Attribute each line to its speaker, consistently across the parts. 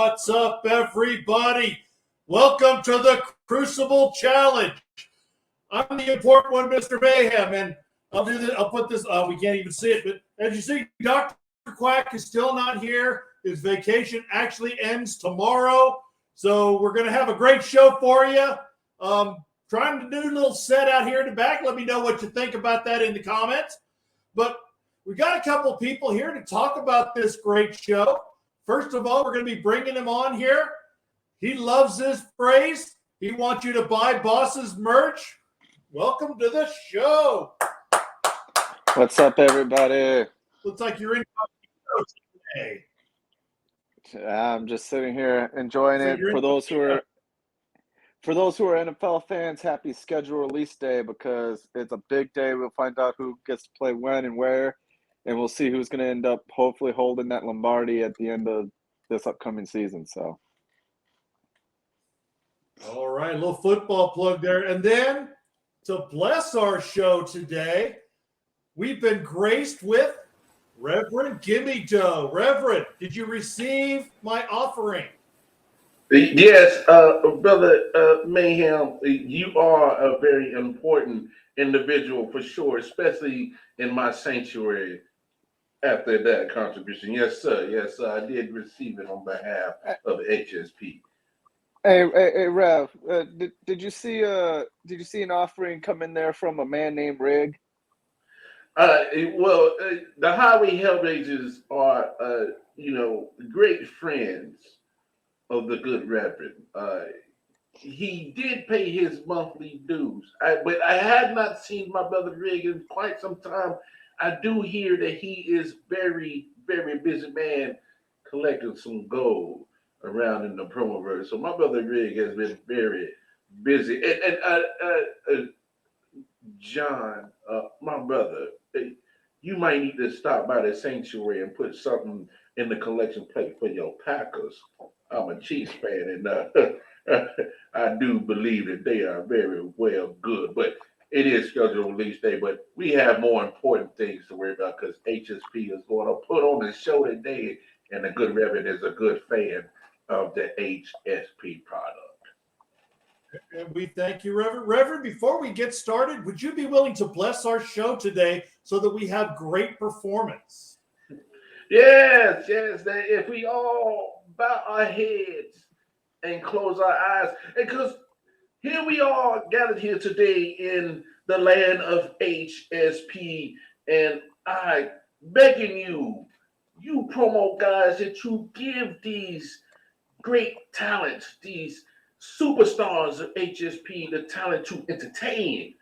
Speaker 1: What's up, everybody? Welcome to the Crucible Challenge. I'm the important one, Mr. Mayhem, and I'll do this. I'll put this. We can't even see it, but as you see, Dr. Quack is still not here. His vacation actually ends tomorrow, so we're going to have a great show for you. Trying to do a little set out here in the back. Let me know what you think about that in the comments. But we got a couple people here to talk about this great show. First of all, we're going to be bringing him on here. He loves this phrase. He wants you to buy Boss's merch. Welcome to the show.
Speaker 2: What's up, everybody?
Speaker 1: Looks like you're in today.
Speaker 2: I'm just sitting here enjoying it. For those who are NFL fans, happy schedule release day, because it's a big day. We'll find out who gets to play when and where, and we'll see who's going to end up hopefully holding that Lombardi at the end of this upcoming season. So,
Speaker 1: all right, a little football plug there. And then to bless our show today, we've been graced with Reverend Gimme Doe. Reverend, did you receive my offering?
Speaker 3: Yes, Brother Mayhem, you are a very important individual for sure, especially in my sanctuary after that contribution. Yes, sir. Yes, sir. I did receive it on behalf of HSP.
Speaker 2: Hey, Rev, did you see an offering come in there from a man named Rig?
Speaker 3: The Highway Hellraisers are, great friends of the good Reverend. He did pay his monthly dues, but I had not seen my brother Rig in quite some time. I do hear that he is very, very busy man collecting some gold around in the promoverse. So my brother Rig has been very busy. And John, my brother, you might need to stop by the sanctuary and put something in the collection plate for your Packers. I'm a Chiefs fan, and I do believe that they are very well good. But it is scheduled release day. But we have more important things to worry about, because HSP is going to put on the show today, and the good Reverend is a good fan of the HSP product.
Speaker 1: And we thank you, Reverend. Reverend, before we get started, would you be willing to bless our show today so that we have great performance?
Speaker 3: Yes. If we all bow our heads and close our eyes, because here we are gathered here today in the land of HSP, and I begging you promo guys, that you give these great talents, these superstars of HSP, the talent to entertain,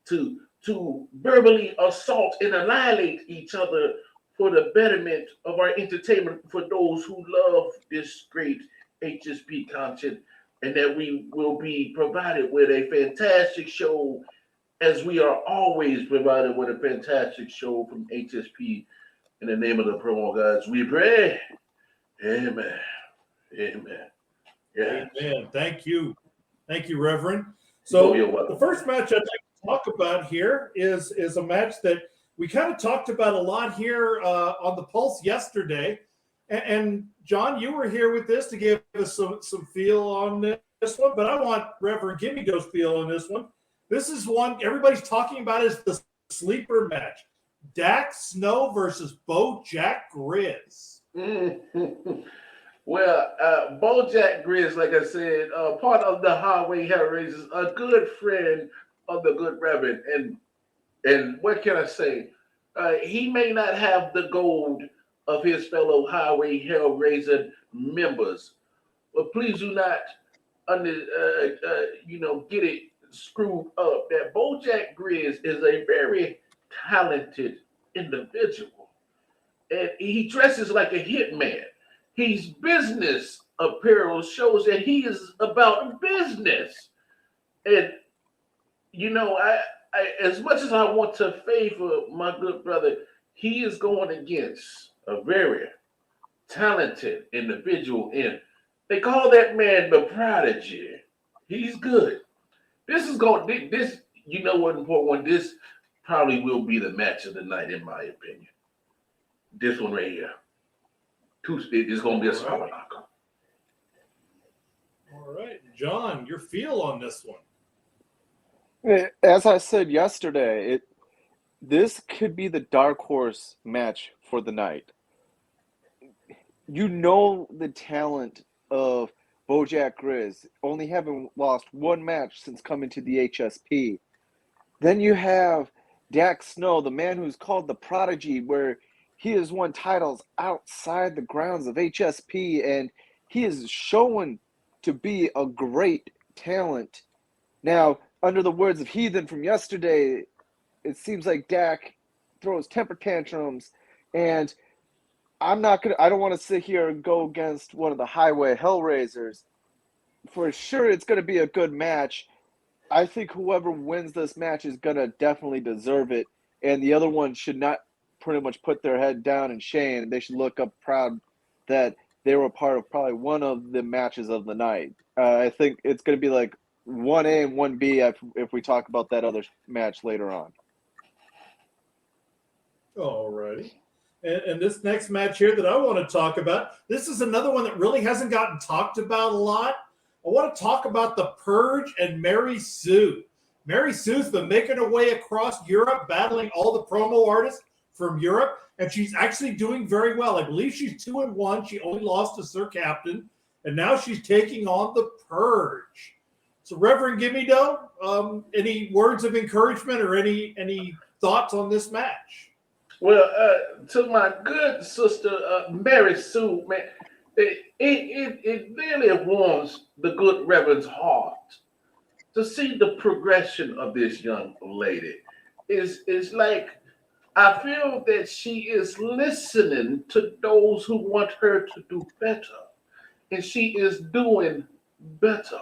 Speaker 3: to verbally assault and annihilate each other for the betterment of our entertainment, for those who love this great HSP content, and that we will be provided with a fantastic show, as we are always provided with a fantastic show from HSP. In the name of the promo guys, we pray. Amen. Amen.
Speaker 1: Yes. Amen. Thank you, Reverend. So the first match I'd like to talk about here is a match that we kind of talked about a lot here on the Pulse yesterday. And John, you were here with this to give us some feel on this one, but I want Reverend Gimme Doe's feel on this one. This is one everybody's talking about, is the sleeper match. Dak Snow versus BoJack Grizz.
Speaker 3: Well, BoJack Grizz, like I said, part of the Highway Hellraisers, a good friend of the good Reverend, and what can I say? He may not have the gold of his fellow Highway Hellraiser members, but please do not get it screwed up. That BoJack Grizz is a very talented individual, and he dresses like a hitman. His business apparel shows that he is about business. And, I as much as I want to favor my good brother, he is going against a very talented individual. And they call that man the Prodigy. He's good. This, important one, this probably will be the match of the night, in my opinion. This one right here. It's going to be a small knocker.
Speaker 1: All right, John, your feel on this one.
Speaker 2: As I said yesterday, this could be the dark horse match for the night. You know the talent of Bojack Grizz, only having lost one match since coming to the HSP. Then you have Dak Snow, the man who's called the Prodigy, where he has won titles outside the grounds of HSP, and he is shown to be a great talent. Now, under the words of Heathen from yesterday, it seems like Dak throws temper tantrums, and I don't want to sit here and go against one of the Highway Hellraisers. For sure, it's going to be a good match. I think whoever wins this match is going to definitely deserve it, and the other one should not pretty much put their head down in shame. They should look up proud that they were part of probably one of the matches of the night. I think it's going to be like 1A and 1B if we talk about that other match later on.
Speaker 1: All righty. And this next match here that I want to talk about, this is another one that really hasn't gotten talked about a lot. I want to talk about the Purge and Mary Sue. Mary Sue's been making her way across Europe, battling all the promo artists from Europe, and she's actually doing very well. I believe she's 2-1. She only lost to Sir Captain, and now she's taking on the Purge. So, Reverend Gimme Doe, any words of encouragement or any thoughts on this match?
Speaker 3: Well, to my good sister Mary Sue, man, it really warms the good Reverend's heart to see the progression of this young lady. It's like I feel that she is listening to those who want her to do better, and she is doing better.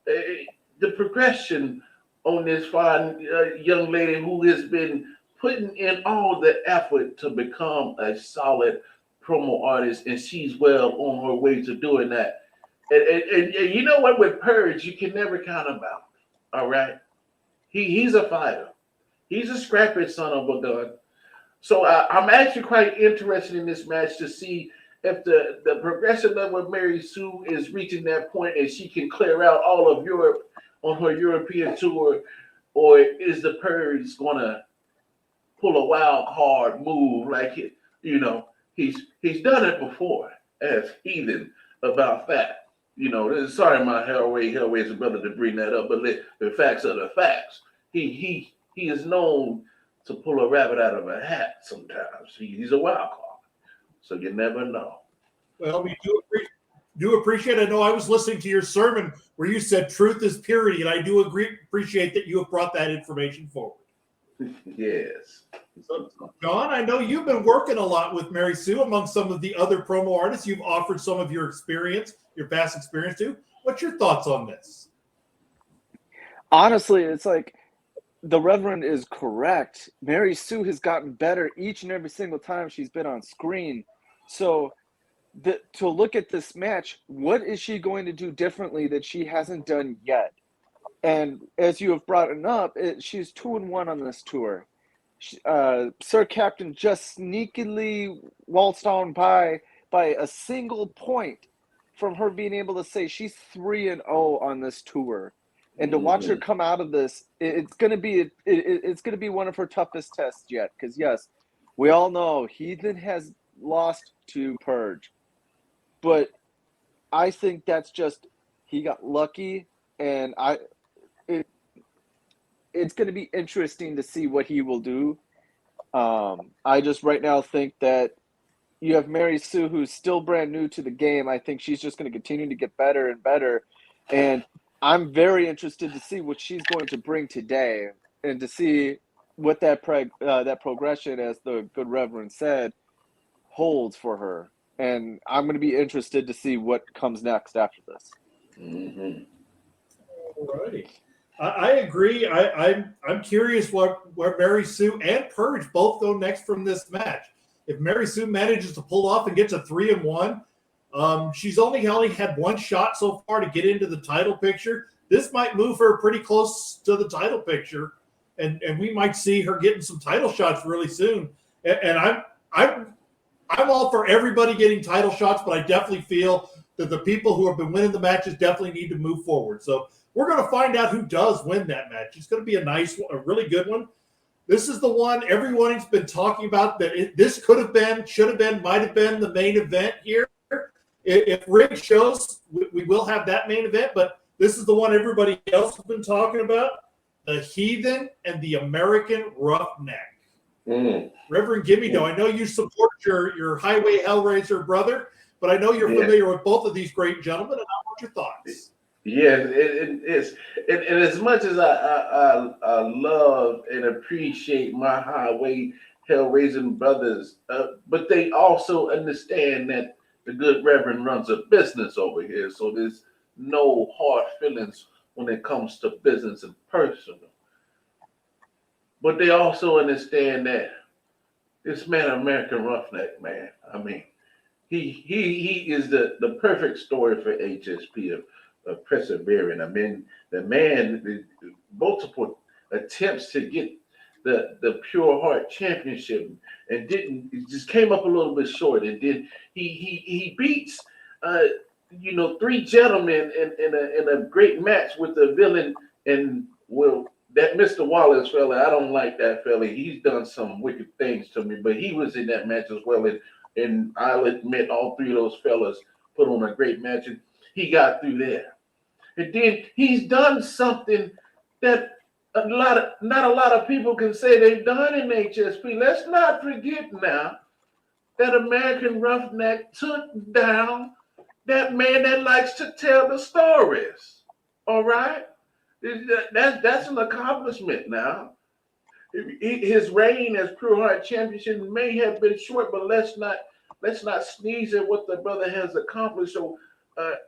Speaker 3: The progression on this fine young lady who has been putting in all the effort to become a solid promo artist, and she's well on her way to doing that. And you know what? With Purge, you can never count him out. All right, he's a fighter. He's a scrappy son of a gun. So I'm actually quite interested in this match to see if the progression level of Mary Sue is reaching that point and she can clear out all of Europe on her European tour, or is the Purge going to pull a wild card move like it, he's done it before as Heathen about that. Sorry, my Hellraiser brother to bring that up, but the facts are the facts. He is known to pull a rabbit out of a hat sometimes. He's a wild card, so you never know.
Speaker 1: Well, we do appreciate. I know I was listening to your sermon where you said truth is purity, and I do appreciate that you have brought that information forward.
Speaker 3: Yes.
Speaker 1: So, John, I know you've been working a lot with Mary Sue among some of the other promo artists. You've offered some of your experience, your past experience to. What's your thoughts on this?
Speaker 2: Honestly, it's like the Reverend is correct. Mary Sue has gotten better each and every single time she's been on screen. So to look at this match, what is she going to do differently that she hasn't done yet? And as you have brought it up, she's 2-1 on this tour. Sir Captain just sneakily waltzed on by a single point from her being able to say she's 3-0 on this tour. And to watch her come out of this, it's gonna be one of her toughest tests yet. Because yes, we all know Heathen has lost to Purge, but I think that's just he got lucky, and it's going to be interesting to see what he will do. I just right now think that you have Mary Sue, who's still brand new to the game. I think she's just going to continue to get better and better. And I'm very interested to see what she's going to bring today and to see what that progression, as the good Reverend said, holds for her. And I'm going to be interested to see what comes next after this.
Speaker 3: Mm-hmm.
Speaker 1: All righty. I agree. I'm curious where Mary Sue and Purge both go next from this match. If Mary Sue manages to pull off and gets a 3-1, she's only had one shot so far to get into the title picture. This might move her pretty close to the title picture, and we might see her getting some title shots really soon. And I'm all for everybody getting title shots, but I definitely feel that the people who have been winning the matches definitely need to move forward. So we're going to find out who does win that match. It's going to be a nice one, a really good one. This is the one everyone's been talking about that this could have been, should have been, might have been the main event here. If Rig shows, we will have that main event, but this is the one everybody else has been talking about, the Heathen and the American Roughneck. Reverend Gimme Doe, I know you support your Highway Hellraiser brother, but I know you're familiar with both of these great gentlemen, and I want your thoughts.
Speaker 3: Yeah, it is. And as much as I love and appreciate my Highway Hellraiser brothers, but they also understand that the good Reverend runs a business over here, so there's no hard feelings when it comes to business and personal. But they also understand that this man, American Roughneck, man, I mean, he is the perfect story for HSP of persevering. I mean, the man, multiple attempts to get the Pure Heart Championship and didn't, it just came up a little bit short. And then he beats three gentlemen in a great match with the villain. And well, that Mr. Wallace fella, I don't like that fella. He's done some wicked things to me, but he was in that match as well. And I'll admit all three of those fellas put on a great match, and he got through there. And then he's done something that not a lot of people can say they've done in HSP. Let's not forget now that American Roughneck took down that man that likes to tell the stories. All right? That's an accomplishment now. His reign as Pure Heart Championship may have been short, but let's not sneeze at what the brother has accomplished. So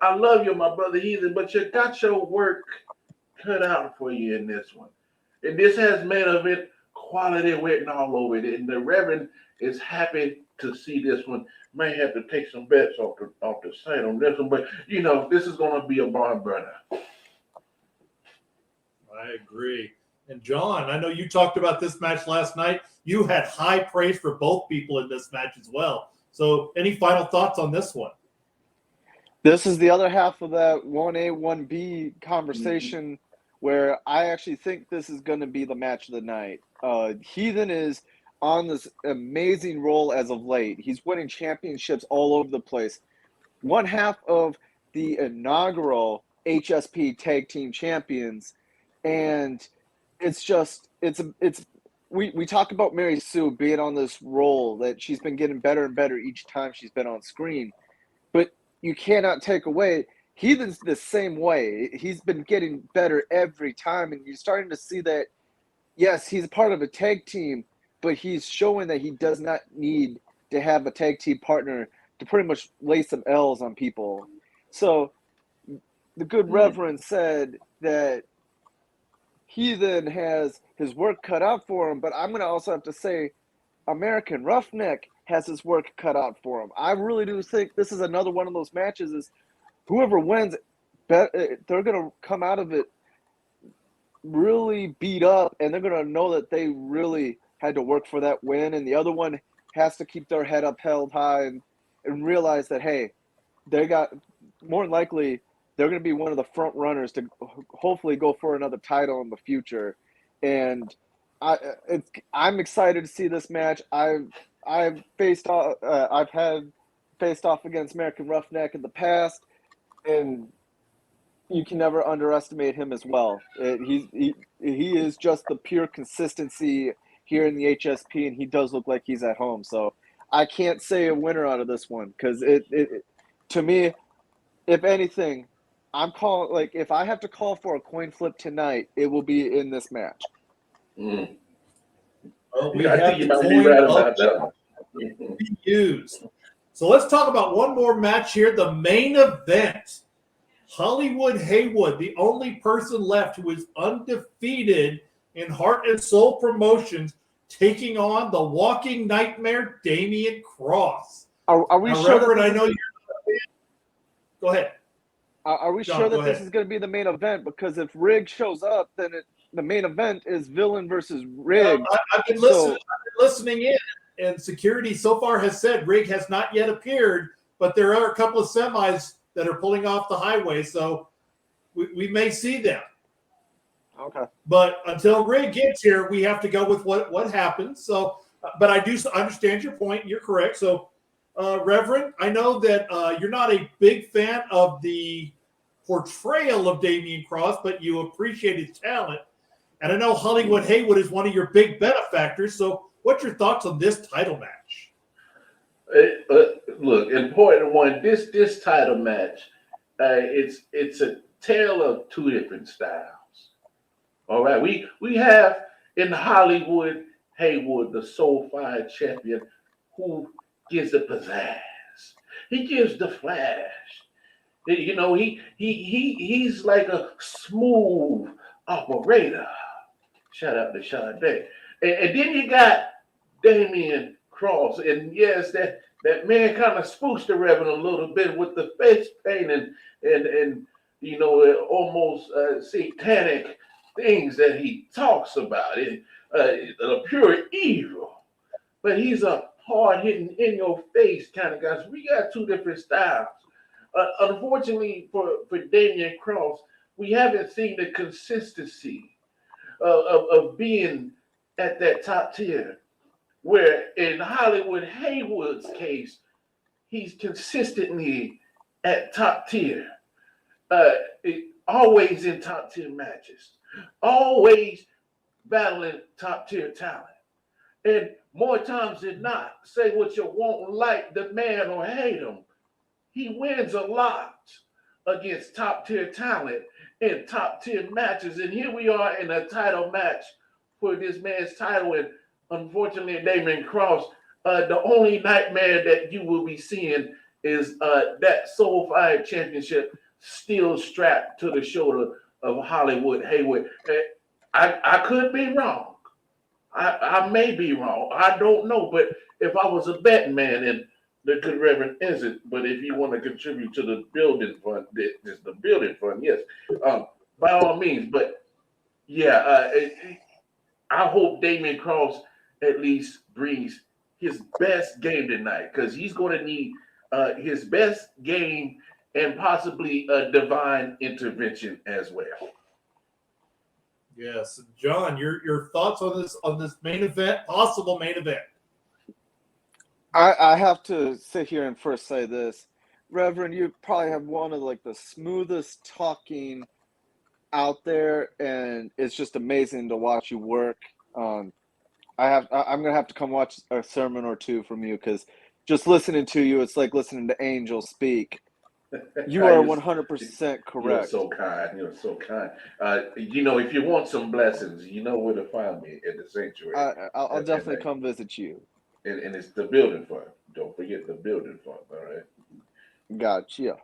Speaker 3: I love you, my brother Heathen, but you got your work cut out for you in this one. And this has made of it quality written all over it. And the Reverend is happy to see this one. May have to take some bets off the site on this one, but this is going to be a barn burner.
Speaker 1: I agree. And John, I know you talked about this match last night. You had high praise for both people in this match as well. So any final thoughts on this one?
Speaker 2: This is the other half of that 1A, 1B conversation where I actually think this is going to be the match of the night. Heathen is on this amazing roll as of late. He's winning championships all over the place. One half of the inaugural HSP Tag Team Champions. And we talk about Mary Sue being on this roll that she's been getting better and better each time she's been on screen. But you cannot take away Heathen's the same way. He's been getting better every time, and you're starting to see that, yes, he's a part of a tag team, but he's showing that he does not need to have a tag team partner to pretty much lay some L's on people. So the good Reverend said that Heathen has his work cut out for him, but I'm going to also have to say American Roughneck has his work cut out for him. I really do think this is another one of those matches is whoever wins, they're going to come out of it really beat up, and they're going to know that they really had to work for that win, and the other one has to keep their head up held high and realize that, hey, they got more than likely they're going to be one of the front runners to hopefully go for another title in the future. And I'm excited to see this match. I've had faced off against American Roughneck in the past, and you can never underestimate him as well. He is just the pure consistency here in the HSP, and he does look like he's at home. So I can't say a winner out of this one because it to me, if anything, I'm calling, like, if I have to call for a coin flip tonight, it will be in this match.
Speaker 1: Well, we
Speaker 3: I
Speaker 1: have
Speaker 3: think you
Speaker 1: the
Speaker 3: might be
Speaker 1: coin
Speaker 3: right
Speaker 1: of
Speaker 3: about that one.
Speaker 1: used. So let's talk about one more match here, the main event. Hollywood Haywood, the only person left who is undefeated in Heart and Soul Promotions, taking on the Walking Nightmare, Damian Cross.
Speaker 2: Are we
Speaker 1: now,
Speaker 2: sure?
Speaker 1: Reverend, I know you're. Go ahead.
Speaker 2: Are we
Speaker 1: John,
Speaker 2: sure
Speaker 1: go
Speaker 2: that this
Speaker 1: ahead.
Speaker 2: is going to be the main event? Because if Rig shows up, then the main event is Villain versus Rig.
Speaker 1: I've been listening in, and security so far has said Rig has not yet appeared, but there are a couple of semis that are pulling off the highway. So we may see them.
Speaker 2: Okay.
Speaker 1: But until Rig gets here, we have to go with what happens. So, but I do understand your point. You're correct. So, Reverend, I know that you're not a big fan of the portrayal of Damian Cross, but you appreciate his talent. And I know Hollywood Haywood is one of your big benefactors. So, what's your thoughts on this title match?
Speaker 3: Look, important one. This title match, it's a tale of two different styles. All right, we have in Hollywood Haywood, the Soul Fire champion, who gives the pizzazz. He gives the flash. You know, he's like a smooth operator. Shout out to Sean Day. And then you got Damian Cross. And yes, that man kind of spooks the Reverend a little bit with the face paint and you know, almost satanic things that he talks about. The pure evil. But he's a hard-hitting, in-your-face kind of guy. So we got two different styles. Unfortunately for Damian Cross, we haven't seen the consistency of being at that top tier. Where in Hollywood Haywood's case, he's consistently at top tier. Always in top tier matches. Always battling top tier talent. And more times than not, say what you won't like the man or hate him, he wins a lot against top tier talent in top tier matches. And here we are in a title match for this man's title. And unfortunately, Damian Cross, the only nightmare that you will be seeing is that Soul Fire Championship still strapped to the shoulder of Hollywood Haywood. I could be wrong. I may be wrong. I don't know. But if I was a betting man, and the good Reverend isn't, but if you want to contribute to the building fund, there's the building fund, yes, by all means. But yeah, I hope Damian Cross at least brings his best game tonight, because he's going to need his best game and possibly a divine intervention as well.
Speaker 1: Yes, John, your thoughts on this main event, possible main event?
Speaker 2: I have to sit here and first say this, Reverend. You probably have one of like the smoothest talking out there, and it's just amazing to watch you work. I'm gonna have to come watch a sermon or two from you, because just listening to you, it's like listening to angels speak. You are 100% correct.
Speaker 3: You're so kind. You're so kind. You know, if you want some blessings, you know where to find me at the sanctuary.
Speaker 2: I'll definitely come visit you.
Speaker 3: And it's the building fund. Don't forget the building fund. All right.
Speaker 2: Gotcha.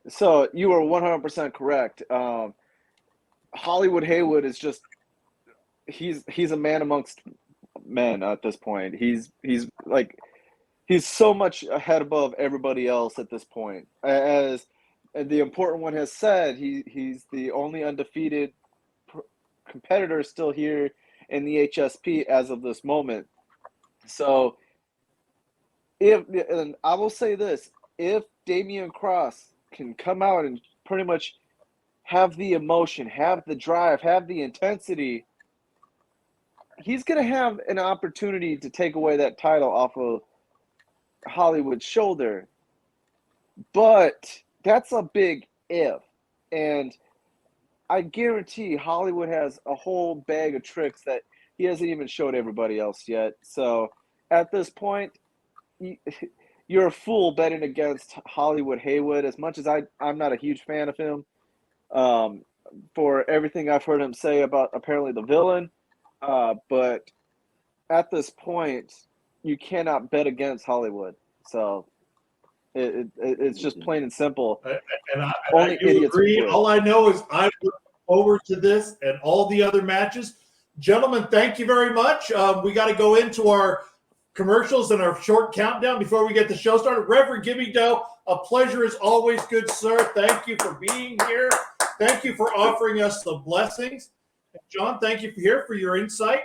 Speaker 2: So you are 100% correct. Hollywood Haywood is just he's a man amongst men at this point. He's so much ahead above everybody else at this point. As the important one has said, he's the only undefeated competitor still here in the HSP as of this moment. So, and I will say this, if Damian Cross can come out and pretty much have the emotion, have the drive, have the intensity, he's going to have an opportunity to take away that title off of Hollywood's shoulder. But that's a big if. And I guarantee Hollywood has a whole bag of tricks that he hasn't even showed everybody else yet. So at this point, you're a fool betting against Hollywood Haywood. As much as I'm not a huge fan of him, for everything I've heard him say about apparently the villain. But at this point, you cannot bet against Hollywood. So it's just plain and simple.
Speaker 1: And I do agree. All I know is I look forward to this and all the other matches. Gentlemen, thank you very much. We got to go into our commercials and our short countdown before we get the show started. Reverend Gibby Doe, a pleasure as always, good sir. Thank you for being here. Thank you for offering us the blessings. John, thank you for your insight.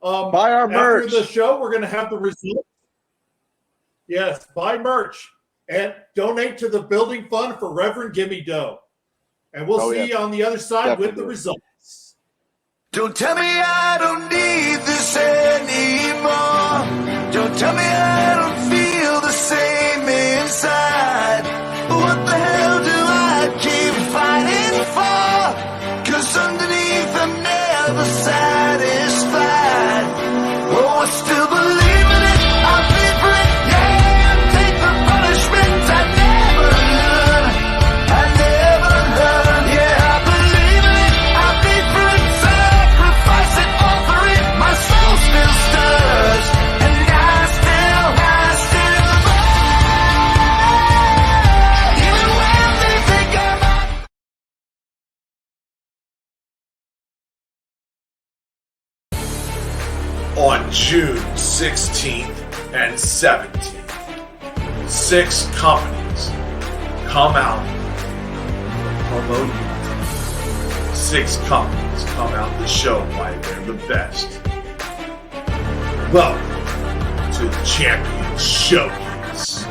Speaker 2: Buy our merch.
Speaker 1: After the show, we're going to have the results. Yes, buy merch. and donate to the building fund for Reverend Gimme Doe. And we'll see you on the other side with the results.
Speaker 4: Don't tell me I don't need this anymore. Don't tell me I don't feel the same inside. What the hell do I keep fighting for? 'Cause underneath I'm never satisfied. Oh, I still believe in it, I'll live for it, yeah. Take the punishment I never learned. I never learned, yeah. I believe in it, I'll live for it, sacrifice it, offer it. My soul still stirs, and I still burn. Even when they think I'm out.
Speaker 5: On June 16th and 17th, 6 companies come out promote you. 6 companies come out to show why they're the best. Welcome to the Champion Showcase.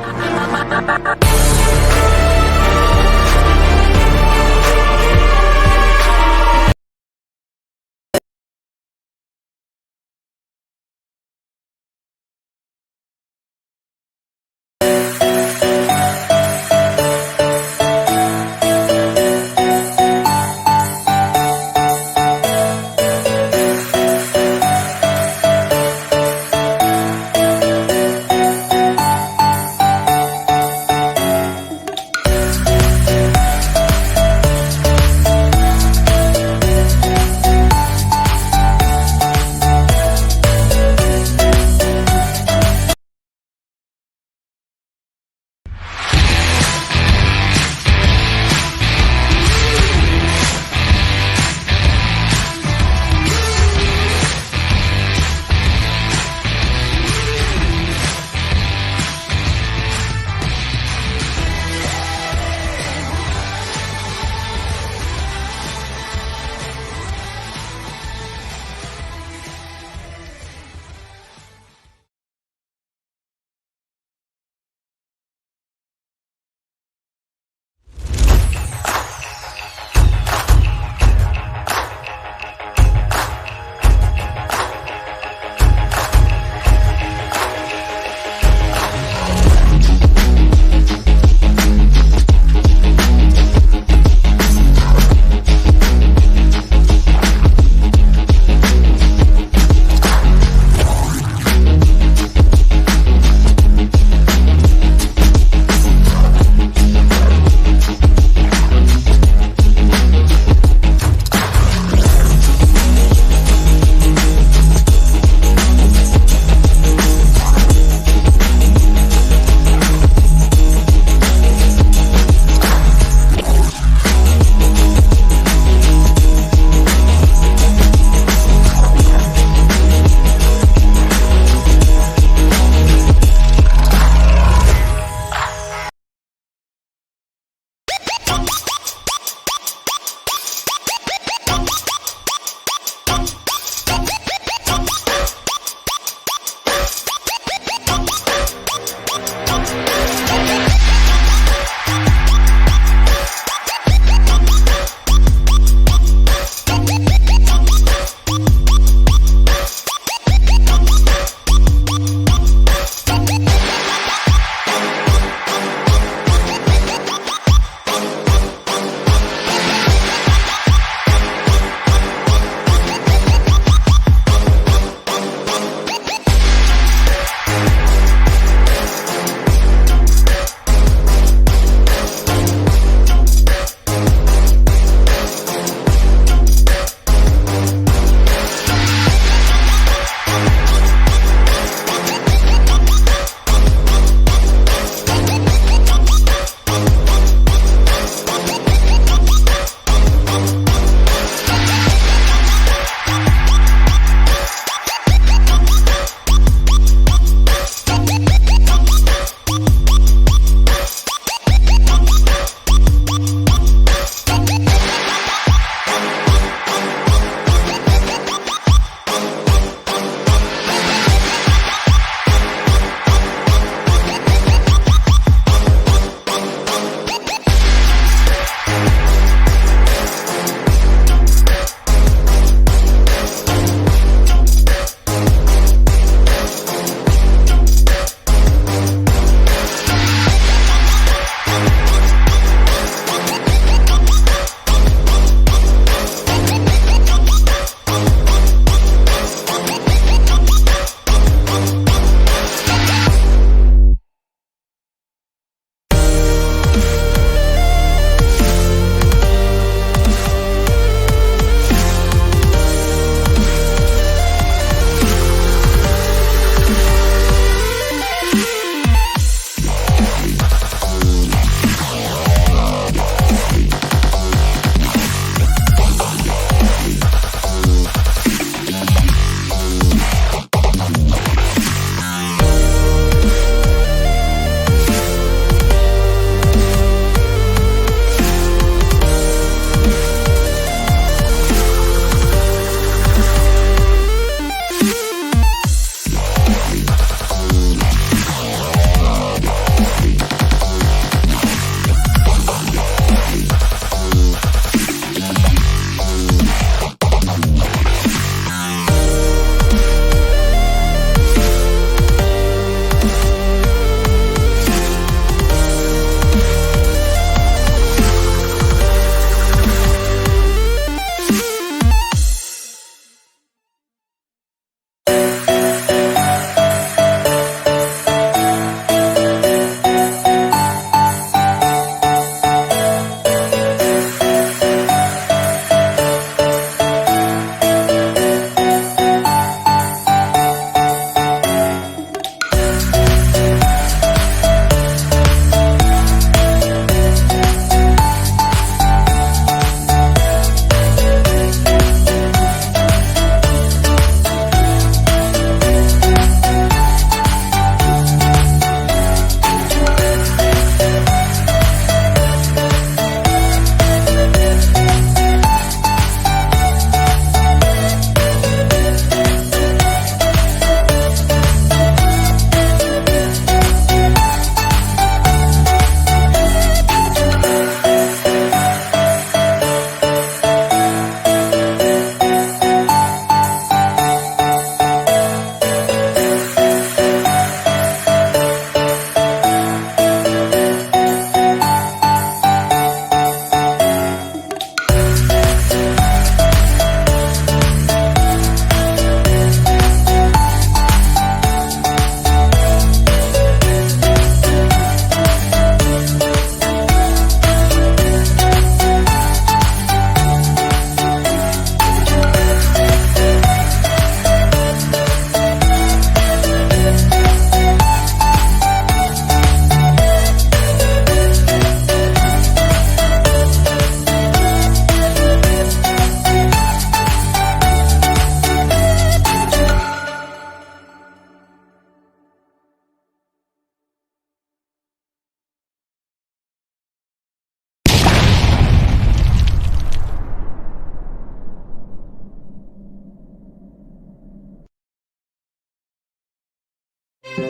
Speaker 1: Hey,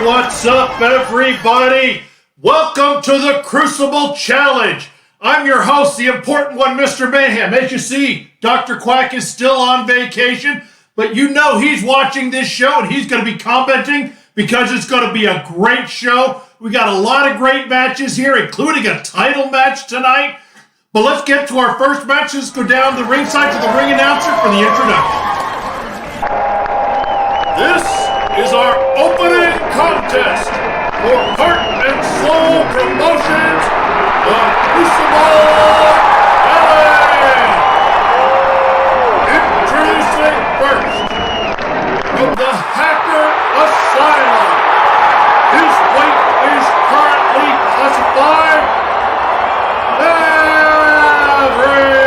Speaker 1: what's up, everybody? Welcome to the Crucible Challenge. I'm your host, the important one, Mr. Mayhem. As you see, Dr. Quack is still on vacation, but you know he's watching this show and he's going to be commenting because it's going to be a great show. We got a lot of great matches here, including a title match tonight. But let's get to our first match. Let's go down the ringside to the ring announcer for the introduction. This is our opening contest for Heart and Soul Promotions, the Crucible Challenge. Introducing first, from the Hacker Asylum. His weight is currently classified Maverick.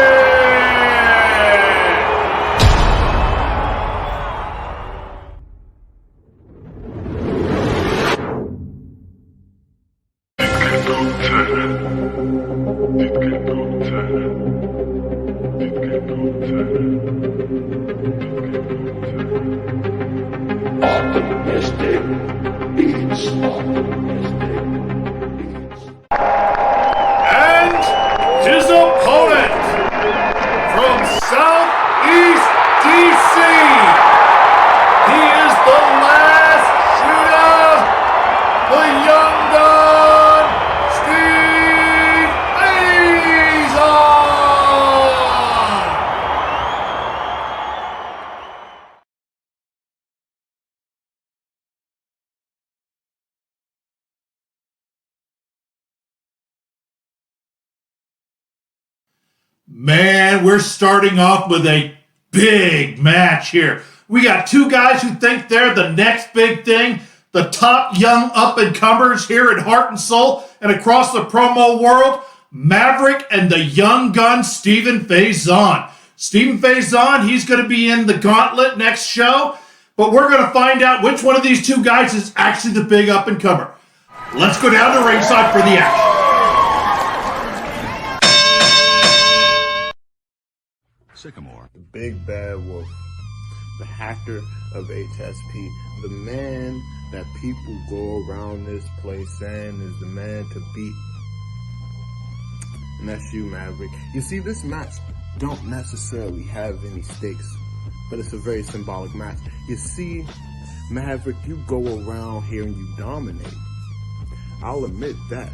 Speaker 6: Optimistic beats.
Speaker 1: And his opponent from Southeast DC. He is the last shooter, the young gun, Steve Azon. Man, we're starting off with a big match here. We got two guys who think they're the next big thing, the top young up-and-comers here at Heart and Soul and across the promo world, Maverick and the young gun, Stephen Faison. Stephen Faison, he's going to be in the gauntlet next show, but we're going to find out which one of these two guys is actually the big up-and-comer. Let's go down to ringside for the action.
Speaker 7: Sycamore. The big bad wolf. The hacker of HSP. The man that people go around this place saying is the man to beat. And that's you, Maverick. You see, this match don't necessarily have any stakes, but it's a very symbolic match. You see, Maverick, you go around here and you dominate. I'll admit that.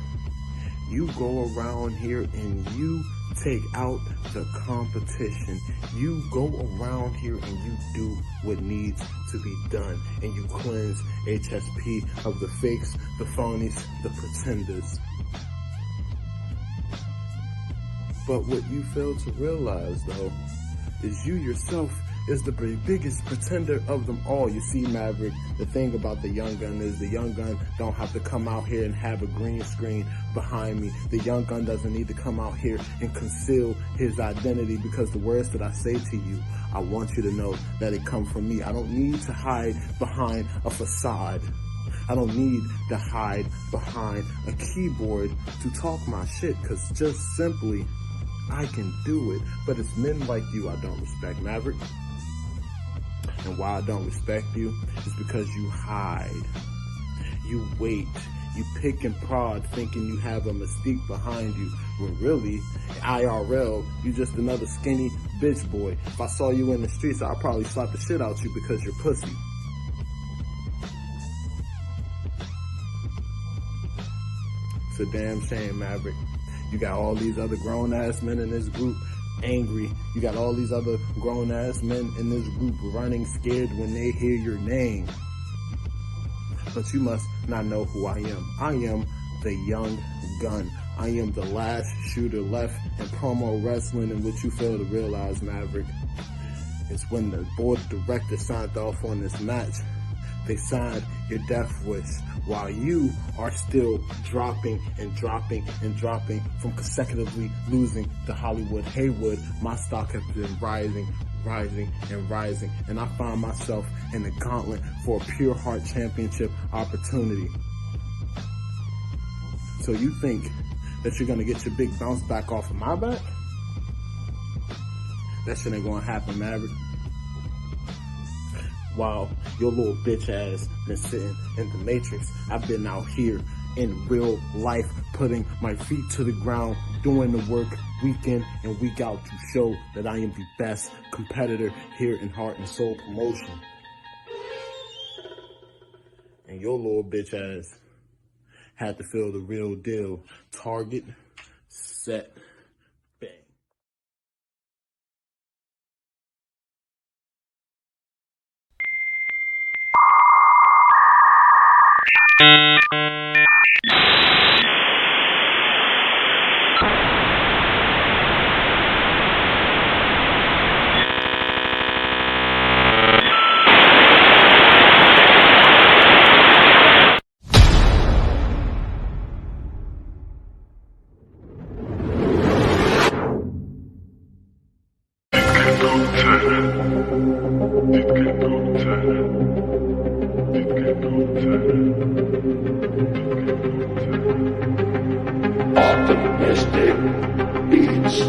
Speaker 7: You go around here and you take out the competition. You go around here and you do what needs to be done. And you cleanse HSP of the fakes, the phonies, the pretenders. But what you fail to realize, though, is you yourself is the biggest pretender of them all. You see, Maverick, the thing about the young gun is the young gun don't have to come out here and have a green screen behind me. The young gun doesn't need to come out here and conceal his identity, because the words that I say to you, I want you to know that it come from me. I don't need to hide behind a facade. I don't need to hide behind a keyboard to talk my shit, because just simply, I can do it. But it's men like you I don't respect, Maverick. And why I don't respect you is because you hide. You wait. You pick and prod thinking you have a mystique behind you, when really, IRL, you just another skinny bitch boy. If I saw you in the streets, I'd probably slap the shit out you because you're pussy. It's a damn shame, Maverick. You got all these other grown-ass men in this group angry. You got all these other grown-ass men in this group running scared when they hear your name. But you must not know who I am. I am the young gun. I am the last shooter left in promo wrestling, and what you fail to realize, Maverick, is when the board of directors signed off on this match, they signed your death wish, while you are still dropping and dropping and dropping from consecutively losing to Hollywood Haywood. My stock has been rising and rising, and I find myself in the gauntlet for a pure heart championship opportunity. So you think that you're gonna get your big bounce back off of my back? That shit ain't gonna happen, Maverick. While your little bitch ass been sitting in the Matrix, I've been out here in real life, putting my feet to the ground, doing the work week in and week out to show that I am the best competitor here in Heart and Soul Promotion. And your little bitch ass had to feel the real deal. Target, set, bang.
Speaker 6: Optimistic beats.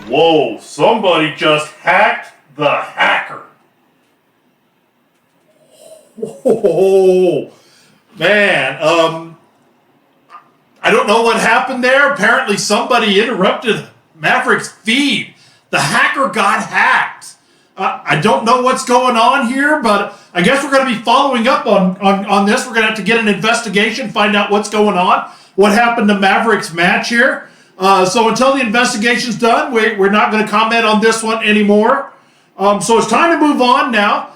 Speaker 1: Whoa, somebody just hacked the hacker. Oh, man. I don't know what happened there. Apparently somebody interrupted Maverick's feed. The hacker got hacked. I don't know what's going on here, but I guess we're going to be following up on this. We're going to have to get an investigation, find out what's going on, what happened to Maverick's match here. So until the investigation's done, we're not going to comment on this one anymore. So it's time to move on now.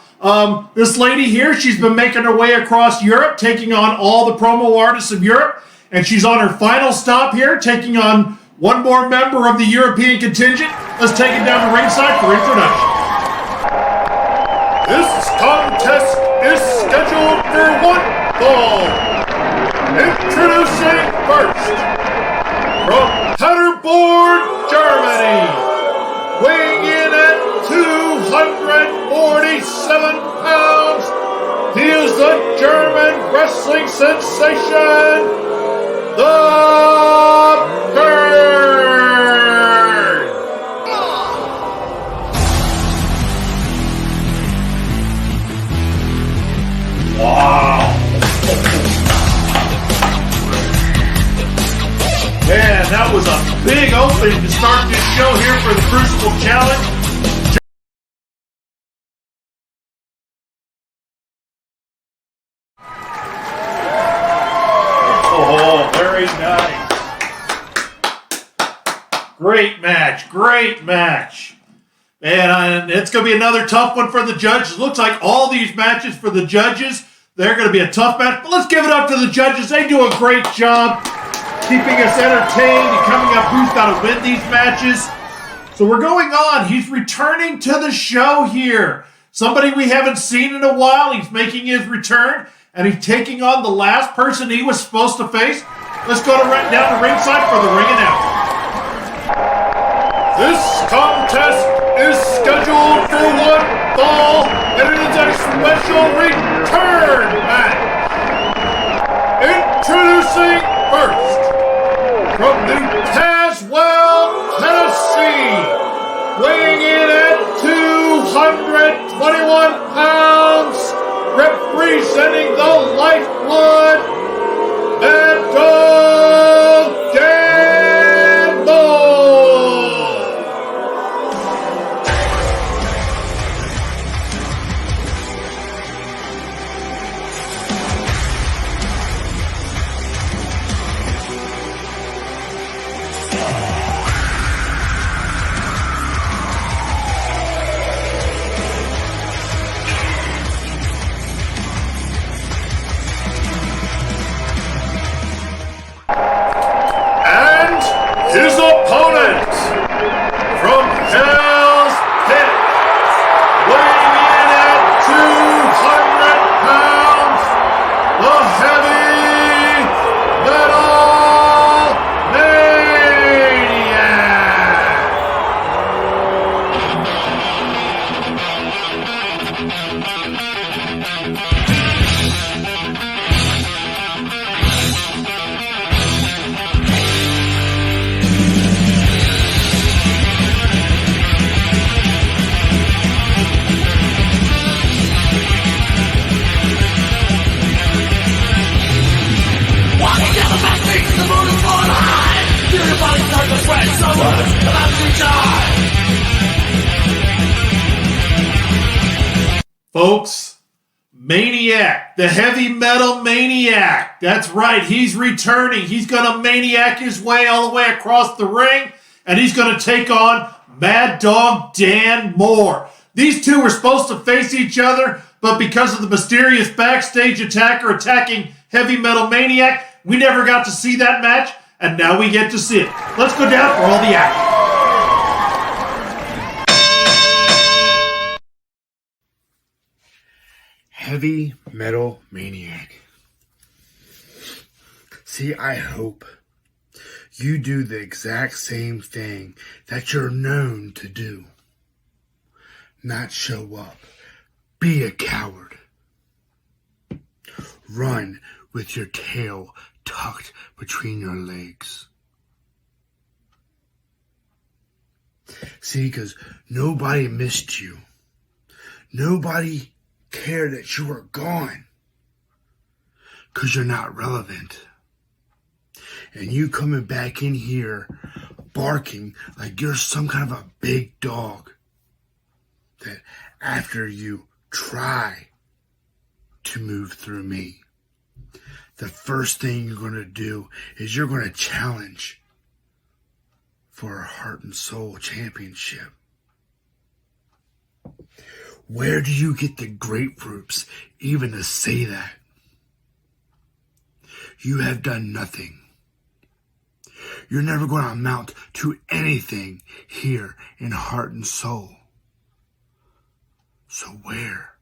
Speaker 1: This lady here, she's been making her way across Europe, taking on all the promo artists of Europe, and she's on her final stop here, taking on one more member of the European contingent. Let's take it down to ringside for introduction. This contest is scheduled for one fall. Introducing first, from Paderborn, Germany, weighing in at 247 pounds, he is the German wrestling sensation, The Bird. Wow. Man, that was a big opening to start this show here for the Crucible Challenge. Oh, very nice. Great match, great match. And it's going to be another tough one for the judges. Looks like all these matches for the judges, they're going to be a tough match. But let's give it up to the judges. They do a great job keeping us entertained and coming up who's got to win these matches. So we're going on. He's returning to the show here. Somebody we haven't seen in a while. He's making his return, and he's taking on the last person he was supposed to face. Let's go down to ringside for the ring announcement. This contest is scheduled for one fall, and it is a special return match. Introducing first, from New Tazewell, Tennessee, weighing in at 221 pounds, representing the Lifeblood, Mad Dog Gamble. Folks, Maniac, the heavy metal maniac. That's right. He's returning. He's going to maniac his way all the way across the ring, and he's going to take on Mad Dog Dan Moore. These two were supposed to face each other, but because of the mysterious backstage attacker attacking Heavy Metal Maniac, we never got to see that match, and now we get to see it. Let's go down for all the action.
Speaker 7: Heavy Metal Maniac. See, I hope you do the exact same thing that you're known to do. Not show up. Be a coward. Run with your tail tucked between your legs. See, because nobody missed you. Nobody cared that you were gone. Because you're not relevant. And you coming back in here barking like you're some kind of a big dog. That after you try to move through me, the first thing you're going to do is you're going to challenge for a Heart and Soul Championship. Where do you get the grapefruits even to say that? You have done nothing. You're never going to amount to anything here in Heart and Soul. So where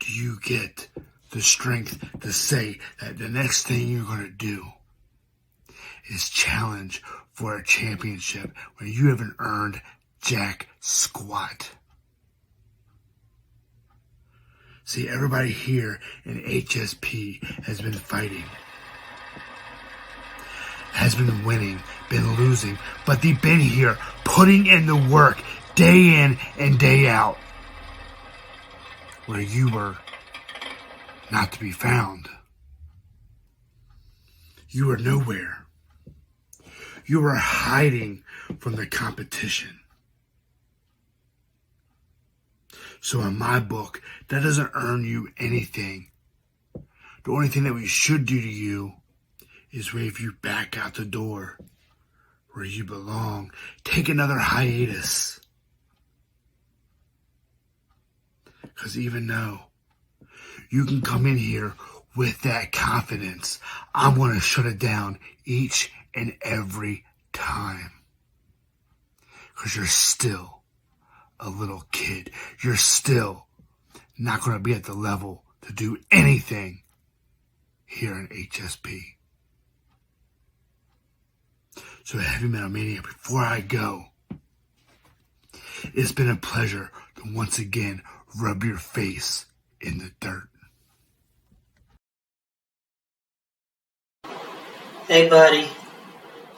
Speaker 7: do you get the strength to say that the next thing you're going to do is challenge for a championship when you haven't earned jack squat? See, everybody here in HSP has been fighting, has been winning, been losing, but they've been here putting in the work day in and day out, where you were not to be found. You were nowhere. You were hiding from the competition. So in my book, that doesn't earn you anything. The only thing that we should do to you is wave you back out the door where you belong. Take another hiatus. Because even though you can come in here with that confidence, I'm going to shut it down each and every time. Because you're still a little kid. You're still not going to be at the level to do anything here in HSP. So Heavy Metal Mania, before I go, it's been a pleasure to once again rub your face in the dirt.
Speaker 8: Hey, buddy.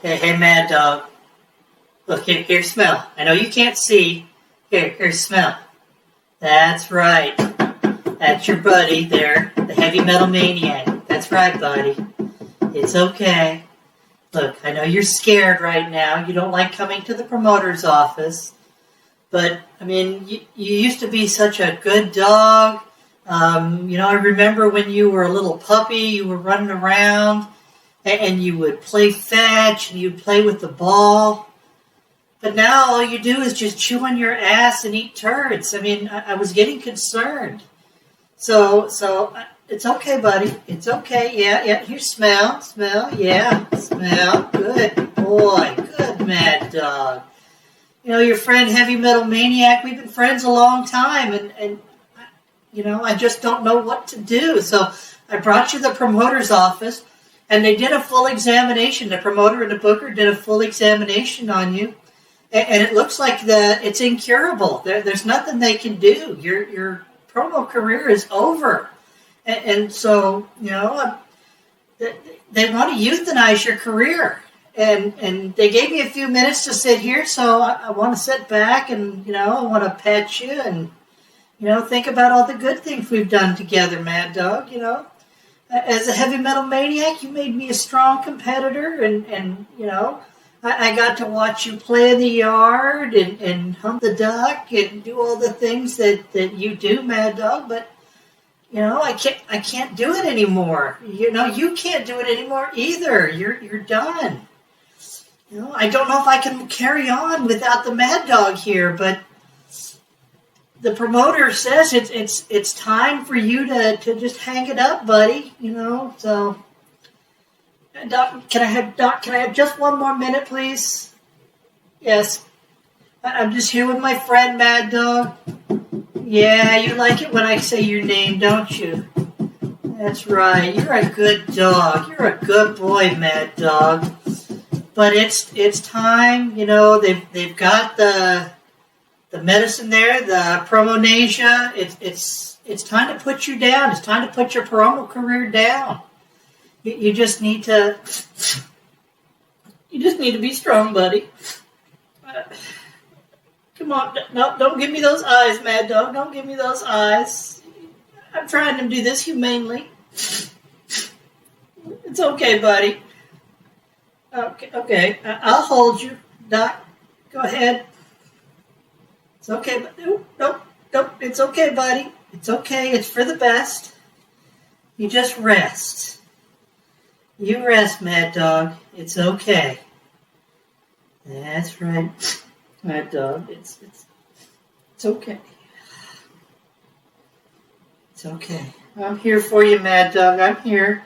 Speaker 8: Hey, Mad Dog. Look, here, smell. I know you can't see. Here, smell. That's right. That's your buddy there, the Heavy Metal Maniac. That's right, buddy. It's okay. Look, I know you're scared right now. You don't like coming to the promoter's office. But, I mean, you used to be such a good dog. I remember when you were a little puppy, you were running around, and you would play fetch, and you'd play with the ball. But now all you do is just chew on your ass and eat turds. I mean, I was getting concerned. So it's okay, buddy. It's okay. Yeah. Here, smell. Yeah, smell. Good boy. Good, Mad Dog. Your friend Heavy Metal Maniac, we've been friends a long time, and I just don't know what to do. So I brought you to the promoter's office, and they did a full examination. The promoter and the booker did a full examination on you. And it looks like it's incurable. There's nothing they can do. Your promo career is over. And so, they want to euthanize your career. And they gave me a few minutes to sit here, so I want to sit back and, I want to pet you and, think about all the good things we've done together, Mad Dog, As a Heavy Metal Maniac, you made me a strong competitor, and I got to watch you play in the yard and hunt the duck and do all the things that you do, Mad Dog, but I can't do it anymore. You can't do it anymore either. You're done. I don't know if I can carry on without the Mad Dog here, but the promoter says it's time for you to just hang it up, buddy. So Doc, can I have just one more minute, please? Yes. I'm just here with my friend Mad Dog. Yeah, you like it when I say your name, don't you? That's right. You're a good dog. You're a good boy, Mad Dog. But it's time. They've got the medicine there, the Promonasia. It's time to put you down. It's time to put your promo career down. You just need to be strong, buddy. Come on, no, don't give me those eyes, Mad Dog. Don't give me those eyes. I'm trying to do this humanely. It's okay, buddy. Okay. I'll hold you, Doc. Go ahead. It's okay, but nope. It's okay, buddy. It's okay. It's for the best. You just rest. You rest, Mad Dog. It's okay. That's right, Mad Dog. It's okay. It's okay. I'm here for you, Mad Dog. I'm here.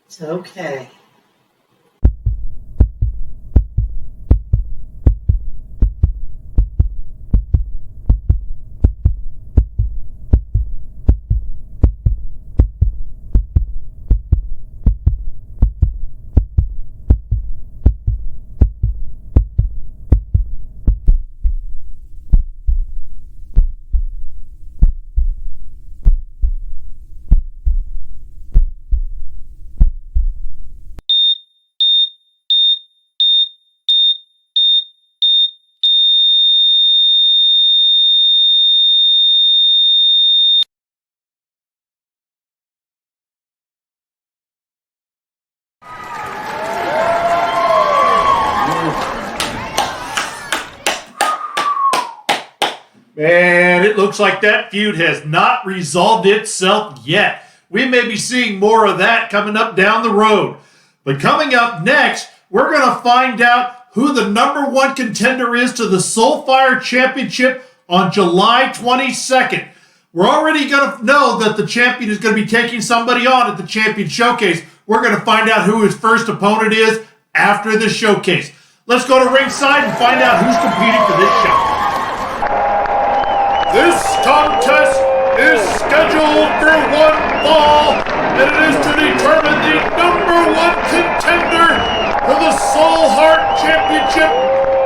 Speaker 8: It's okay.
Speaker 1: Man, it looks like that feud has not resolved itself yet. We may be seeing more of that coming up down the road. But coming up next, we're going to find out who the number one contender is to the Soulfire Championship on July 22nd. We're already going to know that the champion is going to be taking somebody on at the Champion Showcase. We're going to find out who his first opponent is after the showcase. Let's go to ringside and find out who's competing for this show. This contest is scheduled for one fall, and it is to determine the number one contender for the Soul Heart Championship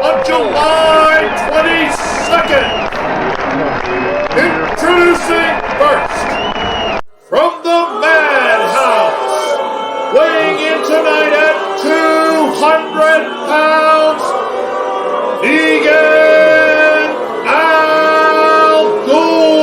Speaker 1: on July 22nd. Introducing first, from the Madhouse, weighing in tonight at 200 pounds, Vegan Al Ghul.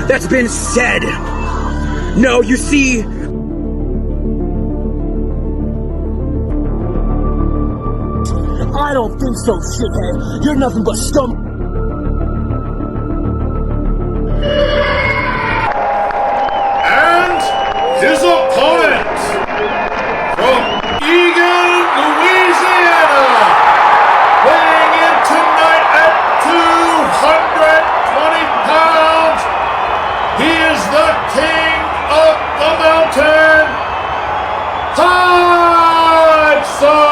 Speaker 9: That's been said. No, you see, I don't think so, shithead. You're nothing but scum.
Speaker 1: And his opponent from Eagan, Louisiana, weighing in tonight at 220 pounds. He is the king of the mountain, Tyson.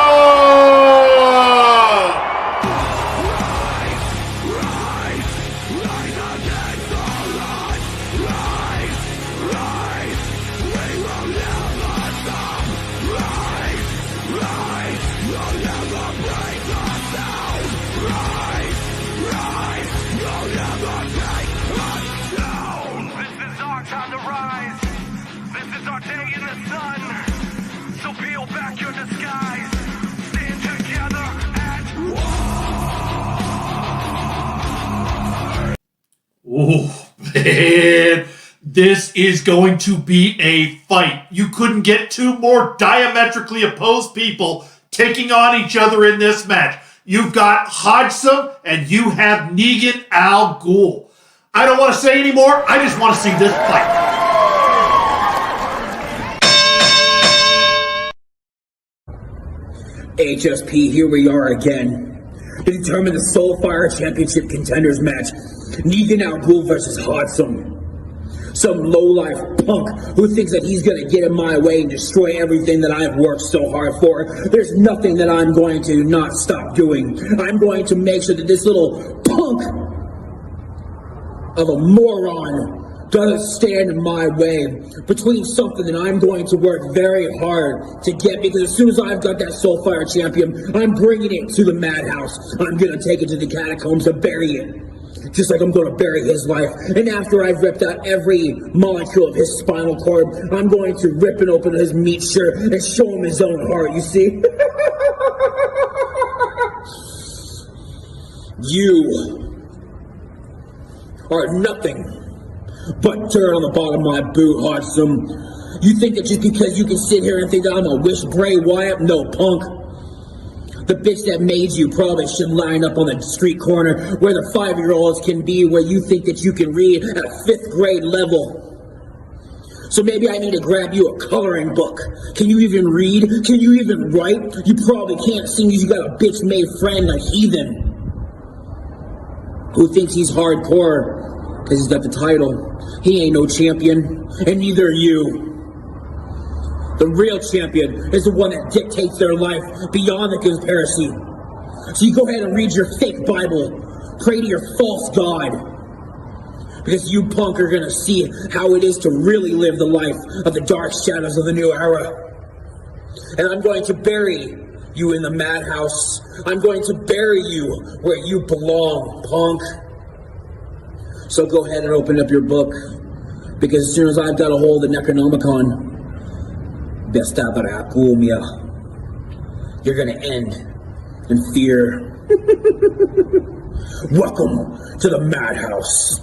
Speaker 10: Time to rise. This is our day in the sun. So peel back your disguise. Stand together.
Speaker 1: Oh, man. This is going to be a fight. You couldn't get two more diametrically opposed people taking on each other in this match. You've got Hodgson and you have Negan Al Ghul. I don't want to say any more. I just want to see this fight.
Speaker 9: HSP, here we are again to determine the Soulfire Championship Contenders match. Negan Al Ghul versus Hodgson. Some lowlife punk who thinks that he's going to get in my way and destroy everything that I've worked so hard for. There's nothing that I'm going to not stop doing. I'm going to make sure that this little punk of a moron doesn't stand in my way between something that I'm going to work very hard to get, because as soon as I've got that Soulfire champion, I'm bringing it to the madhouse. I'm going to take it to the catacombs and bury it. Just like I'm going to bury his life. And after I've ripped out every molecule of his spinal cord, I'm going to rip and open his meat shirt and show him his own heart, you see? You are nothing but dirt on the bottom of my boot, Hodgson. You think that just because you can sit here and think that I'm a wish Bray Wyatt? No, punk. The bitch that made you probably should line up on the street corner where the 5-year-olds can be, where you think that you can read at a 5th grade level. So maybe I need to grab you a coloring book. Can you even read? Can you even write? You probably can't, seeing as you got a bitch-made friend like Heathen, who thinks he's hardcore because he's got the title. He ain't no champion, and neither are you. The real champion is the one that dictates their life beyond the conspiracy. So you go ahead and read your fake Bible, pray to your false God, because you punk are going to see how it is to really live the life of the dark shadows of the new era. And I'm going to bury you in the madhouse. I'm going to bury you where you belong, punk. So go ahead and open up your book, because as soon as I've got a hold of the Necronomicon, you're gonna end in fear. Welcome to the madhouse.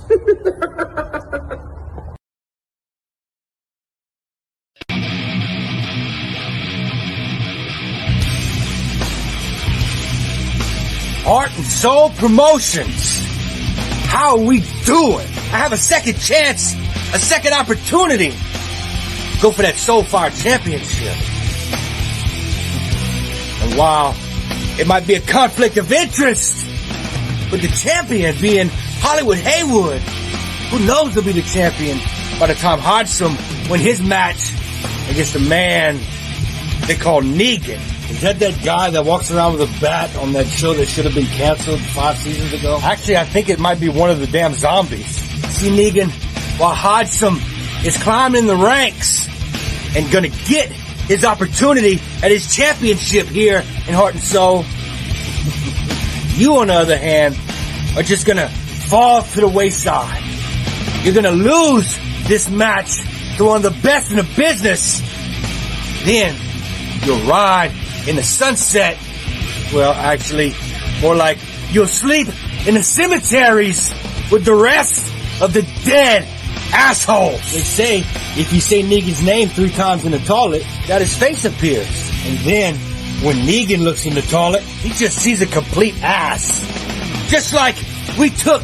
Speaker 11: Heart and Soul Promotions. How are we doing? I have a second chance, a second opportunity. Go for that Soulfire Championship. And while it might be a conflict of interest with the champion being Hollywood Haywood, who knows who'll be the champion by the time Hodgson win his match against the man they call Negan. Is that guy that walks around with a bat on that show that should have been canceled 5 seasons ago? Actually, I think it might be one of the damn zombies. See Negan, while Hodgson is climbing the ranks and gonna get his opportunity at his championship here in Heart and Soul. You, on the other hand, are just gonna fall to the wayside. You're gonna lose this match to one of the best in the business. Then you'll ride in the sunset. Well, actually, more like you'll sleep in the cemeteries with the rest of the dead assholes. They say if you say Negan's name 3 times in the toilet, that his face appears. And then when Negan looks in the toilet, he just sees a complete ass. Just like we took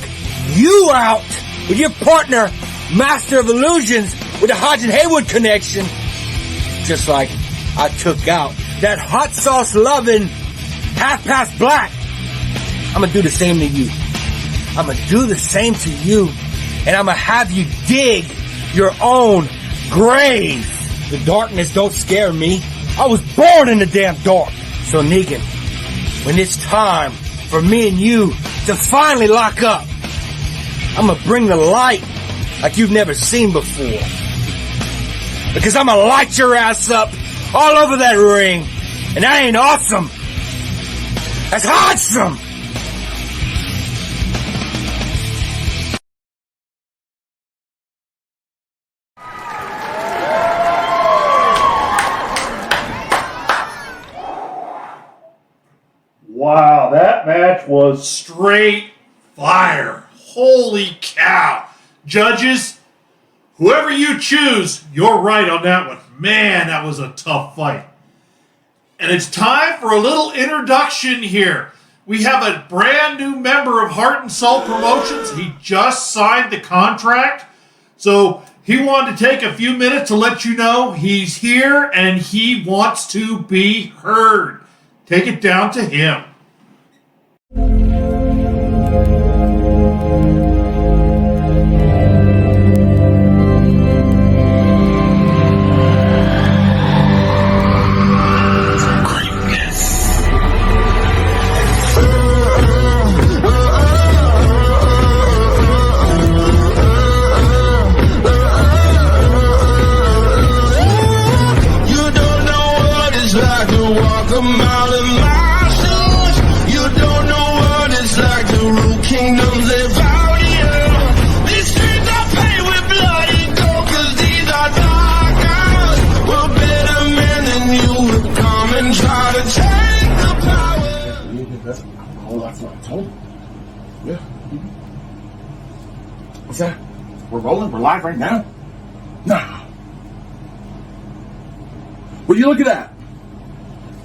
Speaker 11: you out with your partner, Master of Illusions, with the Hodge and Haywood connection. Just like I took out that hot sauce loving half-past black. I'm gonna do the same to you. I'm gonna do the same to you. And I'm gonna have you dig your own grave. The darkness don't scare me. I was born in the damn dark. So Negan, when it's time for me and you to finally lock up, I'm gonna bring the light like you've never seen before. Because I'm gonna light your ass up all over that ring. And that ain't awesome. That's awesome.
Speaker 1: Wow, that match was straight fire. Holy cow. Judges, whoever you choose, you're right on that one. Man, that was a tough fight. And it's time for a little introduction here. We have a brand new member of Heart and Soul Promotions. He just signed the contract. So he wanted to take a few minutes to let you know he's here and he wants to be heard. Take it down to him.
Speaker 7: What's that? We're rolling? We're live right now? No. Will you look at that?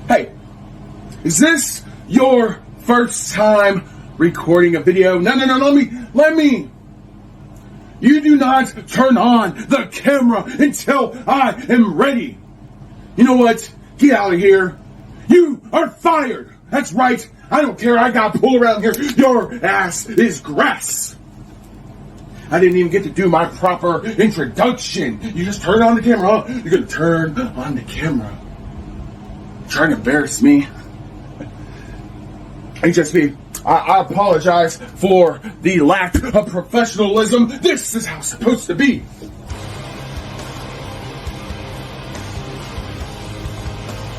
Speaker 7: Hey, is this your first time recording a video? No, let me. You do not turn on the camera until I am ready. You know what? Get out of here. You are fired. That's right. I don't care. I got pulled around here. Your ass is grass. I didn't even get to do my proper introduction. You just turn on the camera. Huh? You're going to turn on the camera. Trying to embarrass me. HSP, I apologize for the lack of professionalism. This is how it's supposed to be.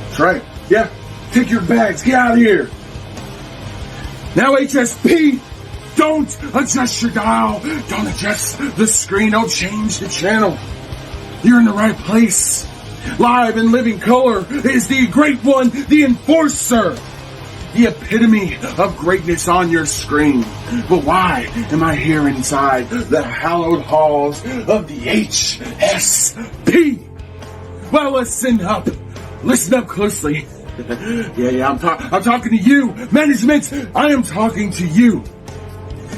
Speaker 7: That's right. Yeah. Take your bags. Get out of here. Now, HSP, don't adjust your dial. Don't adjust the screen. Don't change the channel. You're in the right place. Live in living color is the great one, the enforcer. The epitome of greatness on your screen. But why am I here inside the hallowed halls of the HSP? Well, listen up. Listen up closely. I'm talking to you, management. I am talking to you.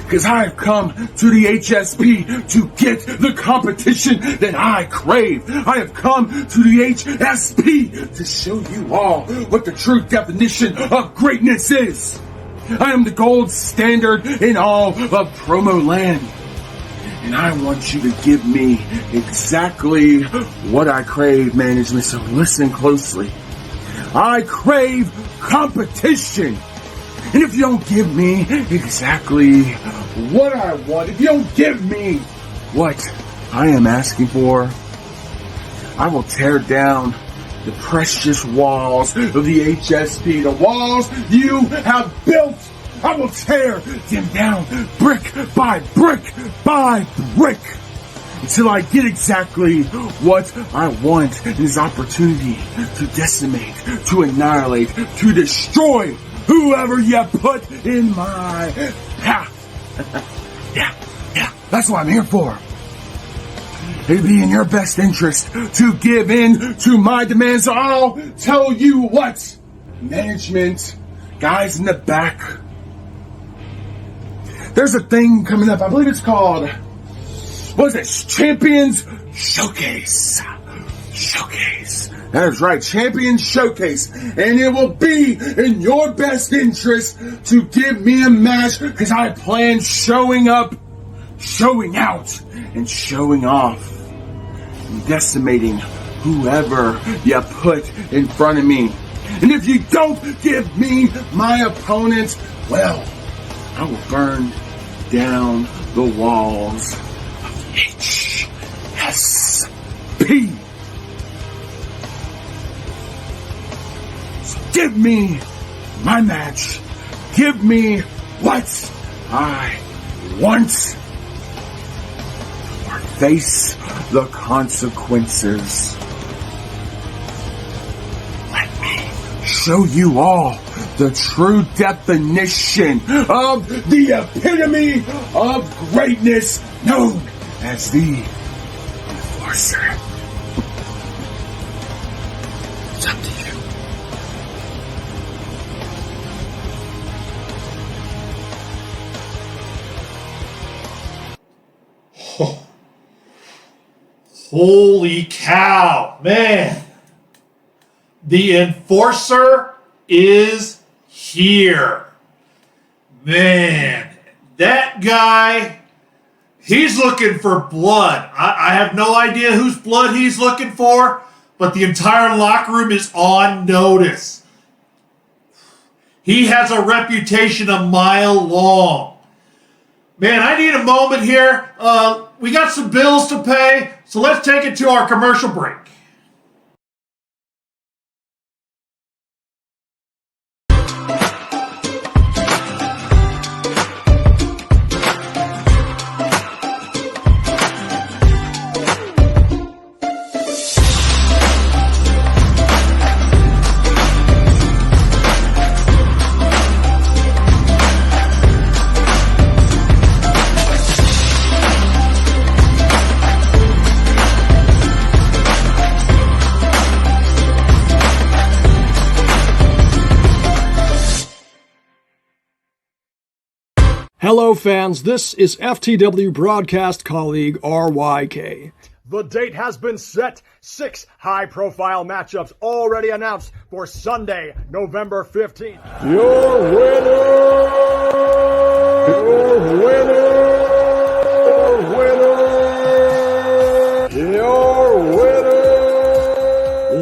Speaker 7: Because I have come to the HSP to get the competition that I crave. I have come to the HSP to show you all what the true definition of greatness is. I am the gold standard in all of promo land. And I want you to give me exactly what I crave, management. So listen closely. I crave competition. And if you don't give me exactly what I want, if you don't give me what I am asking for, I will tear down the precious walls of the HSP, the walls you have built. I will tear them down brick by brick by brick until I get exactly what I want. This opportunity to decimate, to annihilate, to destroy whoever you put in my path. Yeah, that's what I'm here for. It'd be in your best interest to give in to my demands. So I'll tell you what, management, guys in the back, there's a thing coming up. I believe it's called, what is it? Champions Showcase. That is right, Champions Showcase. And it will be in your best interest to give me a match, because I plan showing up, showing out, and showing off, and decimating whoever you put in front of me. And if you don't give me my opponent, well, I will burn down the walls of HSP. So give me my match. Give me what I want. Or face the consequences. Let me show you all
Speaker 9: the true definition of the epitome of greatness known as the Enforcer. It's up to you.
Speaker 1: Oh. Holy cow, man. The Enforcer is here. Man, that guy, he's looking for blood. I have no idea whose blood he's looking for, but the entire locker room is on notice. He has a reputation a mile long. Man, I need a moment here. We got some bills to pay, so let's take it to our commercial break.
Speaker 12: Hello fans, this is FTW broadcast colleague RYK. The date has been set. 6 high-profile matchups already announced for Sunday, November 15th. Your winner.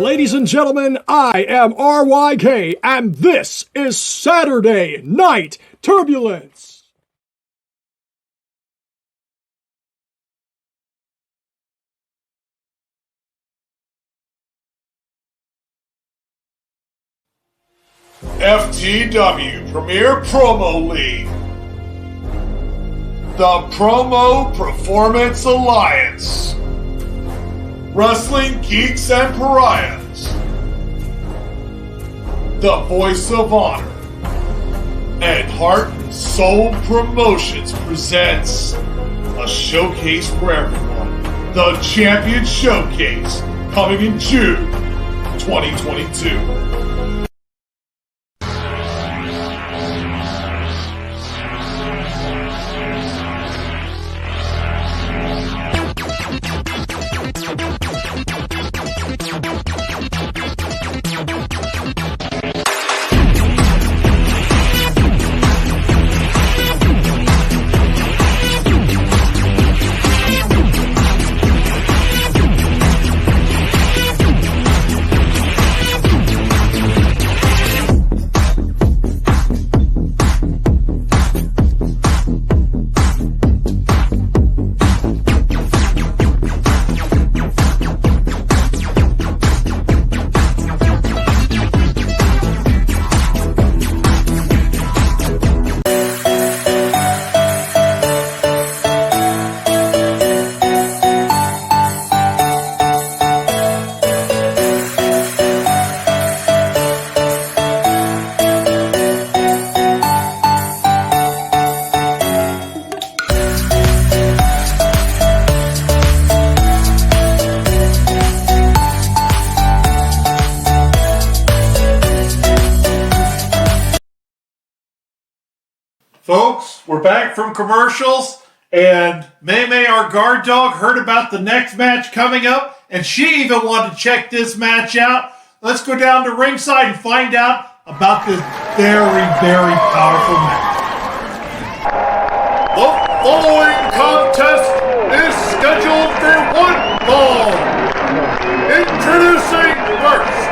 Speaker 12: Ladies and gentlemen, I am RYK, and this is Saturday Night Turbulence.
Speaker 5: FTW Premier Promo League. The Promo Performance Alliance. Wrestling Geeks and Pariahs. The Voice of Honor. And Heart and Soul Promotions presents a showcase for everyone. The Champion Showcase, coming in June 2022.
Speaker 1: Folks, we're back from commercials, and May, our guard dog, heard about the next match coming up, and she even wanted to check this match out. Let's go down to ringside and find out about this very, very powerful match. The following contest is scheduled for one fall. Introducing first,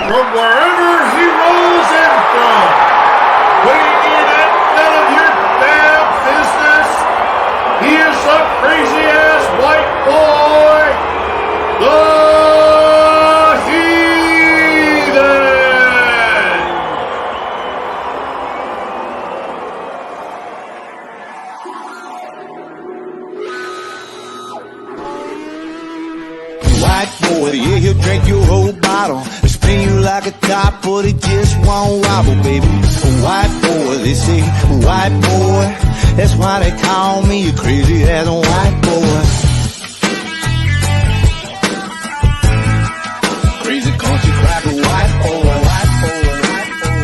Speaker 1: from wherever he rolls in from, weighing in at none of your damn business, he is a crazy-ass white boy, the
Speaker 4: White boy, yeah, he'll drink your whole bottle, spin you like a top. top, but it just won't wobble, baby. A white boy, they say, a white boy. That's why they call me a crazy as a white boy. Crazy country cracker, white boy, white boy, white boy.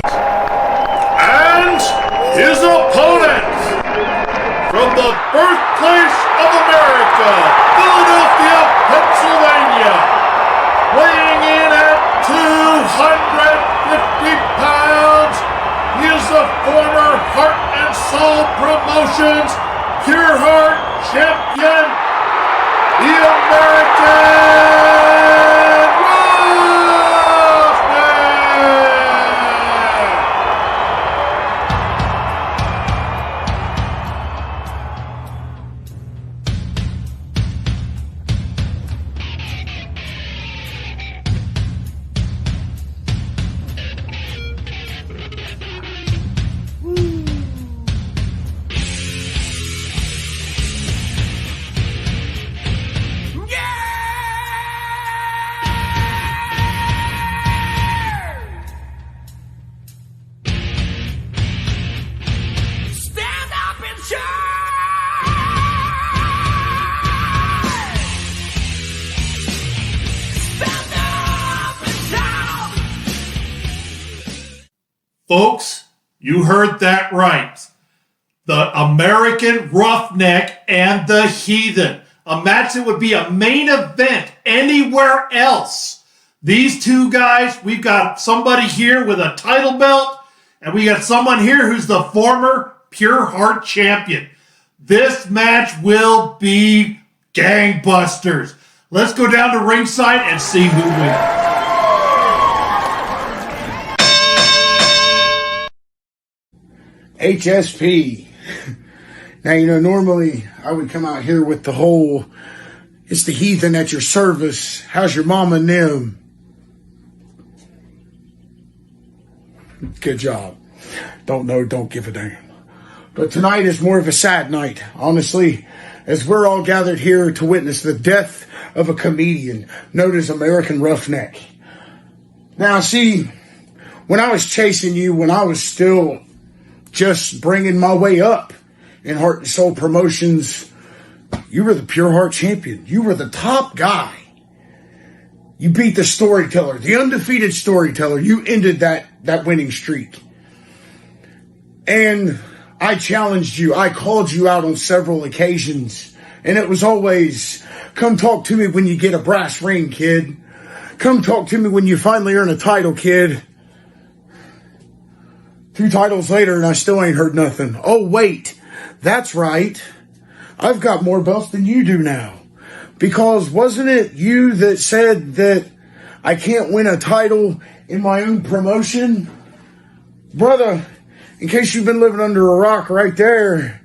Speaker 1: And his opponent from the birthplace of America, Philadelphia, Pennsylvania, weighing in at 250 pounds, he is the former Heart and Soul Promotions Pure Heart Champion, the American Folks, you heard that right. The American Roughneck and the Heathen. A match that would be a main event anywhere else. These two guys, we've got somebody here with a title belt, and we got someone here who's the former Pure Heart champion. This match will be gangbusters. Let's go down to ringside and see who wins.
Speaker 13: HSP. Now, normally I would come out here with the whole, it's the Heathen at your service. How's your mama and them? Good job. Don't know, don't give a damn. But tonight is more of a sad night, honestly, as we're all gathered here to witness the death of a comedian known as American Roughneck. Now, see, when I was chasing you, when I was still just bringing my way up in Heart and Soul Promotions, you were the Pure Heart champion. You were the top guy. You beat the storyteller, the undefeated storyteller. You ended that winning streak. And I challenged you. I called you out on several occasions. And it was always, come talk to me when you get a brass ring, kid. Come talk to me when you finally earn a title, kid. 2 titles later and I still ain't heard nothing. Oh, wait. That's right. I've got more belts than you do now. Because wasn't it you that said that I can't win a title in my own promotion? Brother, in case you've been living under a rock right there,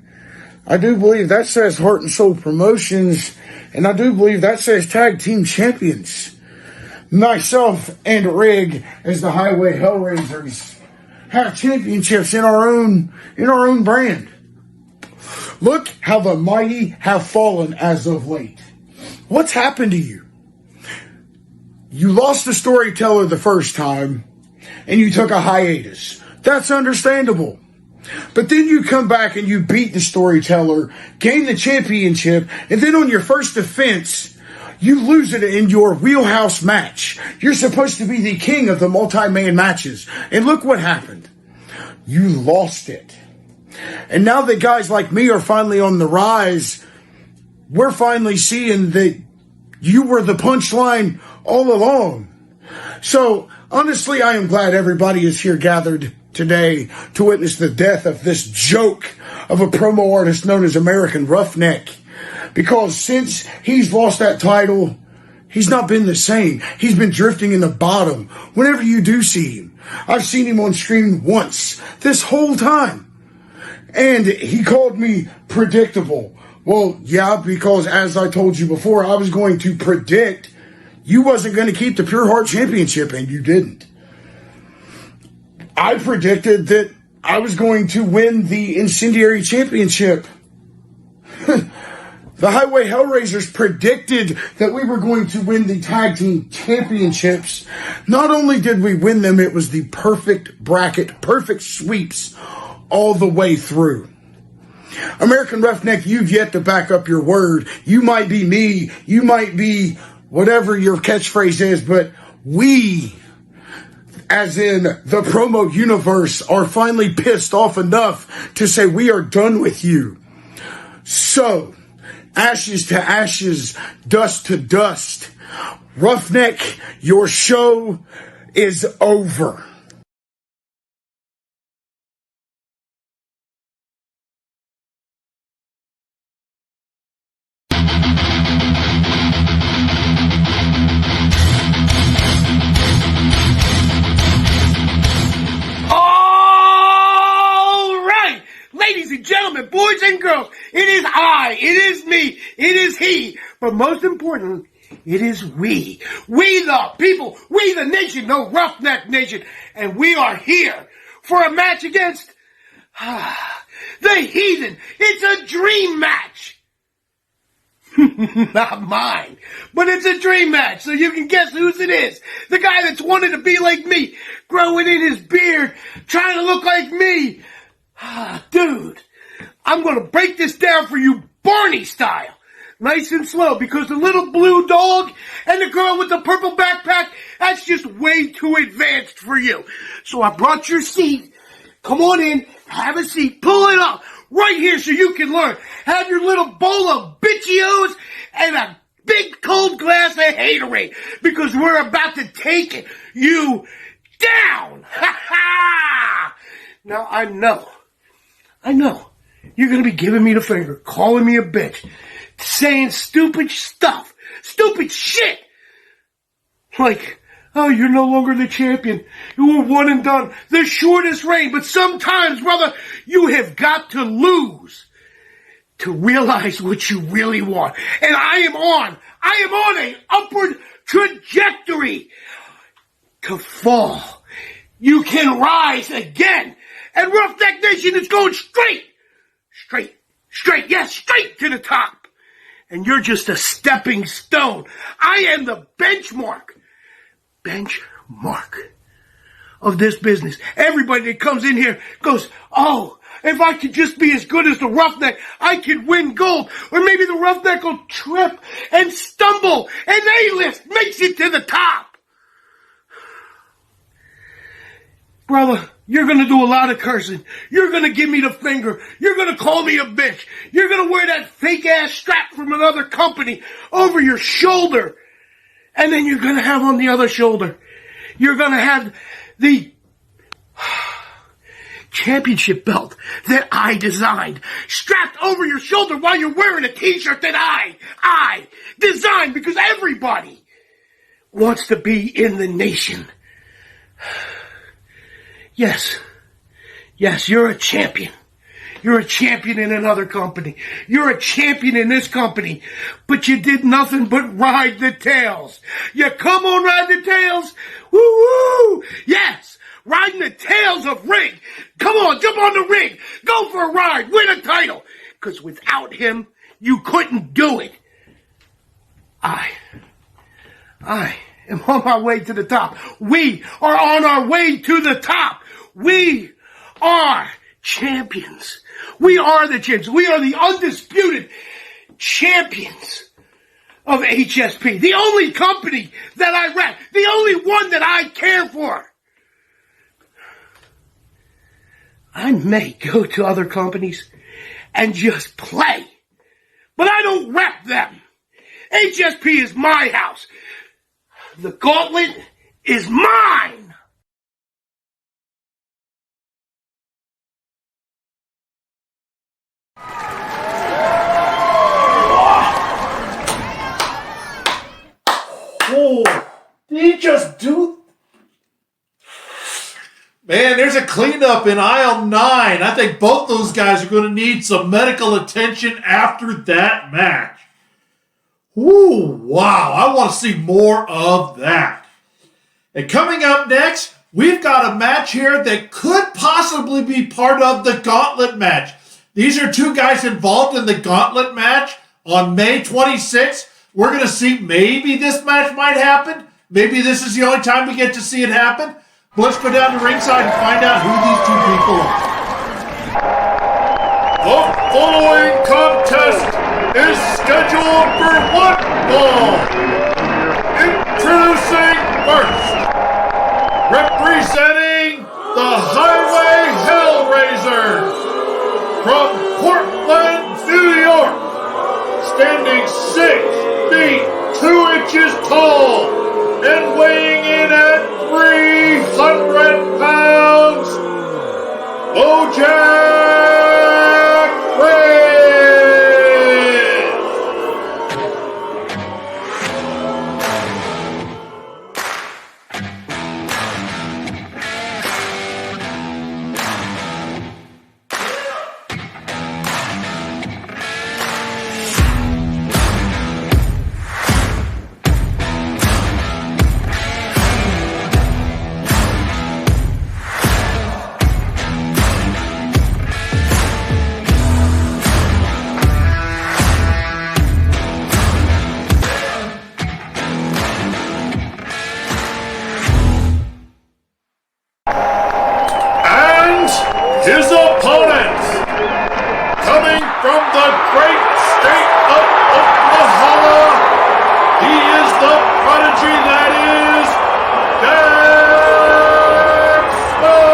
Speaker 13: I do believe that says Heart and Soul Promotions, and I do believe that says Tag Team Champions. Myself and Rig, as the Highway Hellraisers, have championships in our own brand. Look how the mighty have fallen as of late. What's happened to you? You lost the storyteller the first time, and you took a hiatus. That's understandable. But then you come back and you beat the storyteller, gain the championship, and then on your first defense, you lose it in your wheelhouse match. You're supposed to be the king of the multi-man matches. And look what happened. You lost it. And now that guys like me are finally on the rise, we're finally seeing that you were the punchline all along. So, honestly, I am glad everybody is here gathered today to witness the death of this joke of a promo artist known as American Roughneck. Because since he's lost that title, he's not been the same. He's been drifting in the bottom. Whenever you do see him, I've seen him on screen once this whole time. And he called me predictable. Well, yeah, because as I told you before, I was going to predict you wasn't going to keep the Pure Heart Championship, and you didn't. I predicted that I was going to win the Incendiary Championship. The Highway Hellraisers predicted that we were going to win the tag team championships. Not only did we win them, it was the perfect bracket, perfect sweeps all the way through. American Roughneck, you've yet to back up your word. You might be me, you might be whatever your catchphrase is, but we, as in the promo universe, are finally pissed off enough to say we are done with you. So, ashes to ashes, dust to dust. Roughneck, your show is over.
Speaker 11: Ladies and gentlemen, boys and girls, it is I, it is me, it is he, but most important, it is we. We the people, we the nation, no Roughneck Nation, and we are here for a match against the Heathen. It's a dream match. Not mine, but it's a dream match, so you can guess whose it is. The guy that's wanted to be like me, growing in his beard, trying to look like me. Dude, I'm gonna break this down for you Barney style. Nice and slow, because the little blue dog and the girl with the purple backpack, that's just way too advanced for you. So I brought your seat. Come on in, have a seat, pull it up right here so you can learn. Have your little bowl of bitchios and a big cold glass of haterade, because we're about to take you down. Ha ha! Now I know, you're gonna be giving me the finger, calling me a bitch, saying stupid stuff, stupid shit. Like, oh, you're no longer the champion. You were one and done, the shortest reign. But sometimes, brother, you have got to lose to realize what you really want. And I am on an upward trajectory to fall. You can rise again. And Roughneck Nation is going straight to the top. And you're just a stepping stone. I am the benchmark of this business. Everybody that comes in here goes, oh, if I could just be as good as the Roughneck, I could win gold. Or maybe the Roughneck will trip and stumble, and A-list makes it to the top. Brother, you're gonna do a lot of cursing. You're gonna give me the finger. You're gonna call me a bitch. You're gonna wear that fake ass strap from another company over your shoulder. And then you're gonna have on the other shoulder, you're gonna have the championship belt that I designed strapped over your shoulder while you're wearing a t-shirt that I designed, because everybody wants to be in the nation. Yes, you're a champion. You're a champion in another company. You're a champion in this company. But you did nothing but ride the tails. You come on, ride the tails. Woo-woo! Yes, riding the tails of Ring. Come on, jump on the ring. Go for a ride. Win a title. Because without him, you couldn't do it. I am on my way to the top. We are on our way to the top. We are champions. We are the champions. We are the undisputed champions of HSP. The only company that I rep. The only one that I care for. I may go to other companies and just play, but I don't rep them. HSP is my house. The gauntlet is mine.
Speaker 1: Oh, did he just do? Man, there's a cleanup in aisle 9. I think both those guys are going to need some medical attention after that match. Ooh, wow. I want to see more of that. And coming up next, we've got a match here that could possibly be part of the gauntlet match. These are two guys involved in the gauntlet match On May 26th, we're going to see maybe this match might happen. Maybe this is the only time we get to see it happen. But let's go down to ringside and find out who these two people are. The following contest is scheduled for one fall. Introducing first, representing the Highway Hellraisers from Portland, New York, standing 6 feet 2 inches tall and weighing in at 300 pounds, Bojack Grizz. His opponents, coming from the great state of Oklahoma, he is the prodigy that is Dax Snow.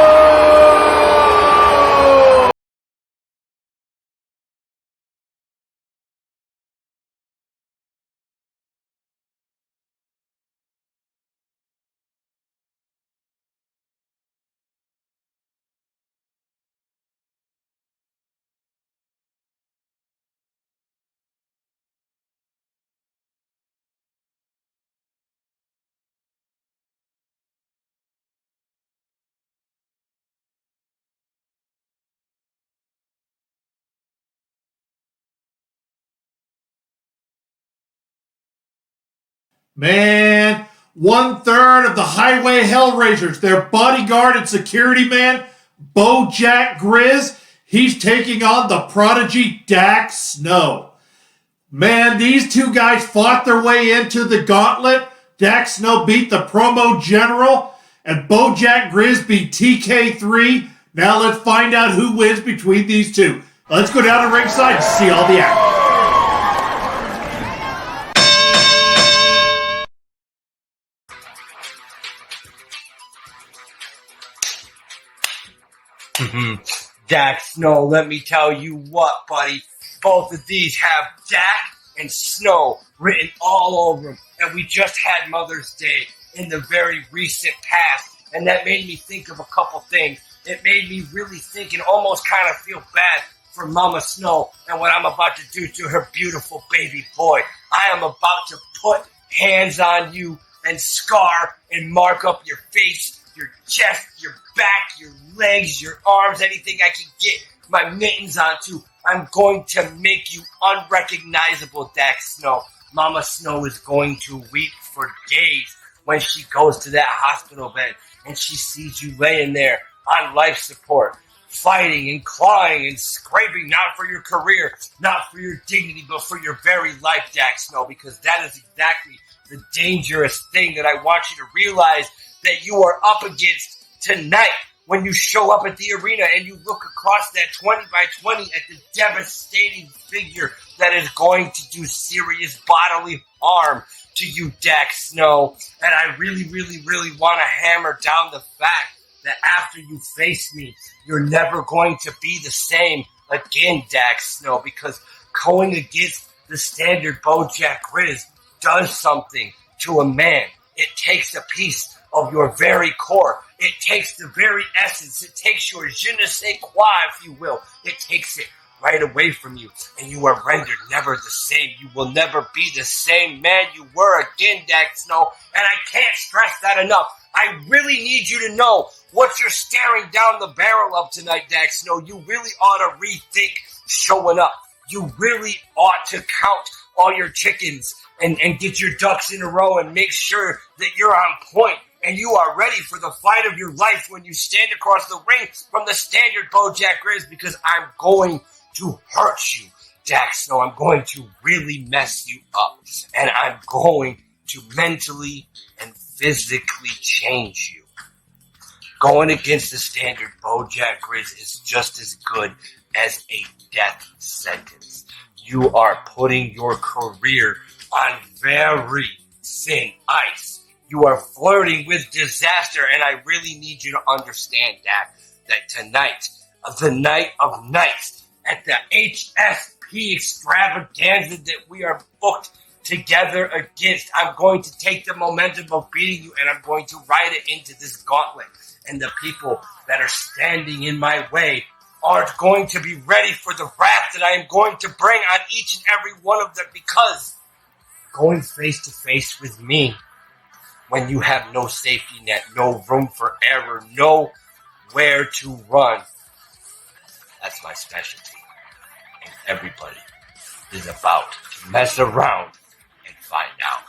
Speaker 1: Man, 1/3 of the Highway Hellraisers, their bodyguard and security man, Bojack Grizz, he's taking on the prodigy Dax Snow. Man, these two guys fought their way into the gauntlet. Dax Snow beat the promo general, and Bojack Grizz beat TK3. Now let's find out who wins between these two. Let's go down to ringside and see all the action.
Speaker 11: Dax Snow, let me tell you what, buddy. Both of these have Dak and Snow written all over them. And we just had Mother's Day in the very recent past. And that made me think of a couple things. It made me really think and almost kind of feel bad for Mama Snow and what I'm about to do to her beautiful baby boy. I am about to put hands on you and scar and mark up your face, your chest, your back, your legs, your arms, anything I can get my mittens onto. I'm going to make you unrecognizable, Dax Snow. Mama Snow is going to weep for days when she goes to that hospital bed and she sees you laying there on life support, fighting and clawing and scraping, not for your career, not for your dignity, but for your very life, Dax Snow, because that is exactly the dangerous thing that I want you to realize that you are up against tonight when you show up at the arena and you look across that 20 by 20 at the devastating figure that is going to do serious bodily harm to you, Dax Snow. And I really, really, really want to hammer down the fact that after you face me, you're never going to be the same again, Dax Snow, because going against the standard Bojack Grizz does something to a man. It takes a piece of your very core. It takes the very essence. It takes your je ne sais quoi, if you will. It takes it right away from you, and you are rendered never the same. You will never be the same man you were again, Dax Snow, and I can't stress that enough. I really need you to know what you're staring down the barrel of tonight, Dax Snow. You really ought to rethink showing up. You really ought to count all your chickens and get your ducks in a row and make sure that you're on point and you are ready for the fight of your life when you stand across the ring from the standard Bojack Grizz, because I'm going to hurt you, Dax Snow, I'm going to really mess you up. And I'm going to mentally and physically change you. Going against the standard Bojack Grizz is just as good as a death sentence. You are putting your career on very thin ice. You are flirting with disaster, and I really need you to understand that tonight, the night of nights, at the HSP extravaganza that we are booked together against, I'm going to take the momentum of beating you, and I'm going to ride it into this gauntlet. And the people that are standing in my way aren't going to be ready for the wrath that I am going to bring on each and every one of them, because going face to face with me when you have no safety net, no room for error, nowhere to run, that's my specialty. And everybody is about to mess around and find out.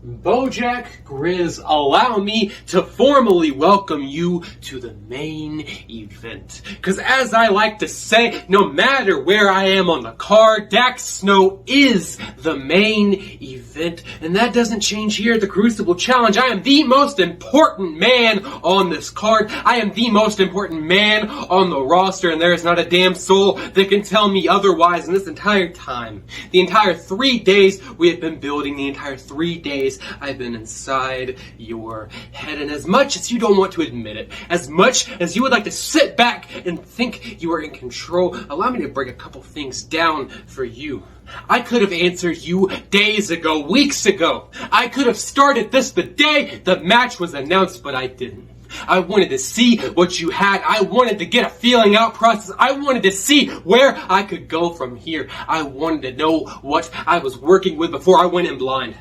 Speaker 14: Bojack Grizz, allow me to formally welcome you to the main event. Because as I like to say, no matter where I am on the card, Dax Snow is the main event. And that doesn't change here at the Crucible Challenge. I am the most important man on this card. I am the most important man on the roster, and there is not a damn soul that can tell me otherwise. In this entire time, the entire 3 days we have been building, the entire 3 days I've been inside your head, and as much as you don't want to admit it, as much as you would like to sit back and think you are in control, allow me to break a couple things down for you. I could have answered you days ago, weeks ago. I could have started this the day the match was announced, but I didn't. I wanted to see what you had. I wanted to get a feeling out process. I wanted to see where I could go from here. I wanted to know what I was working with before I went in blind.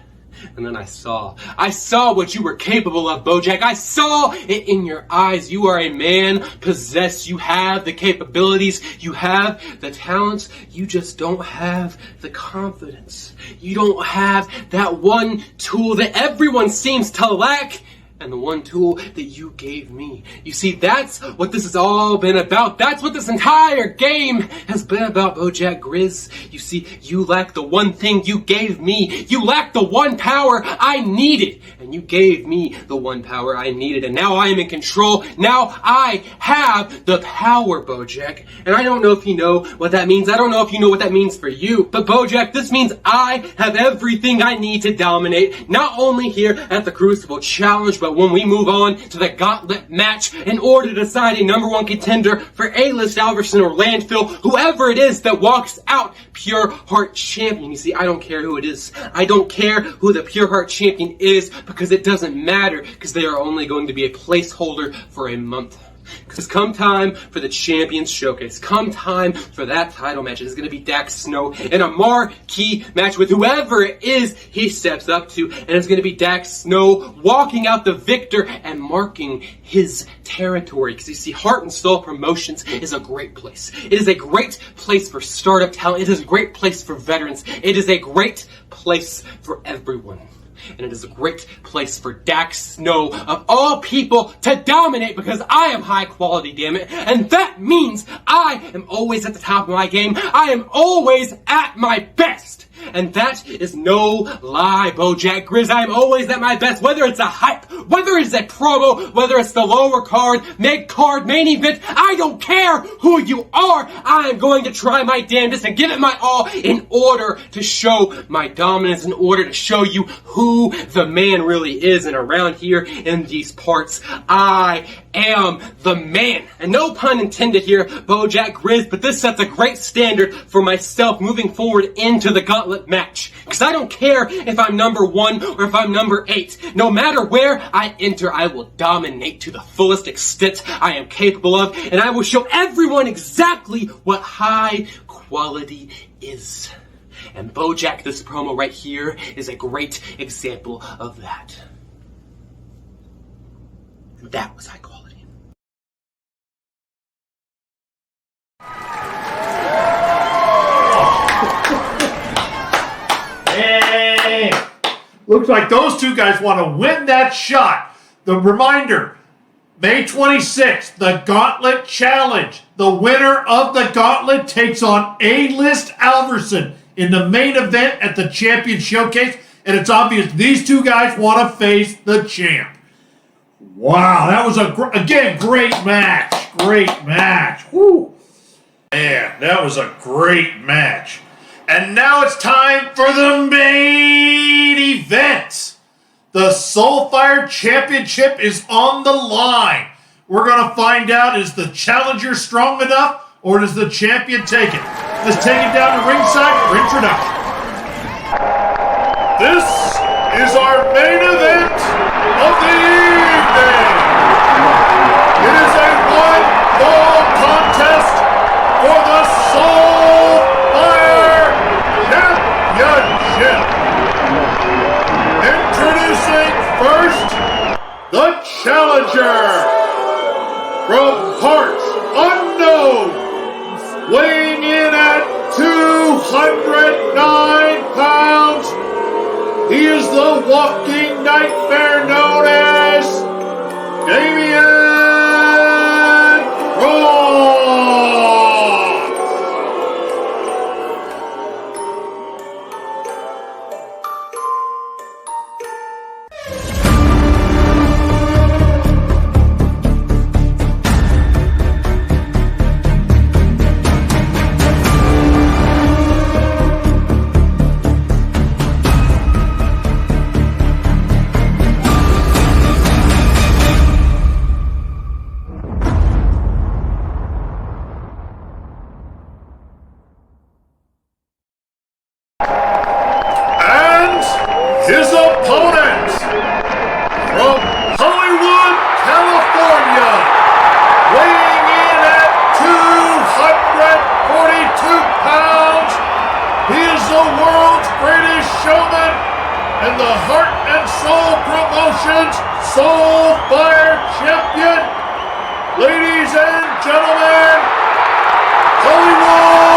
Speaker 14: And then I saw what you were capable of, Bojack. I saw it in your eyes. You are a man possessed. You have the capabilities. You have the talents. You just don't have the confidence. You don't have that one tool that everyone seems to lack. And the one tool that you gave me. You see, that's what this has all been about. That's what this entire game has been about, Bojack Grizz. You see, you lack the one thing you gave me. You lack the one power I needed. And you gave me the one power I needed. And now I am in control. Now I have the power, Bojack. And I don't know if you know what that means. I don't know if you know what that means for you. But Bojack, this means I have everything I need to dominate. Not only here at the Crucible Challenge, but when we move on to the gauntlet match in order to decide a number one contender for A-list, Alverson, or Landfill, whoever it is that walks out Pure Heart Champion. You see, I don't care who it is. I don't care who the Pure Heart Champion is, because it doesn't matter, because they are only going to be a placeholder for a month. Because come time for the Champions Showcase, come time for that title match, it is going to be Dax Snow in a marquee match with whoever it is he steps up to, and it's going to be Dax Snow walking out the victor and marking his territory. Because you see, Heart and Soul Promotions is a great place. It is a great place for startup talent. It is a great place for veterans. It is a great place for everyone. And it is a great place for Dax Snow, of all people, to dominate, because I am high quality, damn it. And that means I am always at the top of my game. I am always at my best. And that is no lie, Bojack Grizz. I am always at my best, whether it's a hype, whether it's a promo, whether it's the lower card, mid-card, main event. I don't care who you are. I am going to try my damnedest and give it my all in order to show my dominance, in order to show you who the man really is. And around here in these parts, I am the man. And no pun intended here, Bojack Grizz, but this sets a great standard for myself moving forward into the gauntlet match. Because I don't care if I'm number 1 or if I'm number 8. No matter where I enter, I will dominate to the fullest extent I am capable of, and I will show everyone exactly what high quality is. And Bojack, this promo right here is a great example of that. That was high quality.
Speaker 1: Hey, looks like those two guys want to win that shot. The reminder, May 26th, the Gauntlet Challenge. The winner of the Gauntlet takes on A-List Alverson in the main event at the Champion Showcase. And it's obvious these two guys want to face the champ. Wow, that was again, great match. Great match. Woo. Man, that was a great match. And now it's time for the main event. The Soulfire Championship is on the line. We're going to find out, is the challenger strong enough or does the champion take it? Let's take it down to ringside for introduction. This is our main event of the evening. It is a one-fall contest for the Soulfire Championship. Introducing first, the challenger from parts unknown, weighing in at 209 pounds. He is the walking nightmare known as Damian Cross. His opponent from Hollywood, California, weighing in at 242 pounds. He is the world's greatest showman and the Heart and Soul Promotions Soulfire Champion. Ladies and gentlemen, Hollywood!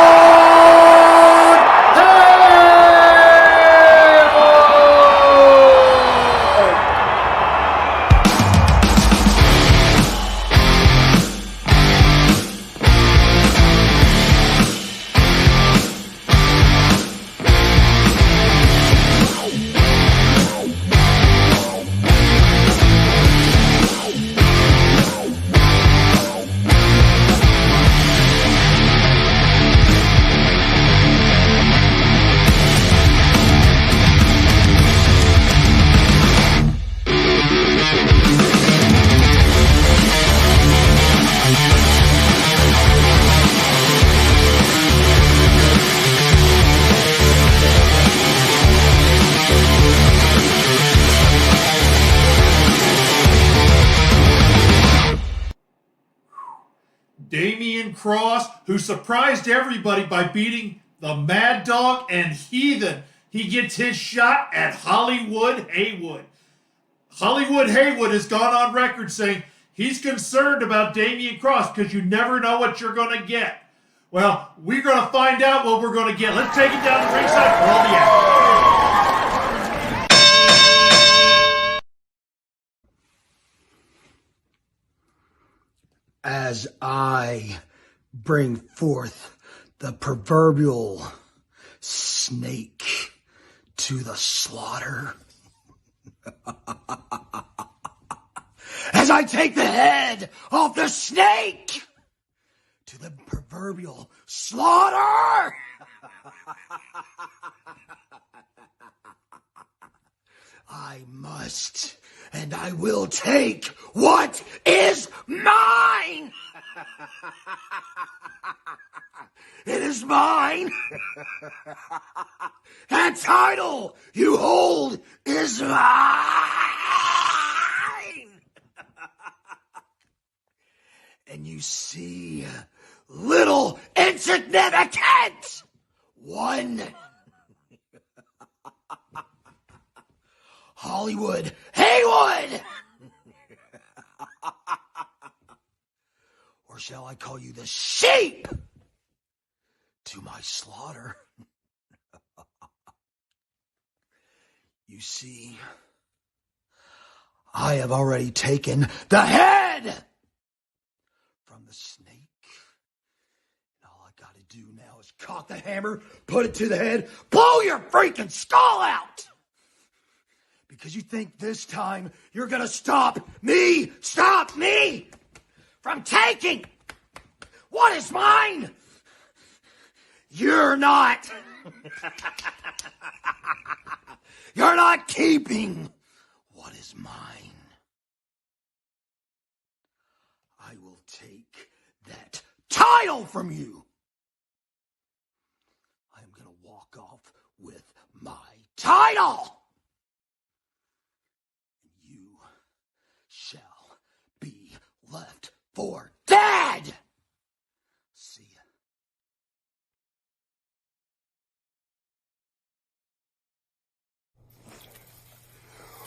Speaker 1: Damian Cross, who surprised everybody by beating the Mad Dog and Heathen. He gets his shot at Hollywood Haywood. Hollywood Haywood has gone on record saying he's concerned about Damian Cross because you never know what you're going to get. Well, we're going to find out what we're going to get. Let's take it down to ringside for all the action.
Speaker 11: As I bring forth the proverbial snake to the slaughter, as I take the head off the snake to the proverbial slaughter, I must and I will take what is mine. It is mine. That title you hold is mine. And you see, little insignificant one, Hollywood Haywood. Or shall I call you the sheep to my slaughter? You see,
Speaker 15: I have already taken the head from the snake. And all I gotta do now is cock the hammer, put it to the head, blow your freaking skull out! Because you think this time you're gonna stop me from taking what is mine? You're not. You're not keeping what is mine. I will take that title from you. I am gonna walk off with my title. You shall be left for dead. See ya.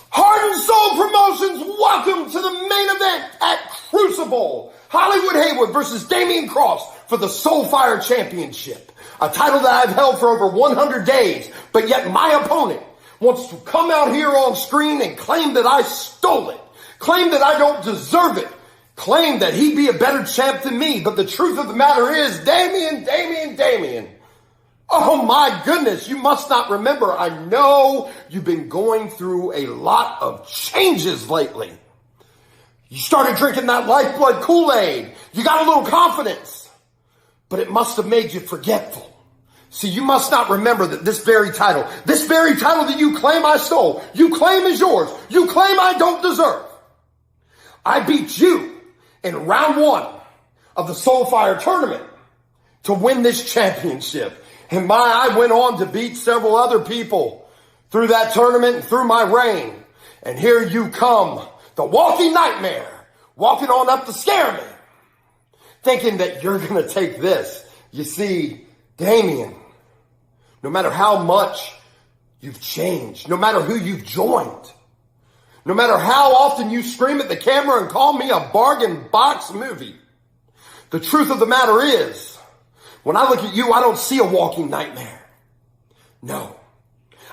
Speaker 16: Heart and Soul Promotions, welcome to the main event at Crucible. Hollywood Haywood versus Damian Cross for the Soulfire Championship. A title that I've held for over 100 days, but yet my opponent wants to come out here on screen and claim that I stole it. Claim that I don't deserve it. Claim that he be a better champ than me. But the truth of the matter is, Damian. Oh my goodness, you must not remember. I know you've been going through a lot of changes lately. You started drinking that lifeblood Kool-Aid. You got a little confidence. But it must have made you forgetful. See, you must not remember that this very title that you claim I stole, you claim is yours, you claim I don't deserve. I beat you in round 1 of the Soulfire tournament to win this championship. And I went on to beat several other people through that tournament and through my reign. And here you come, the walking nightmare, walking on up to scare me, thinking that you're going to take this. You see, Damian, no matter how much you've changed, no matter who you've joined, no matter how often you scream at the camera and call me a bargain box movie, the truth of the matter is, when I look at you, I don't see a walking nightmare. No.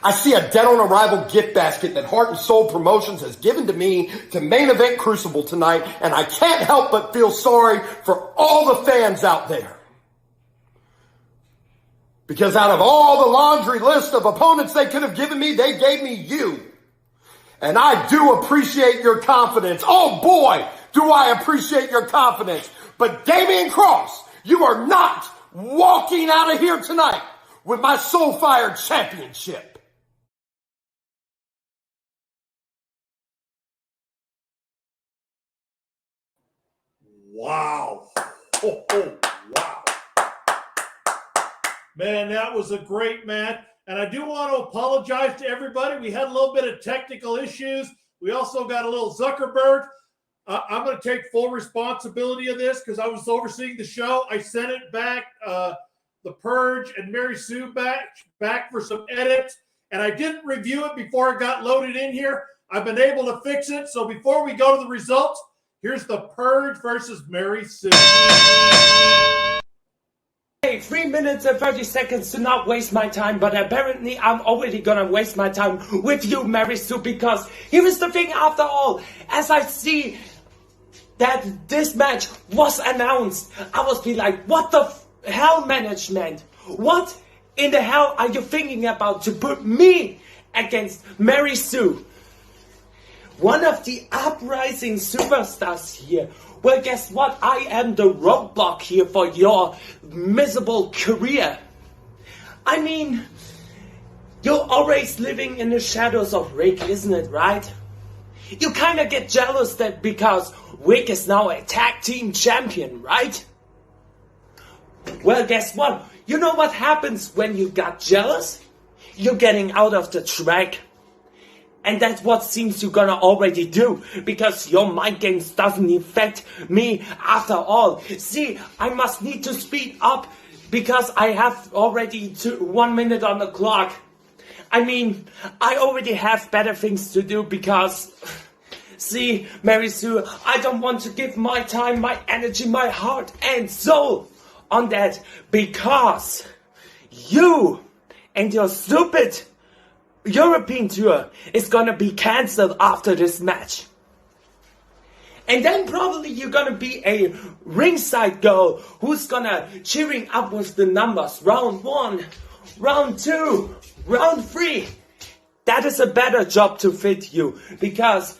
Speaker 16: I see a dead-on-arrival gift basket that Heart and Soul Promotions has given to me to main event Crucible tonight, and I can't help but feel sorry for all the fans out there. Because out of all the laundry list of opponents they could have given me, they gave me you. And I do appreciate your confidence. Oh boy, do I appreciate your confidence. But Damian Cross, you are not walking out of here tonight with my Soulfire Championship.
Speaker 1: Wow. Wow. Man, that was a great match. And I do want to apologize to everybody. We had a little bit of technical issues. We also got a little Zuckerberg. I'm going to take full responsibility of this because I was overseeing the show. I sent it back, the Purge and Mary Sue back for some edits. And I didn't review it before it got loaded in here. I've been able to fix it. So before we go to the results, here's the Purge versus Mary Sue.
Speaker 14: Hey, 3 minutes and 30 seconds to not waste my time, but apparently I'm already gonna waste my time with you, Mary Sue, because here is the thing after all. As I see that this match was announced, I was be like, what the hell, management? What in the hell are you thinking about to put me against Mary Sue? One of the uprising superstars here. Well, guess what? I am the roadblock here for your miserable career. I mean, you're always living in the shadows of Rick, isn't it, right? You kind of get jealous that because Rick is now a tag team champion, right? Well, guess what? You know what happens when you got jealous? You're getting out of the track. And that's what seems you're gonna already do, because your mind games doesn't affect me after all. See, I must need to speed up, because I have already 1 minute on the clock. I mean, I already have better things to do, because, see, Mary Sue, I don't want to give my time, my energy, my heart and soul on that, because you and your stupid European tour is gonna be cancelled after this match.
Speaker 17: And then probably you're gonna be a ringside girl who's gonna cheering up with the numbers. Round 1, round 2, round 3. That is a better job to fit you, because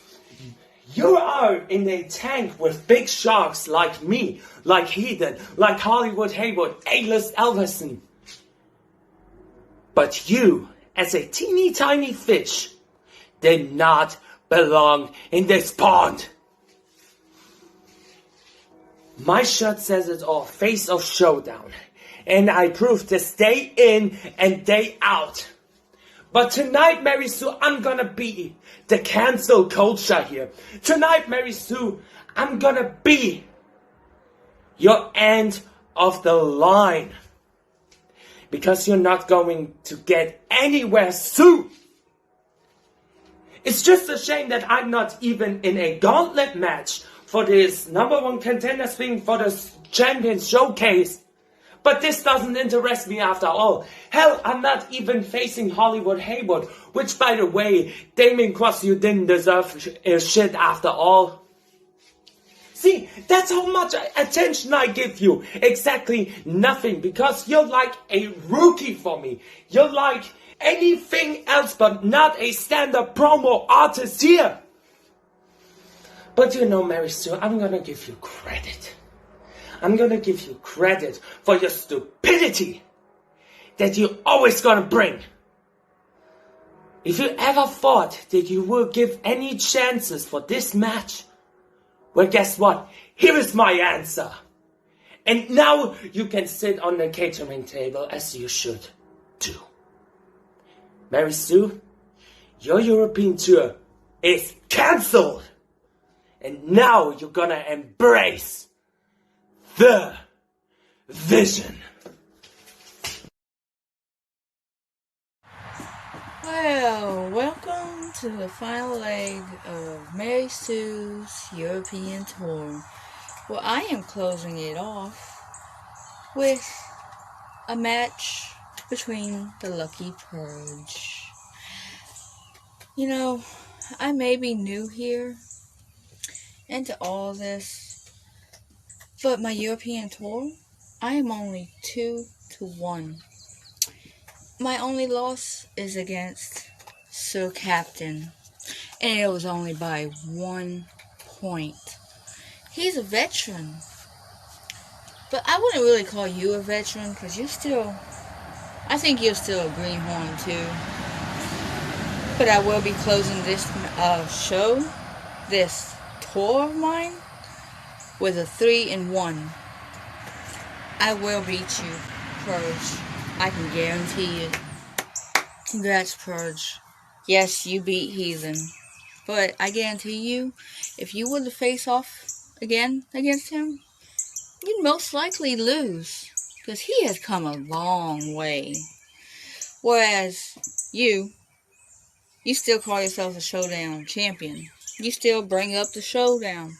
Speaker 17: you are in a tank with big sharks like me, like Heathen, like Hollywood Haywood, A-list Elverson. But you, as a teeny tiny fish, did not belong in this pond. My shirt says it all, Face of Showdown. And I prove this day in and day out. But tonight, Mary Sue, I'm gonna be the cancel culture here. Tonight, Mary Sue, I'm gonna be your end of the line. Because you're not going to get anywhere soon. It's just a shame that I'm not even in a gauntlet match for this #1 contender thing for the Champions Showcase. But this doesn't interest me after all. Hell, I'm not even facing Hollywood Haywood, which, by the way, Damien Cross, you didn't deserve shit after all. See, that's how much attention I give you. Exactly nothing, because you're like a rookie for me. You're like anything else but not a stand-up promo artist here. But you know, Mary Sue, I'm gonna give you credit. I'm gonna give you credit for your stupidity that you always gonna bring. If you ever thought that you will give any chances for this match, well, guess what? Here is my answer. And now you can sit on the catering table as you should do. Mary Sue, your European tour is cancelled. And now you're gonna embrace the vision.
Speaker 18: Well, welcome to the final leg of Mary Sue's European tour. Well, I am closing it off with a match between the Lucky Purge. You know, I may be new here into all this, but my European tour, I am only 2-1. My only loss is against Sir Captain, and it was only by 1 point. He's a veteran, but I wouldn't really call you a veteran, because I think you're still a greenhorn too. But I will be closing this show, this tour of mine, with a 3-1. I will beat you, Purge. I can guarantee it. Congrats, Purge. Yes, you beat Heathen. But I guarantee you, if you were to face off again against him, you'd most likely lose. Because he has come a long way. Whereas you still call yourself a Showdown champion. You still bring up the Showdown.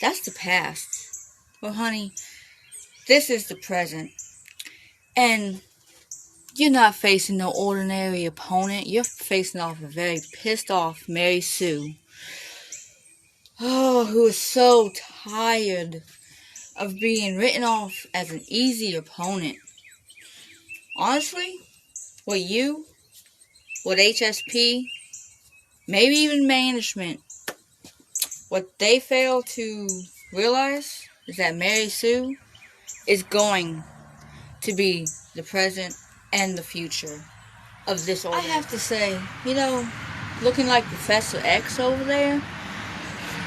Speaker 18: That's the past. Well, honey, this is the present. And you're not facing no ordinary opponent. You're facing off a very pissed off Mary Sue. Oh, who is so tired of being written off as an easy opponent. Honestly, with you, with HSP, maybe even management, what they fail to realize is that Mary Sue is going to be the present and the future of this order. I have to say, looking like Professor X over there,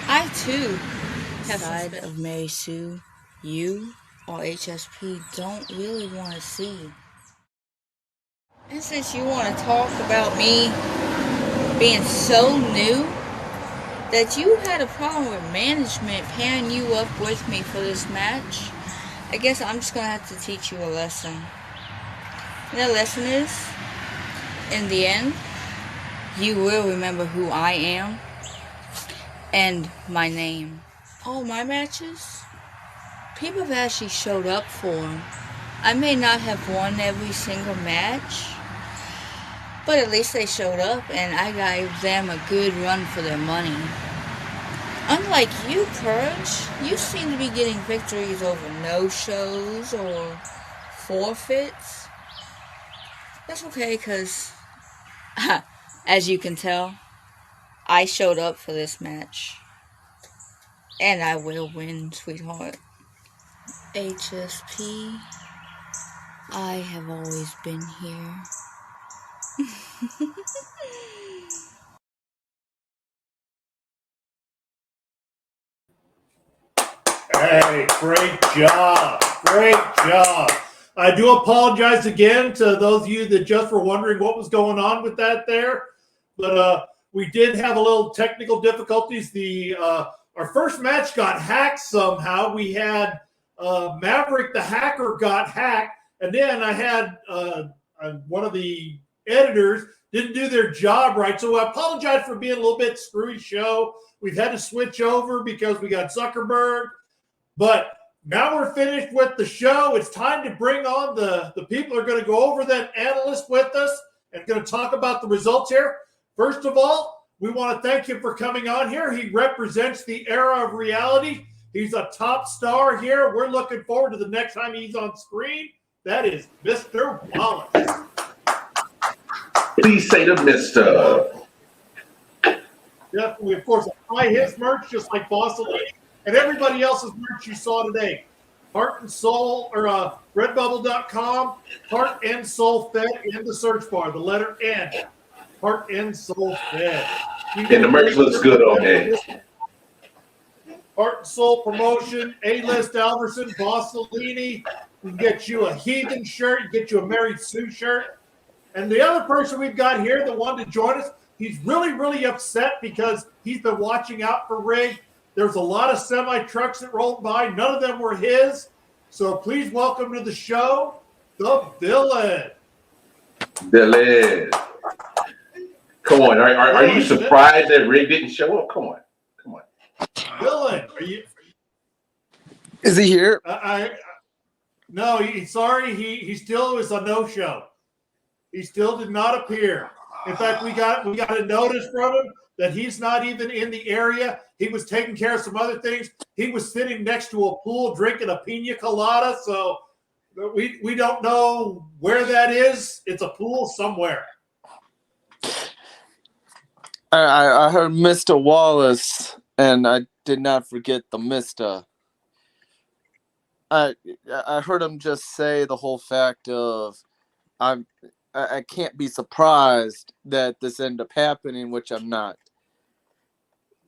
Speaker 18: I too have side of Mary Sue you or HSP don't really want to see. And since you want to talk about me being so new that you had a problem with management pairing you up with me for this match, I guess I'm just going to have to teach you a lesson. And the lesson is, in the end, you will remember who I am and my name. All my matches, people have actually showed up for. I may not have won every single match, but at least they showed up and I gave them a good run for their money. Unlike you, Purge, you seem to be getting victories over no-shows or forfeits. That's okay, because, as you can tell, I showed up for this match. And I will win, sweetheart. HSP, I have always been here.
Speaker 1: Hey, great job. Great job. I do apologize again to those of you that just were wondering what was going on with that there. But we did have a little technical difficulties. Our first match got hacked somehow. We had Maverick the Hacker got hacked. And then I had one of the editors didn't do their job right. So I apologize for being a little bit screwy show. We've had to switch over because we got Zuckerberg. But now we're finished with the show. It's time to bring on the people who are going to go over that analyst with us and going to talk about the results here. First of all, we want to thank him for coming on here. He represents the era of reality. He's a top star here. We're looking forward to the next time he's on screen. That is Mr. Wallace.
Speaker 3: Please say the Mr.
Speaker 1: Definitely, of course, buy his merch just like Boss Lady and everybody else's merch you saw today. Heart and Soul, or redbubble.com, Heart and Soul Fed in the search bar, the letter N. Heart and Soul Fed.
Speaker 3: And the merch looks good on there.
Speaker 1: Heart and Soul Promotion, A-List Alverson, Bossellini. We can get you a Heathen shirt, get you a Mary Sue shirt. And the other person we've got here that wanted to join us, he's really, really upset because he's been watching out for Rig. There's a lot of semi-trucks that rolled by. None of them were his. So please welcome to the show, the Villain.
Speaker 3: Villain. Come on. Are you surprised that Rig didn't show up? Come on.
Speaker 1: Villain, are you?
Speaker 2: Is he here?
Speaker 1: No, sorry. He still is a no-show. He still did not appear. In fact, we got a notice from him that he's not even in the area. He was taking care of some other things. He was sitting next to a pool drinking a pina colada. So we don't know where that is. It's a pool somewhere.
Speaker 2: I heard Mr. Wallace, and I did not forget the Mr. I heard him just say the whole fact of I can't be surprised that this ended up happening, which I'm not.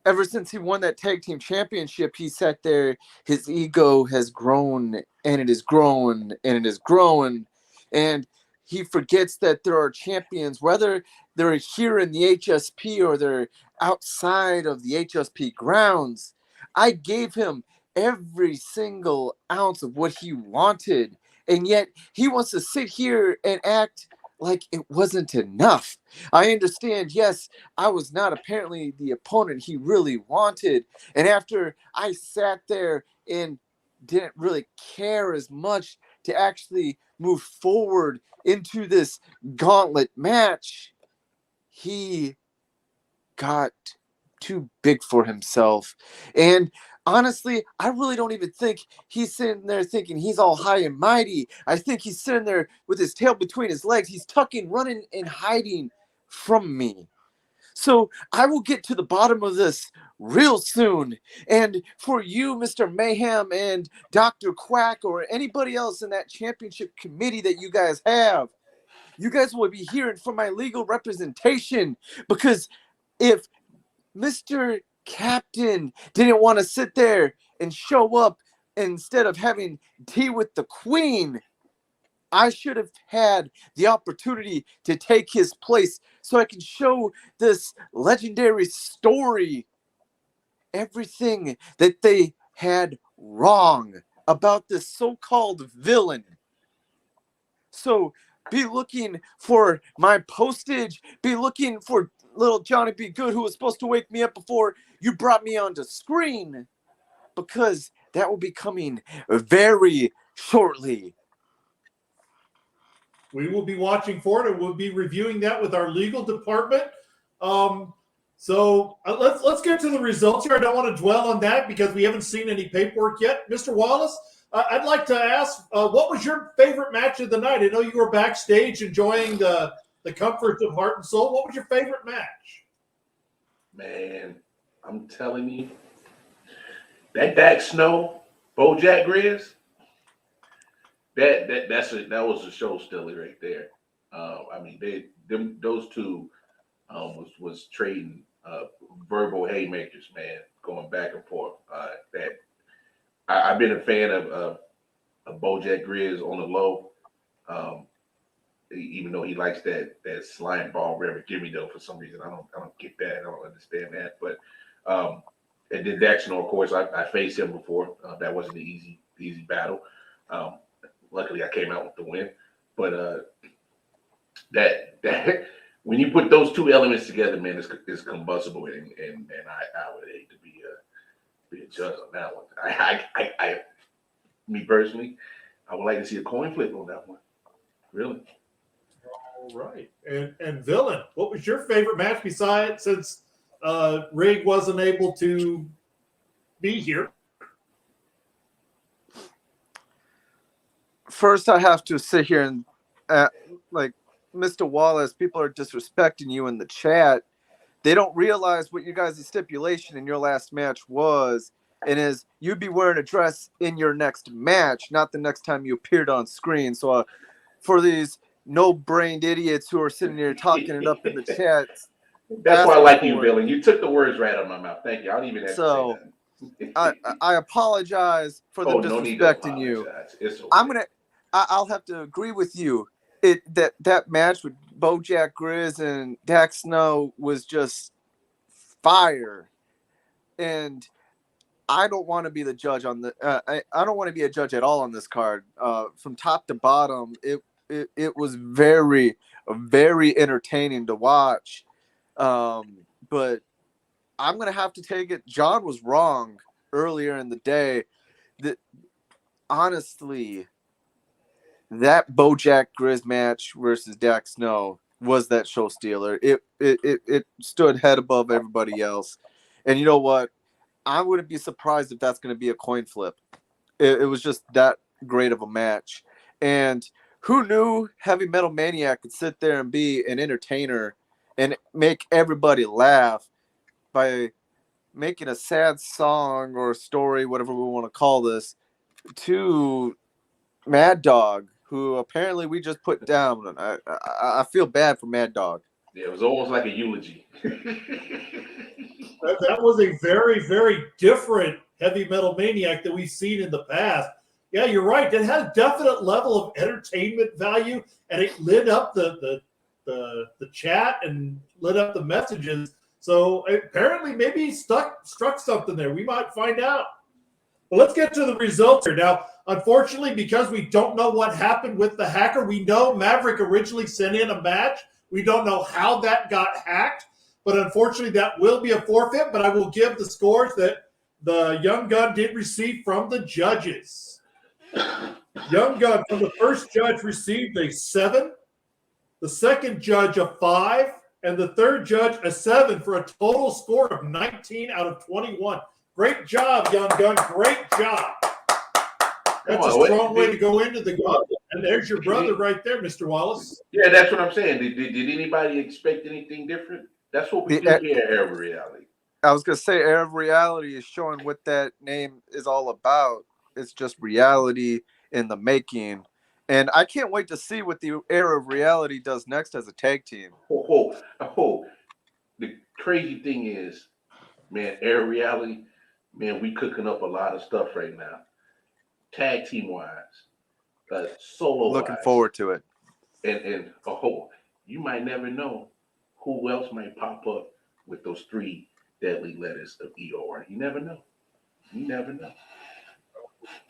Speaker 2: Ever since he won that tag team championship, he sat there, his ego has grown, and it is growing, and it is growing, and he forgets that there are champions, whether they're here in the HSP or they're outside of the HSP grounds. I gave him every single ounce of what he wanted, and yet he wants to sit here and act like it wasn't enough. I understand, yes, I was not apparently the opponent he really wanted. And after I sat there and didn't really care as much to actually move forward into this gauntlet match, he got too big for himself. And honestly, I really don't even think he's sitting there thinking he's all high and mighty. I think he's sitting there with his tail between his legs. He's tucking, running, and hiding from me. So I will get to the bottom of this real soon. And for you, Mr. Mayhem and Dr. Quack, or anybody else in that championship committee that you guys have, you guys will be hearing from my legal representation, because if Mr. Captain didn't want to sit there and show up instead of having tea with the Queen, I should have had the opportunity to take his place so I can show this legendary story everything that they had wrong about this so-called villain. So be looking for my postage. Be looking for little Johnny B. Good, who was supposed to wake me up before you brought me onto screen, because that will be coming very shortly.
Speaker 1: We will be watching for it, and we'll be reviewing that with our legal department. So let's get to the results here. I don't want to dwell on that because we haven't seen any paperwork yet. Mr. Wallace, I'd like to ask, what was your favorite match of the night? I know you were backstage enjoying the comforts of Heart and Soul. What was your favorite match?
Speaker 3: Man, I'm telling you, that Dak Snow, BoJack Grizz, that was a show stealer right there. I mean, those two was trading verbal haymakers, man, going back and forth. I've been a fan of BoJack Grizz on the low, even though he likes that slime ball Reverend Gimme though. For some reason, I don't get that. I don't understand that. But and then Daxon, of course, I faced him before. That wasn't an easy battle. Luckily, I came out with the win. But that when you put those two elements together, man, it's combustible, and I would hate to be a judge on that one. I me personally, I would like to see a coin flip on that one. Really.
Speaker 1: All right. And Villain, what was your favorite match besides, since Rig wasn't able to be here?
Speaker 2: First, I have to sit here and like Mr. Wallace, people are disrespecting you in the chat. They don't realize what you guys' stipulation in your last match was, and is you'd be wearing a dress in your next match, not the next time you appeared on screen. So for these no-brained idiots who are sitting here talking it up in the chat.
Speaker 3: That's why I like you, Villain. You took the words right out of my mouth. Thank you. I don't even have
Speaker 2: so
Speaker 3: to say that.
Speaker 2: I apologize for them disrespecting you.
Speaker 3: It's okay.
Speaker 2: I'll have to agree with you. That match with BoJack Grizz and Dak Snow was just fire, and I don't want to be the judge on the. I don't want to be a judge at all on this card. From top to bottom, it was very entertaining to watch. But I'm gonna have to take it. John was wrong earlier in the day. That honestly, that BoJack Grizz match versus Dak Snow was that show stealer. It stood head above everybody else. And you know what? I wouldn't be surprised if that's going to be a coin flip. It was just that great of a match. And who knew Heavy Metal Maniac could sit there and be an entertainer and make everybody laugh by making a sad song or story, whatever we want to call this, to Mad Dog, who apparently we just put down. I feel bad for Mad Dog.
Speaker 3: Yeah, it was almost like a eulogy.
Speaker 1: That was a very, very different Heavy Metal Maniac that we've seen in the past. Yeah, you're right. It had a definite level of entertainment value, and it lit up the chat and lit up the messages. So apparently, maybe he struck something there. We might find out. Well, let's get to the results here. Now, unfortunately, because we don't know what happened with the hacker, we know Maverick originally sent in a match. We don't know how that got hacked, but unfortunately, that will be a forfeit. But I will give the scores that the Young Gun did receive from the judges. Young Gun from the first judge received a 7, the second judge a 5, and the third judge a 7 for a total score of 19 out of 21. Great job, Young Gun. Great job. That's a strong way to go into the gauntlet. And there's your brother right there, Mr. Wallace.
Speaker 3: Yeah, that's what I'm saying. Did anybody expect anything different? That's what we do here at Air of Reality.
Speaker 2: I was going to say Air of Reality is showing what that name is all about. It's just reality in the making. And I can't wait to see what the Air of Reality does next as a tag team.
Speaker 3: The crazy thing is, man, Air of Reality, man, we cooking up a lot of stuff right now. Tag team wise, solo wise.
Speaker 2: Looking forward to it.
Speaker 3: And you might never know who else might pop up with those 3 deadly letters of EOR. You never know. You never know.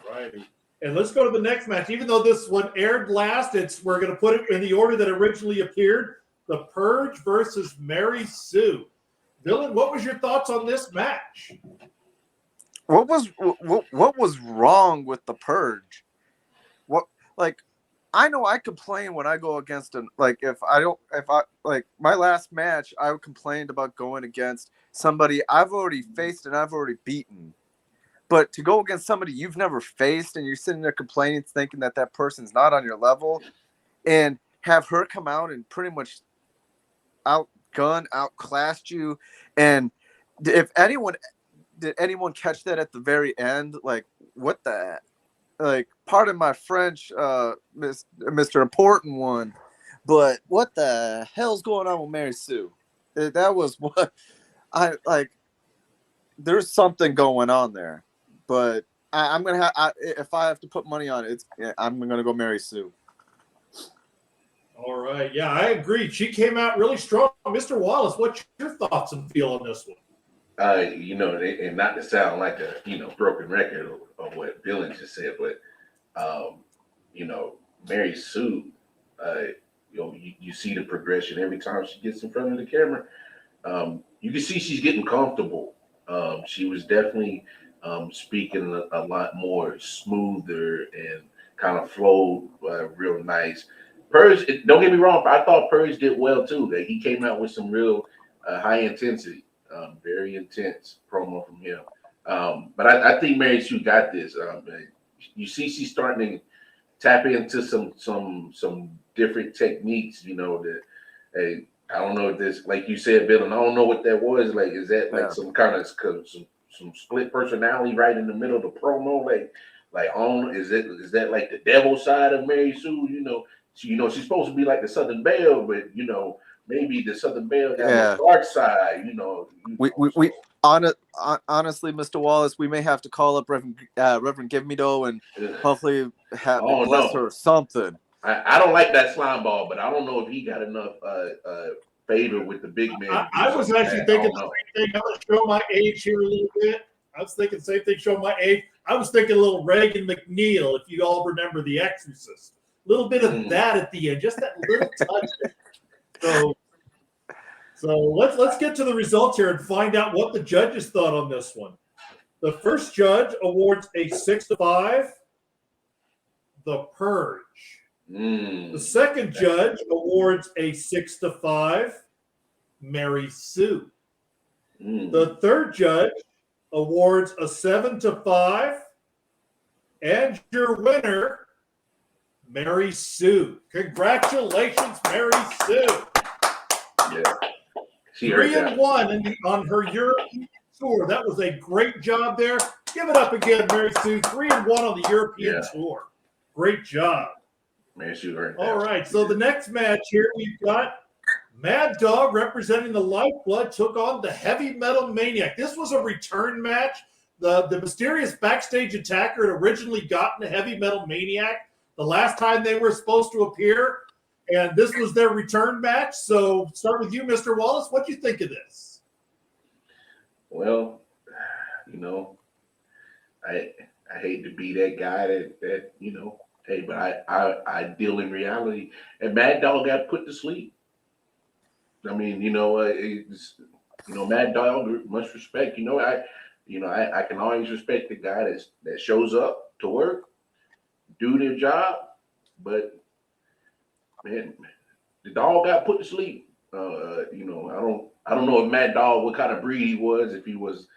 Speaker 1: Right. And let's go to the next match. Even though this one aired last, we're going to put it in the order that originally appeared. The Purge versus Mary Sue. Dylan, what was your thoughts on this match?
Speaker 2: What was wrong with the Purge? I know I complain when I go against like if I like my last match, I complained about going against somebody I've already faced and I've already beaten. But to go against somebody you've never faced and you're sitting there complaining, thinking that that person's not on your level, and have her come out and pretty much outclassed you. And if did anyone catch that at the very end? Like, what the, like, pardon my French, Mr. Important One, but what the hell's going on with Mary Sue? That was what I like. There's something going on there, but I'm gonna have. If I have to put money on it, I'm gonna go Mary Sue.
Speaker 1: All right. Yeah, I agree. She came out really strong. Mr. Wallace, what's your thoughts and feel on this one?
Speaker 3: And not to sound like a broken record of what Dylan just said, but Mary Sue, you see the progression every time she gets in front of the camera. You can see she's getting comfortable. She was definitely speaking a lot more smoother and kind of flowed real nice. Purge, don't get me wrong, I thought Purge did well too. That he came out with some real high intensity, very intense promo from him. But I think Mary Sue got this. You see, she's starting to tap into some different techniques. That I don't know if this, like you said, Bill, and I don't know what that was. Like, is that like some kind of some split personality right in the middle of the promo? Like on is that like the devil side of Mary Sue? She's supposed to be like the Southern Belle, but maybe the Southern Belle got the dark side.
Speaker 2: We honestly, Mr. Wallace, we may have to call up Reverend Give Me Dough and hopefully bless her or something.
Speaker 3: I don't like that slime ball, but I don't know if he got enough favor with the big man.
Speaker 1: I was actually thinking the same thing. I'm going to show my age here a little bit. I was thinking the same thing, show my age. I was thinking a little Reagan McNeil, if you all remember The Exorcist. A little bit of that at the end, just that little touch. So let's get to the results here and find out what the judges thought on this one. The first judge awards a 6-5, The Purge. The second judge awards a 6-5, Mary Sue. The third judge awards a 7-5, and your winner, Mary Sue. Congratulations, Mary Sue.
Speaker 3: Yeah.
Speaker 1: 3-1 on her European tour. That was a great job there. Give it up again, Mary Sue. 3-1 on the European tour. Great job.
Speaker 3: Mary Sue earned that.
Speaker 1: All right, so the next match here, we've got Mad Dog representing the Lifeblood took on the Heavy Metal Maniac. This was a return match. The mysterious backstage attacker had originally gotten the Heavy Metal Maniac the last time they were supposed to appear, and this was their return match. So start with you, Mr. Wallace. What do you think of this?
Speaker 3: Well, I hate to be that guy that hey, but I deal in reality. And Mad Dog got put to sleep. I mean, Mad Dog, much respect. I can always respect the guy that shows up to work, do their job, but man, the dog got put to sleep. I don't know if Mad Dog, what kind of breed he was, if he was,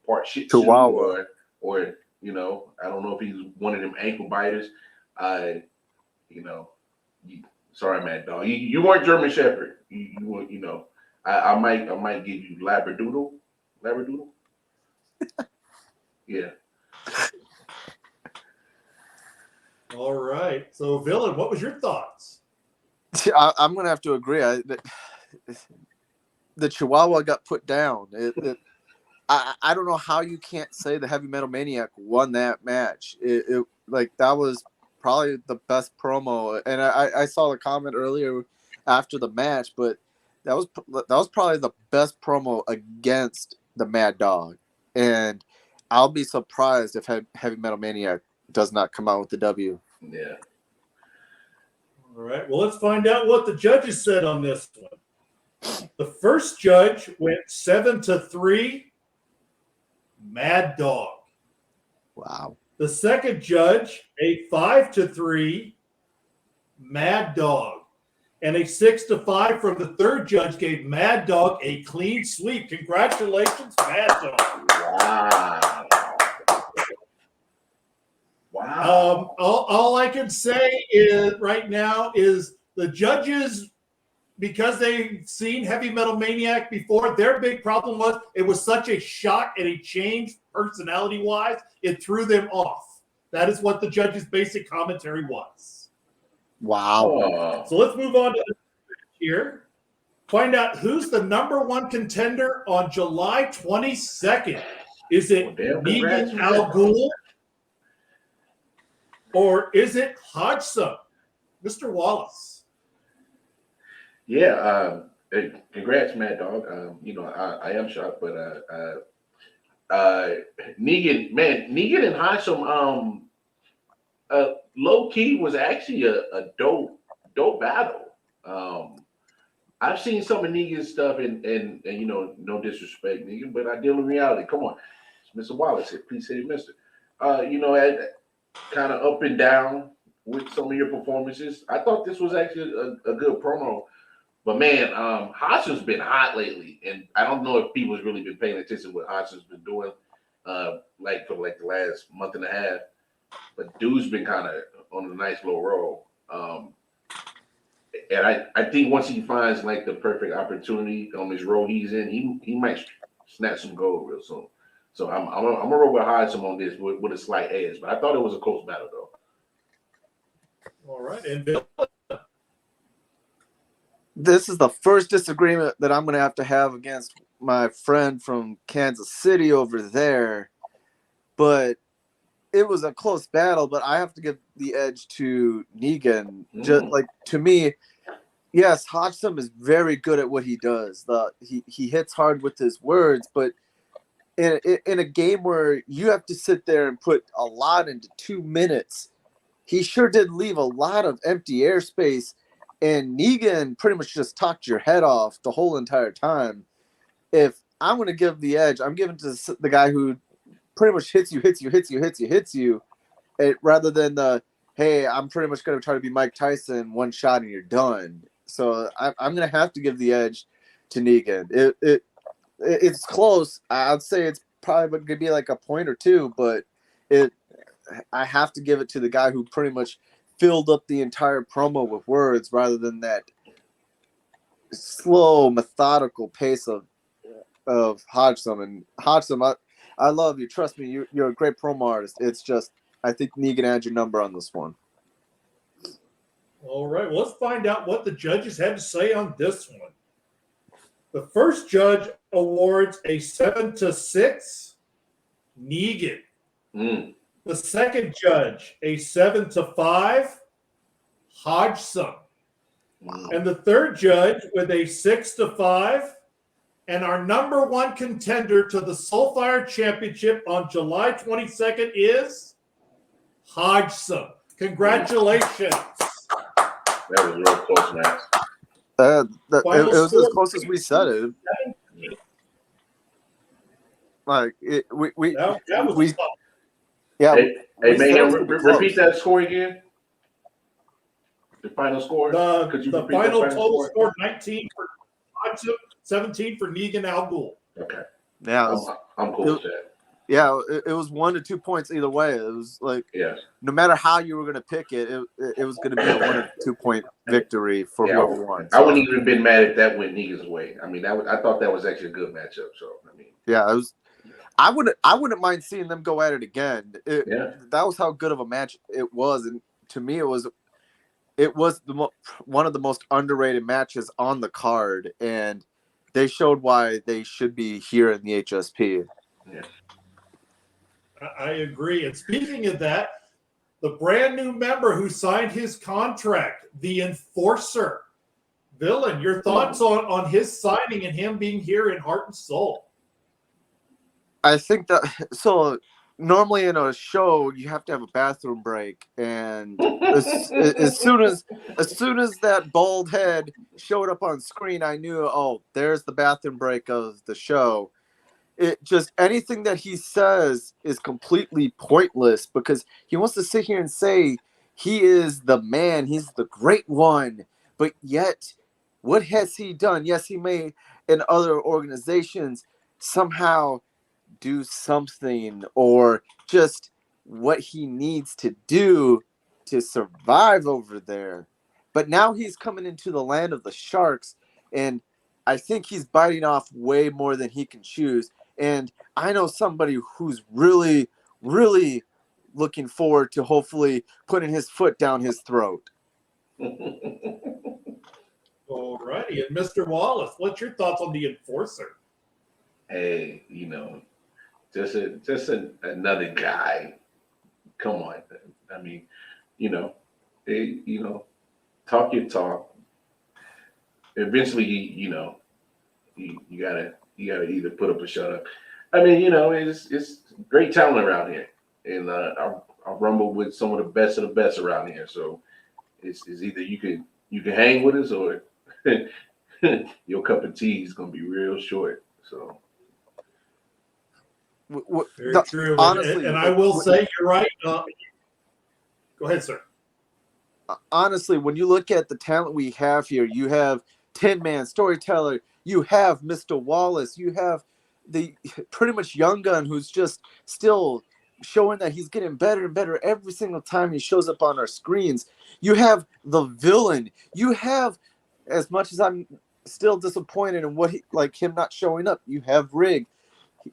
Speaker 3: part Shih Tzu or I don't know if he's one of them ankle biters. Sorry, Mad Dog, you weren't German Shepherd. You were, I might give you Labradoodle. Yeah.
Speaker 1: All right. So, Villain, what was your thoughts?
Speaker 2: I'm going to have to agree. The Chihuahua got put down. I don't know how you can't say the Heavy Metal Maniac won that match. That was probably the best promo. And I saw the comment earlier after the match, but that was probably the best promo against the Mad Dog. And I'll be surprised if Heavy Metal Maniac does not come out with the W.
Speaker 3: Yeah.
Speaker 1: All right. Well, let's find out what the judges said on this one. The first judge went 7-3, Mad Dog.
Speaker 2: Wow.
Speaker 1: The second judge, a 5-3, Mad Dog. And a 6-5 from the third judge gave Mad Dog a clean sweep. Congratulations, Mad Dog.
Speaker 3: Wow. Wow.
Speaker 1: All I can say is right now is the judges, because they've seen Heavy Metal Maniac before, their big problem was it was such a shock and a change personality-wise, it threw them off. That is what the judges' basic commentary was.
Speaker 2: Wow.
Speaker 1: So let's move on to the here. Find out who's the number one contender on July 22nd. Is it Negan Al Ghul or is it Hodgson? Mr. Wallace.
Speaker 3: Yeah, congrats, Mad Dog. I am shocked, but Negan and Hodgson, low key was actually a dope battle. I've seen some of Negan's stuff, and no disrespect, Negan, but I deal in reality. Come on, it's Mr. Wallace here. Please say Mister. Kind of up and down with some of your performances. I thought this was actually a good promo. But man, Hodgson's been hot lately, and I don't know if people's really been paying attention to what Hodgson's been doing, for the last month and a half. But dude's been kind of on a nice little roll, and I think once he finds like the perfect opportunity on this role he's in, he might snatch some gold real soon. So I'm gonna roll with Hodgson on this with a slight edge, but I thought it was a close battle though.
Speaker 1: All right, and Bill.
Speaker 2: This is the first disagreement that I'm going to have against my friend from Kansas City over there. But it was a close battle, but I have to give the edge to Negan. Just like, to me, yes, Hodgson is very good at what he does. He hits hard with his words, but in a game where you have to sit there and put a lot into 2 minutes, he sure did leave a lot of empty airspace. And Negan pretty much just talked your head off the whole entire time. If I'm going to give the edge, I'm giving to the guy who pretty much hits you, rather than hey, I'm pretty much going to try to be Mike Tyson, one shot and you're done. So I'm going to have to give the edge to Negan. It's close. I'd say it's probably going to be like a point or two, but I have to give it to the guy who pretty much filled up the entire promo with words rather than that slow, methodical pace of Hodgson. And Hodgson, I love you. Trust me, you're a great promo artist. It's just, I think Negan had your number on this one.
Speaker 1: All right, well, let's find out what the judges had to say on this one. The first judge awards a 7-6, Negan. The second judge, a 7-5, Hodgson. And the third judge with a 6-5, and our number one contender to the Soulfire Championship on July 22nd is Hodgson. Congratulations.
Speaker 3: That was real close, man.
Speaker 2: It was as close as we said it. Like we yeah.
Speaker 3: Hey Mayhem, repeat that score again. The final score.
Speaker 1: The final total score 19 for Hodgson, 17 for Negan Al Ghul.
Speaker 3: Okay.
Speaker 2: Yeah,
Speaker 3: I'm cool with that.
Speaker 2: Yeah, it was 1 to 2 points either way. It was like, no matter how you were going to pick it, it was going to be a 1 or 2 point victory for whoever won.
Speaker 3: I wouldn't even been mad if that went Negan's way. I mean, I thought that was actually a good matchup. So I mean,
Speaker 2: yeah, it was. I wouldn't mind seeing them go at it again. That was how good of a match it was, and to me, it was one of the most underrated matches on the card, and they showed why they should be here in the HSP.
Speaker 3: Yeah.
Speaker 1: I agree. And speaking of that, the brand new member who signed his contract, the Enforcer, Villain, your thoughts on his signing and him being here in Heart and Soul?
Speaker 2: I think that normally in a show you have to have a bathroom break, and as soon as that bald head showed up on screen, I knew, there's the bathroom break of the show. It just, anything that he says is completely pointless because he wants to sit here and say
Speaker 19: he is the man. He's the great one. But yet, what has he done? Yes, he may in other organizations somehow do something or just what he needs to do to survive over there. But now he's coming into the land of the Sharks, and I think he's biting off way more than he can chew. And I know somebody who's really, really looking forward to hopefully putting his foot down his throat.
Speaker 1: All righty. And Mr. Wallace, what's your thoughts on the Enforcer?
Speaker 3: Hey, another guy. Come on. I mean, talk your talk. Eventually, you gotta either put up or shut up. I mean, it's great talent around here, and I rumble with some of the best around here. So it's either you can hang with us or your cup of tea is gonna be real short. So.
Speaker 1: Very true. Honestly, and I will say you're right. Go ahead, sir.
Speaker 19: Honestly, when you look at the talent we have here, you have 10-man storyteller, you have Mr. Wallace, you have the pretty much young gun who's just still showing that he's getting better and better every single time he shows up on our screens. You have the villain. You have, as much as I'm still disappointed in what him not showing up, you have Rig.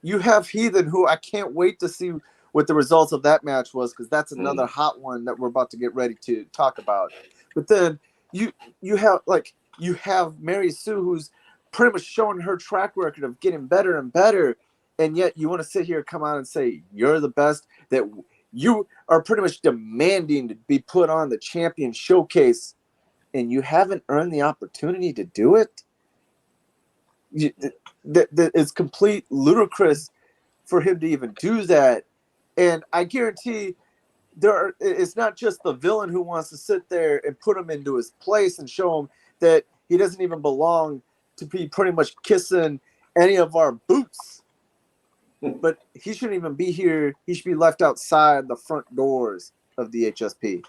Speaker 19: You have Heathen, who I can't wait to see what the results of that match was, because that's another hot one that we're about to get ready to talk about. But then you have Mary Sue, who's pretty much showing her track record of getting better and better, and yet you want to sit here, come out and say you're the best, that you are pretty much demanding to be put on the champion showcase, and you haven't earned the opportunity to do it. That is complete ludicrous for him to even do that. And I guarantee it's not just the villain who wants to sit there and put him into his place and show him that he doesn't even belong to be pretty much kissing any of our boots. But he shouldn't even be here. He should be left outside the front doors of the HSP.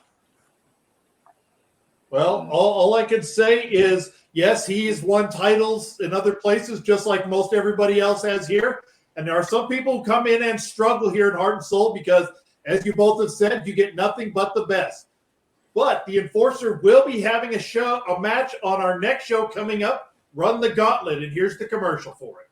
Speaker 1: Well, all I can say is, yes, he's won titles in other places, just like most everybody else has here. And there are some people who come in and struggle here in Heart and Soul because, as you both have said, you get nothing but the best. But the Enforcer will be having a match on our next show coming up, Run the Gauntlet, and here's the commercial for it.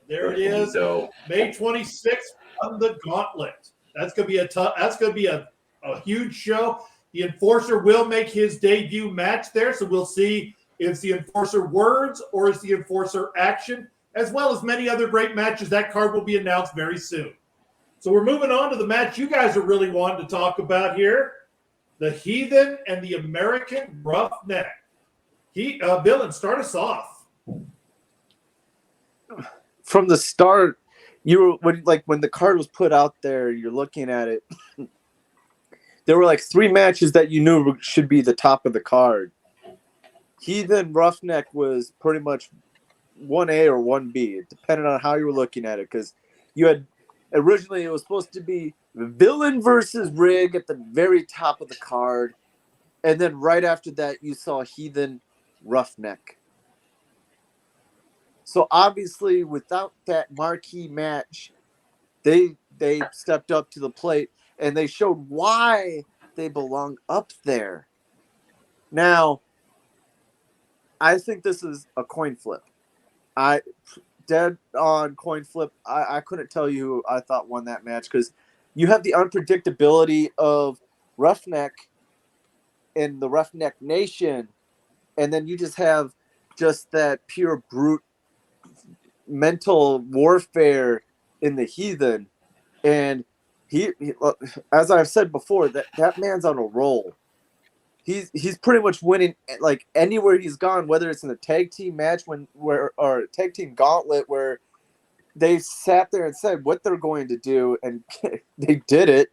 Speaker 1: There it is. May 26th on the Gauntlet. That's going to be a huge show. The Enforcer will make his debut match there, so we'll see if it's the Enforcer words or is the Enforcer action, as well as many other great matches. That card will be announced very soon. So we're moving on to the match you guys are really wanting to talk about here. The Heathen and the American Roughneck. Villain, start us off.
Speaker 19: From the start, when the card was put out there, you're looking at it. There were 3 matches that you knew should be the top of the card. Heathen Roughneck was pretty much 1A or 1B. It depended on how you were looking at it, because you had originally it was supposed to be Villain versus Rig at the very top of the card, and then right after that you saw Heathen Roughneck. So obviously, without that marquee match, they stepped up to the plate and they showed why they belong up there. Now, I think this is a coin flip. Dead on coin flip. I couldn't tell you who I thought won that match, because you have the unpredictability of Roughneck and the Roughneck Nation, and then you just have that pure brute mental warfare in the Heathen. And he as I've said before, that man's on a roll. He's pretty much winning like anywhere he's gone, whether it's in a tag team match or a tag team gauntlet where they sat there and said what they're going to do, and they did it.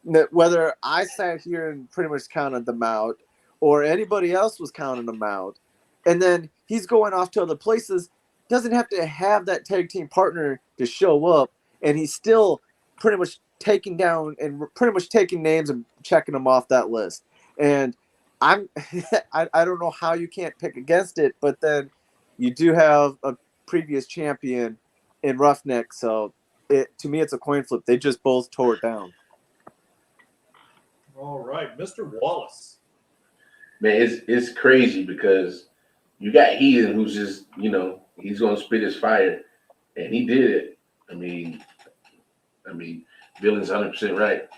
Speaker 19: Whether I sat here and pretty much counted them out, or anybody else was counting them out, and then he's going off to other places, doesn't have to have that tag team partner to show up, and he's still pretty much taking down and pretty much taking names and checking them off that list. And I don't know how you can't pick against it, but then you do have a previous champion in Roughneck, so to me it's a coin flip. They just both tore it down.
Speaker 1: All right, Mr. Wallace.
Speaker 3: Man, it's crazy because you got Heathen who's just, he's going to spit his fire, and he did it. I mean, Villain's 100% right.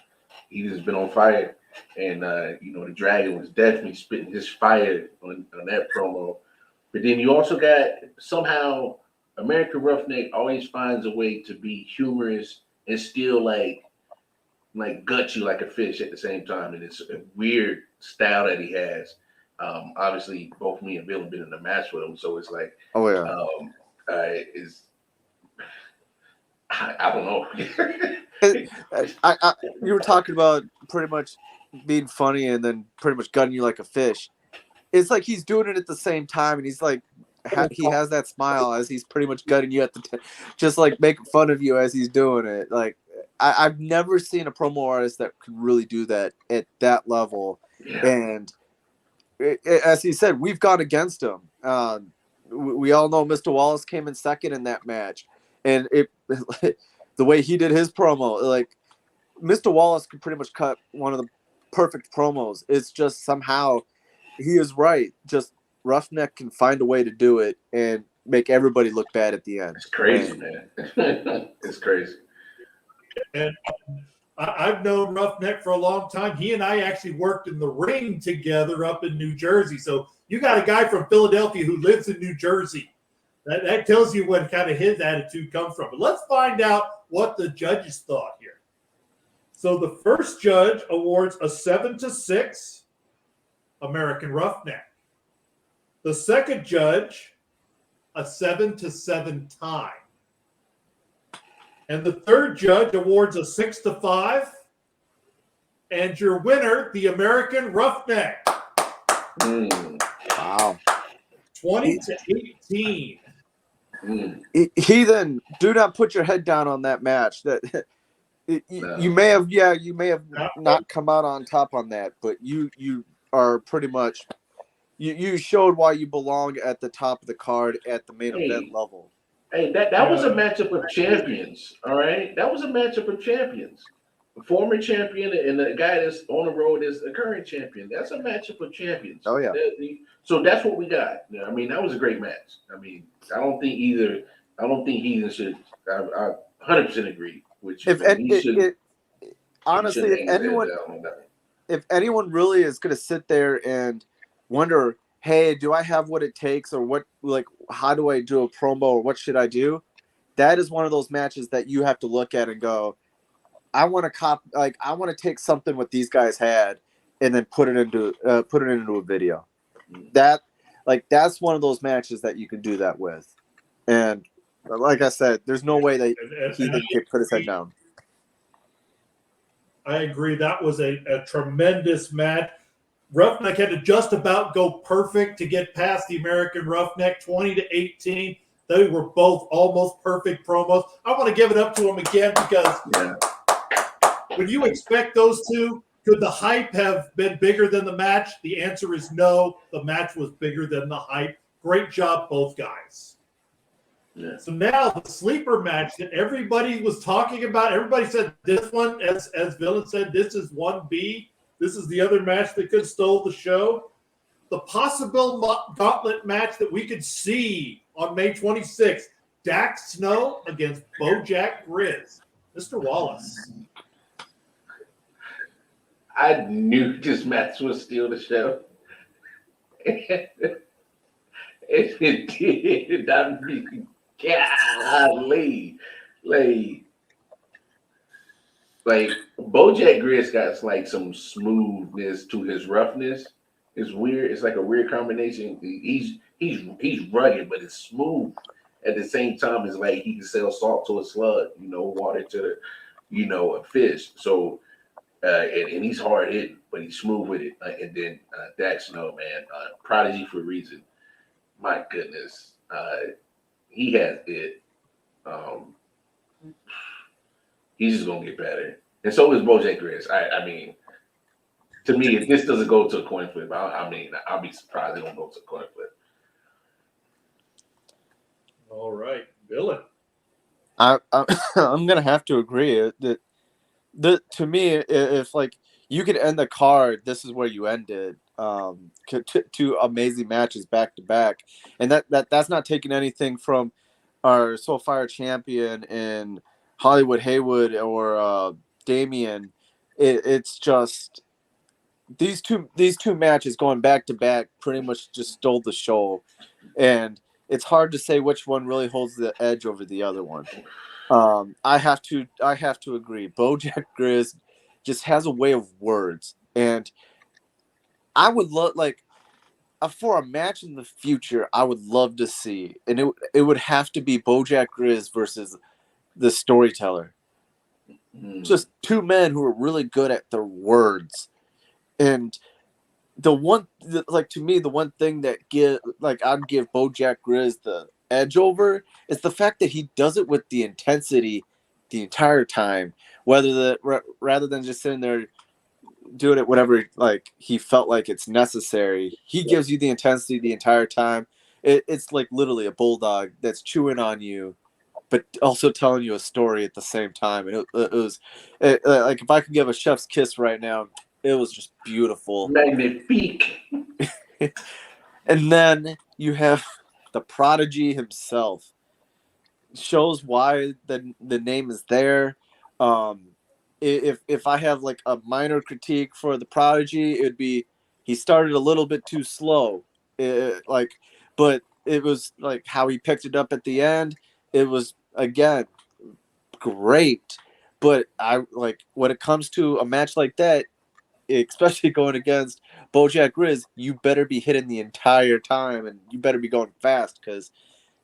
Speaker 3: Heathen's been on fire, and the Dragon was definitely spitting his fire on that promo. But then you also got somehow American Roughneck always finds a way to be humorous and still like gut you like a fish at the same time, and it's a weird style that he has. Obviously, both me and Bill have been in a match with him, so it's like,
Speaker 19: oh yeah,
Speaker 3: I don't know.
Speaker 19: You were talking about pretty much being funny and then pretty much gutting you like a fish. It's like he's doing it at the same time, and he's like, he has that smile as he's pretty much gutting you at just like making fun of you as he's doing it. Like I've never seen a promo artist that could really do that at that level.
Speaker 3: Yeah.
Speaker 19: And as he said, we've gone against him. We all know Mr. Wallace came in second in that match, and the way he did his promo, like Mr. Wallace could pretty much cut one of the perfect promos. It's just somehow he is right. Just Roughneck can find a way to do it and make everybody look bad at the end.
Speaker 3: It's crazy, man. It's crazy.
Speaker 1: And I've known Roughneck for a long time. He and I actually worked in the ring together up in New Jersey. So you got a guy from Philadelphia who lives in New Jersey. That tells you what kind of his attitude comes from. But let's find out what the judges thought here. So the first judge awards a 7-6 American Roughneck. The second judge, a 7-7 tie. And the third judge awards a 6-5. And your winner, the American Roughneck.
Speaker 19: Wow.
Speaker 1: 20-18.
Speaker 19: Heathen, do not put your head down on that match. You may have not come out on top on that, but you are pretty much you showed why you belong at the top of the card at the main event level.
Speaker 3: Hey, that was a matchup of champions, all right? That was a matchup of champions. A former champion and the guy that's on the road is a current champion. That's a matchup of champions.
Speaker 19: Oh, yeah.
Speaker 3: So that's what we got. I mean, that was a great match. I mean, I don't think Heathen should. I 100% agree with you.
Speaker 19: Honestly, if anyone really is going to sit there and wonder, hey, do I have what it takes, or how do I do a promo, or what should I do? That is one of those matches that you have to look at and go, I want to take something what these guys had and then put it into a video. That's one of those matches that you can do that with. And like I said, there's no way that he didn't put his head down.
Speaker 1: I agree. That was a tremendous match. Roughneck had to just about go perfect to get past the American Roughneck, 20-18. They were both almost perfect promos. I want to give it up to them again because when you expect those two, could the hype have been bigger than the match? The answer is no. The match was bigger than the hype. Great job, both guys.
Speaker 3: Yeah.
Speaker 1: So now the sleeper match that everybody was talking about, everybody said this one, as Villain said, this is 1B. This is the other match that could stole the show. The possible gauntlet match that we could see on May 26th, Dax Snow against Bojack Grizz. Mr. Wallace.
Speaker 3: I knew this match would steal the show. It did. I mean, golly. like BoJack Grizz got like some smoothness to his roughness. It's weird. It's like a weird combination. He's rugged, but it's smooth. At the same time, it's like he can sell salt to a slug, water to a fish. So and he's hard hitting, but he's smooth with it. And then Dax Snow, man, prodigy for a reason. My goodness, he has it. He's just gonna get better, and so is BoJack Grizz. I mean, to me, if this doesn't go to a coin flip, I'll be surprised it don't go to a coin flip.
Speaker 1: All right, Billy.
Speaker 19: I'm gonna have to agree that to me, if like you could end the card, this is where you ended. Two amazing matches back to back, and that's not taking anything from our Soul Fire champion in Hollywood Haywood or Damien. It's just these two matches going back to back pretty much just stole the show, and it's hard to say which one really holds the edge over the other one. I have to agree. BoJack Grizz just has a way of words, and I would love for a match in the future. I would love to see, and it would have to be BoJack Grizz versus the Storyteller. Just two men who are really good at their words, and to me, the one thing that I'd give BoJack Grizz the edge over is the fact that he does it with the intensity the entire time, rather than just sitting there doing it whenever he felt like it's necessary. He gives you the intensity the entire time. It's like literally a bulldog that's chewing on you, but also telling you a story at the same time. And it was like if I could give a chef's kiss right now, it was just beautiful.
Speaker 3: Magnifique.
Speaker 19: And then you have the Prodigy himself. Shows why the name is there. If I have like a minor critique for the Prodigy, it'd be he started a little bit too slow. But it was like how he picked it up at the end. It was again great. But when it comes to a match like that, especially going against BoJack Grizz, you better be hitting the entire time, and you better be going fast because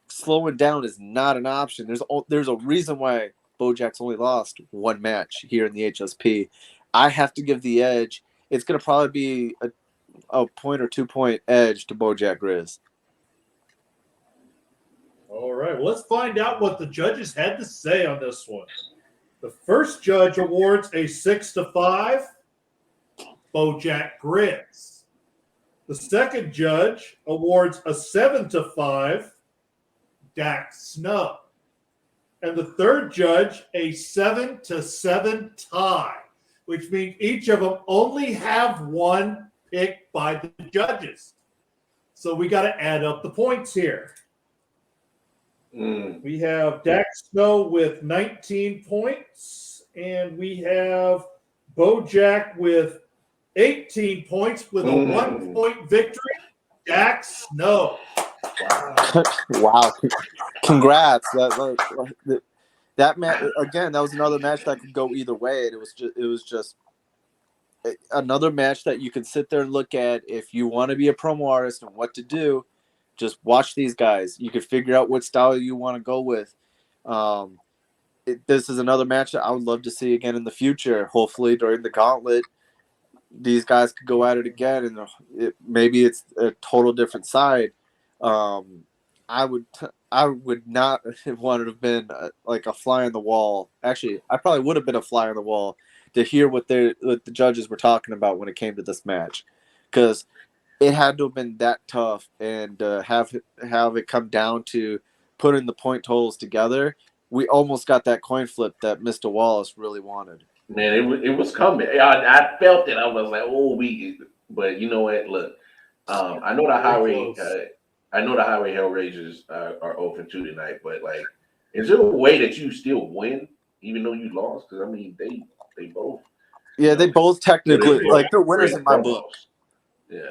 Speaker 19: slowing down is not an option. There's a reason why BoJack's only lost one match here in the HSP. I have to give the edge. It's going to probably be a point or 2 point edge to BoJack Grizz.
Speaker 1: All right, well, let's find out what the judges had to say on this one. The first judge awards a 6-5. BoJack Grizz. The second judge awards a 7-5, Dax Snow. And the third judge a 7-7 tie, which means each of them only have one picked by the judges. So we got to add up the points here. We have Dax Snow with 19 points, and we have BoJack with 18 points with a 1 point victory. Dax Snow.
Speaker 19: Wow. Congrats. That match again, that was another match that could go either way. And it was just another match that you can sit there and look at if you want to be a promo artist and what to do. Just watch these guys. You can figure out what style you want to go with. This is another match that I would love to see again in the future. Hopefully during the gauntlet, these guys could go at it again, and maybe it's a total different side. I would not have wanted to have been like a fly on the wall. Actually, I probably would have been a fly on the wall to hear what the judges were talking about when it came to this match, because it had to have been that tough, and have it come down to putting the point totals together. We almost got that coin flip that Mr. Wallace really wanted.
Speaker 3: Man, it was coming. I felt it. I was like, but you know what? Look, I know the highway. I know the highway Hellraisers are 0-2 tonight, but like, is there a way that you still win even though you lost? Because I mean, they both.
Speaker 19: Yeah, they both technically they're winners in my book.
Speaker 3: Yeah,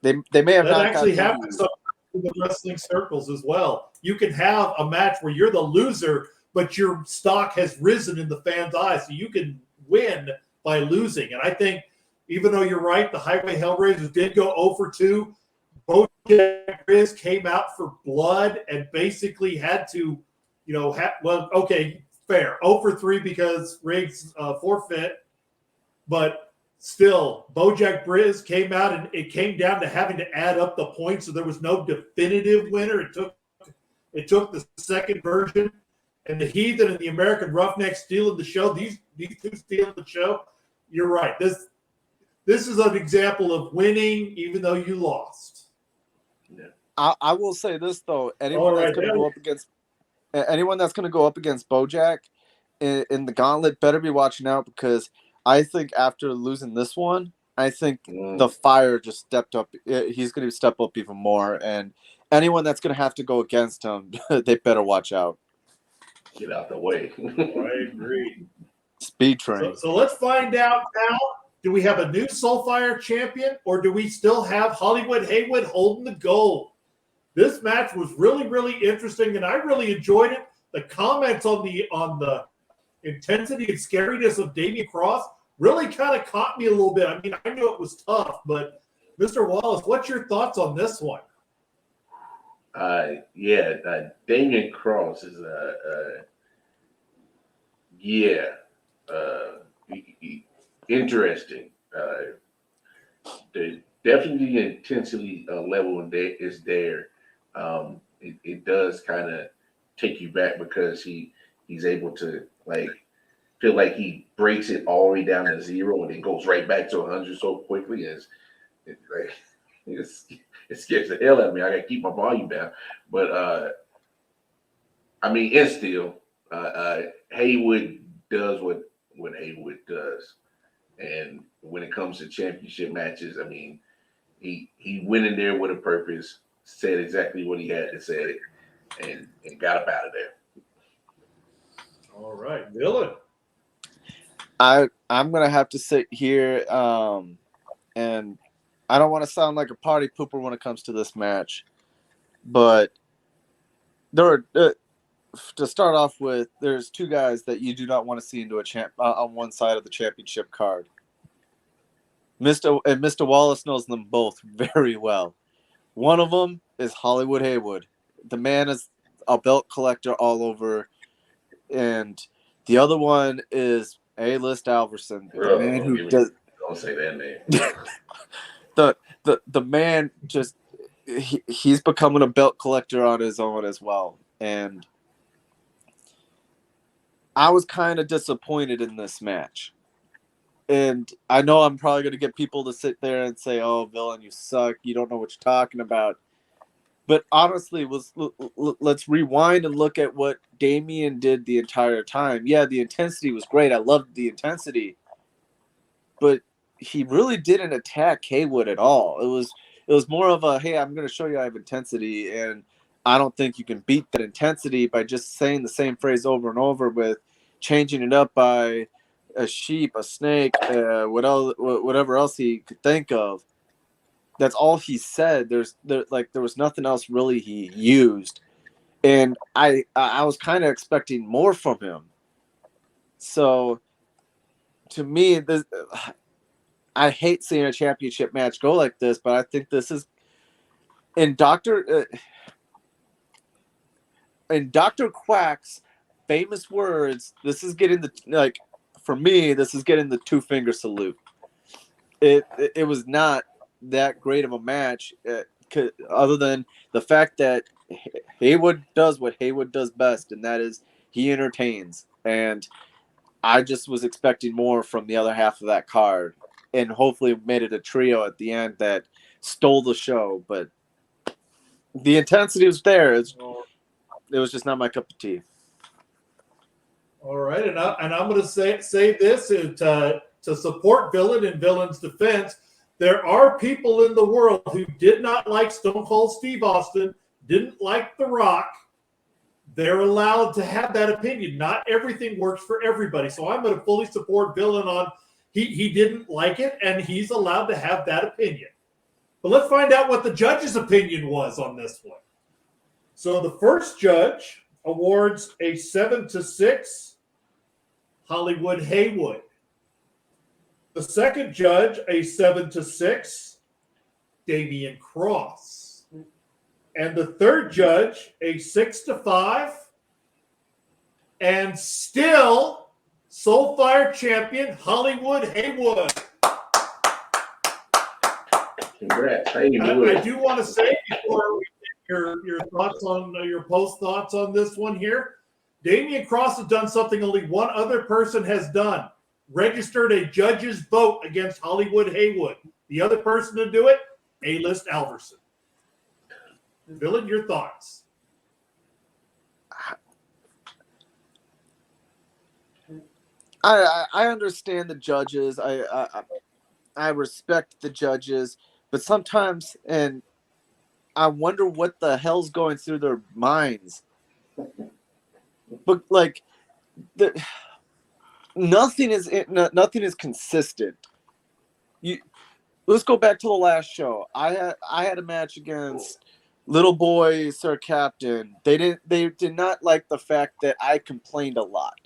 Speaker 19: they may have
Speaker 1: that
Speaker 19: not
Speaker 1: actually happens in the wrestling circles as well. You can have a match where you're the loser, but your stock has risen in the fans' eyes, so you can win by losing. And I think, even though you're right, the Highway Hellraisers did go 0 for 2. Bojack Grizz came out for blood and basically had to, fair. 0 for 3 because Riggs forfeit. But still, Bojack Grizz came out and it came down to having to add up the points, so there was no definitive winner. It took the second version. And the Heathen and the American Roughneck stealing the show. These two stealing the show. You're right. This is an example of winning even though you lost.
Speaker 19: Yeah. I will say this though: anyone that's going to go up against Bojack in the gauntlet better be watching out, because I think after losing this one, I think the fire just stepped up. He's going to step up even more, and anyone that's going to have to go against him, they better watch out.
Speaker 3: Get out the way.
Speaker 1: I agree.
Speaker 19: Speed train.
Speaker 1: So let's find out now. Do we have a new Soulfire champion, or do we still have Hollywood Haywood holding the gold? This match was really, really interesting, and I really enjoyed it. The comments on the intensity and scariness of Damian Cross really kind of caught me a little bit. I mean, I knew it was tough, but Mr. Wallace, what's your thoughts on this one?
Speaker 3: Damian Cross is interesting. Definitely the intensity level is there. It does kind of take you back because he's able to feel like he breaks it all the way down to 0 and then goes right back to 100 so quickly. It scares the hell out of me. I gotta keep my volume down. But and still, Haywood does what Haywood does. And when it comes to championship matches, I mean, he went in there with a purpose, said exactly what he had to say, and got up out of there.
Speaker 1: All right, Villain.
Speaker 19: I'm gonna have to sit here, and I don't want to sound like a party pooper when it comes to this match, but there are, to start off with, there's two guys that you do not want to see into on one side of the championship card. Mr. Wallace knows them both very well. One of them is Hollywood Haywood. The man is a belt collector all over, and the other one is A-List Alverson, the man who does.
Speaker 3: Don't say that name.
Speaker 19: the man just he's becoming a belt collector on his own as well, and I was kind of disappointed in this match. And I know I'm probably going to get people to sit there and say, "Oh, Villain, you suck. You don't know what you're talking about." But honestly, let's rewind and look at what Damian did the entire time. Yeah, the intensity was great. I loved the intensity. But he really didn't attack Haywood at all. It was more of a, hey, I'm going to show you I have intensity, and I don't think you can beat that intensity by just saying the same phrase over and over with changing it up by a sheep, a snake, whatever else he could think of. That's all he said. There was nothing else really he used, and I was kind of expecting more from him. So, to me, I hate seeing a championship match go like this, but I think this is in Dr. Quack's famous words. This is getting for me, this is getting the 2-finger salute. It was not that great of a match, other than the fact that Haywood does what Haywood does best, and that is he entertains. And I just was expecting more from the other half of that card, and hopefully made it a trio at the end that stole the show. But the intensity was there. It was just not my cup of tea.
Speaker 1: All right, and I'm going to say this to support Villain in Villain's defense. There are people in the world who did not like Stone Cold Steve Austin, didn't like The Rock. They're allowed to have that opinion. Not everything works for everybody. So I'm going to fully support Villain on he didn't like it, and he's allowed to have that opinion. But let's find out what the judge's opinion was on this one. So the first judge awards a 7-6 Hollywood Haywood. The second judge, a 7-6, Damian Cross. And the third judge, a 6-5, and still Soulfire champion Hollywood Haywood.
Speaker 3: Congrats,
Speaker 1: I do want to say before we get your thoughts on your post thoughts on this one here, Damian Cross has done something only one other person has done: registered a judge's vote against Hollywood Haywood. The other person to do it, A-List Alverson. Villain, your thoughts?
Speaker 19: I understand the judges. I respect the judges, but sometimes, and I wonder what the hell's going through their minds. But like, nothing is consistent. Let's go back to the last show. I had a match against Little Boy Sir Captain. They did not like the fact that I complained a lot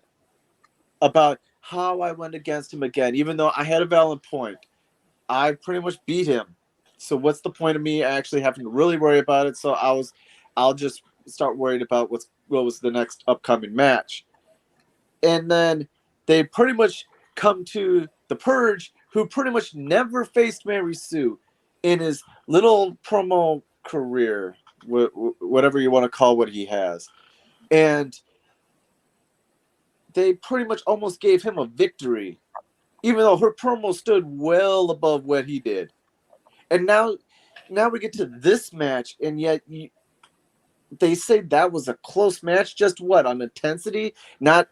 Speaker 19: about how I went against him again, even though I had a valid point. I pretty much beat him. So what's the point of me actually having to really worry about it? So I'll just start worried about what was the next upcoming match. And then they pretty much come to the Purge, who pretty much never faced Mary Sue in his little promo career, whatever you want to call what he has. And they pretty much almost gave him a victory, even though her promo stood well above what he did. And now we get to this match, and yet they say that was a close match. Just what, on intensity? Not.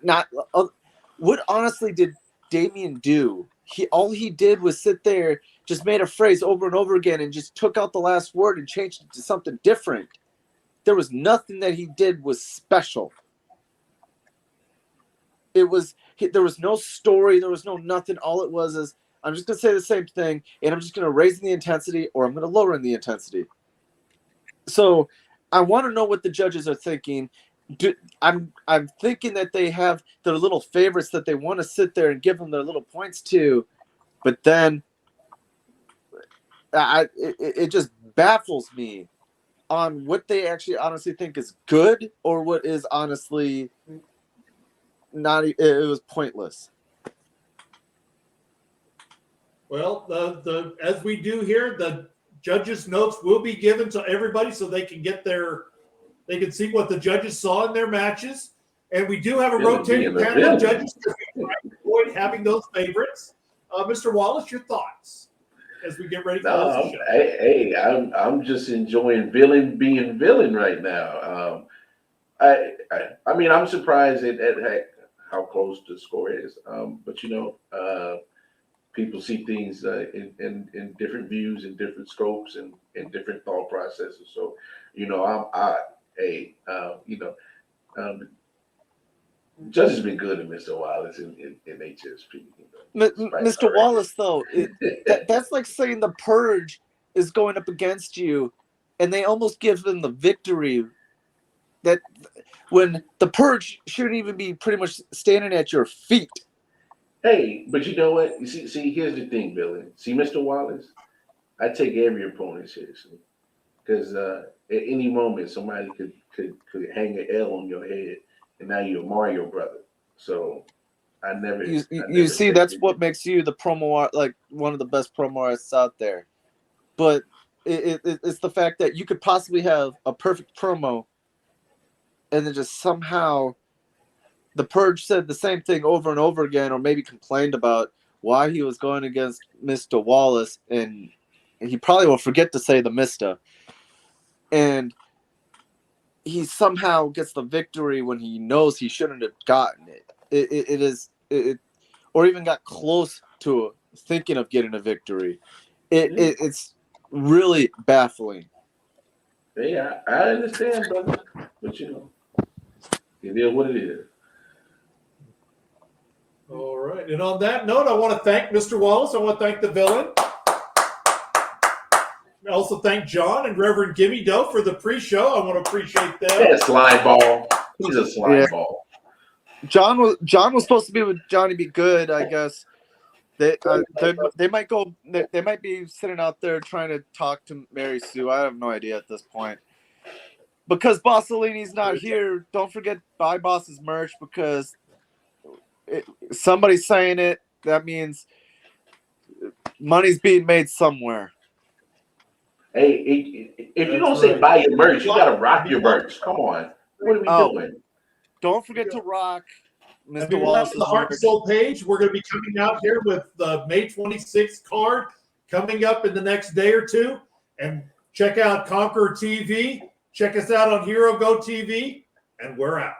Speaker 19: What honestly did Damian do? All he did was sit there, just made a phrase over and over again, and just took out the last word and changed it to something different. There was nothing that he did was special. There was no story. There was no nothing. All it was is, I'm just going to say the same thing, and I'm just going to raise the intensity, or I'm going to lower in the intensity. So I want to know what the judges are thinking. I'm thinking that they have their little favorites that they want to sit there and give them their little points to, but then it just baffles me on what they actually honestly think is good, or what is honestly not. It was pointless.
Speaker 1: Well, as we do here, the judges' notes will be given to everybody so they can they can see what the judges saw in their matches. And we do have a rotating panel of judges to avoid having those favorites. Mr. Wallace, your thoughts as we get ready for the show?
Speaker 3: Hey, I'm just enjoying being villain right now. I mean, I'm surprised at how close the score is. But people see things in different views and different scopes and different thought processes. So, Judge has been good to Mr. Wallace in HSP.
Speaker 19: Mr. Wallace, though, that's like saying the Purge is going up against you, and they almost give them the victory. That when the Purge shouldn't even be pretty much standing at your feet.
Speaker 3: Hey, but you know what? You see, here's the thing, Billy. See, Mr. Wallace, I take every opponent seriously, because at any moment somebody could hang an L on your head, and now you're a Mario brother. So I never.
Speaker 19: You see, that's what makes you the promo, like one of the best promo artists out there. But it's the fact that you could possibly have a perfect promo, and then just somehow the Purge said the same thing over and over again, or maybe complained about why he was going against Mr. Wallace, and he probably will forget to say the Mr. And he somehow gets the victory when he knows he shouldn't have gotten it. Or even got close to thinking of getting a victory. It's really baffling.
Speaker 3: Yeah, I understand, brother, but it is what it is.
Speaker 1: All right. And on that note, I want to thank Mr. Wallace. I want to thank the villain. I also thank John and Reverend Gimme Doe for the pre-show. I want to appreciate them.
Speaker 3: Yeah, slide ball. He's a slide ball.
Speaker 19: John was supposed to be with Johnny Be Good, I guess. They might go. They might be sitting out there trying to talk to Mary Sue. I have no idea at this point. Because Bossellini's not here, don't forget buy Boss's merch because somebody's saying it. That means money's being made somewhere.
Speaker 3: Hey, if you don't say buy your merch, you gotta rock your merch. Come on, what are we doing?
Speaker 19: Don't forget to rock
Speaker 1: And
Speaker 19: Mr.
Speaker 1: be
Speaker 19: Wallace's
Speaker 1: the Heart and
Speaker 19: merch.
Speaker 1: Soul page. We're going to be coming out here with the May 26th card coming up in the next day or two. And check out Conqueror TV. Check us out on Hero Go TV. And we're out.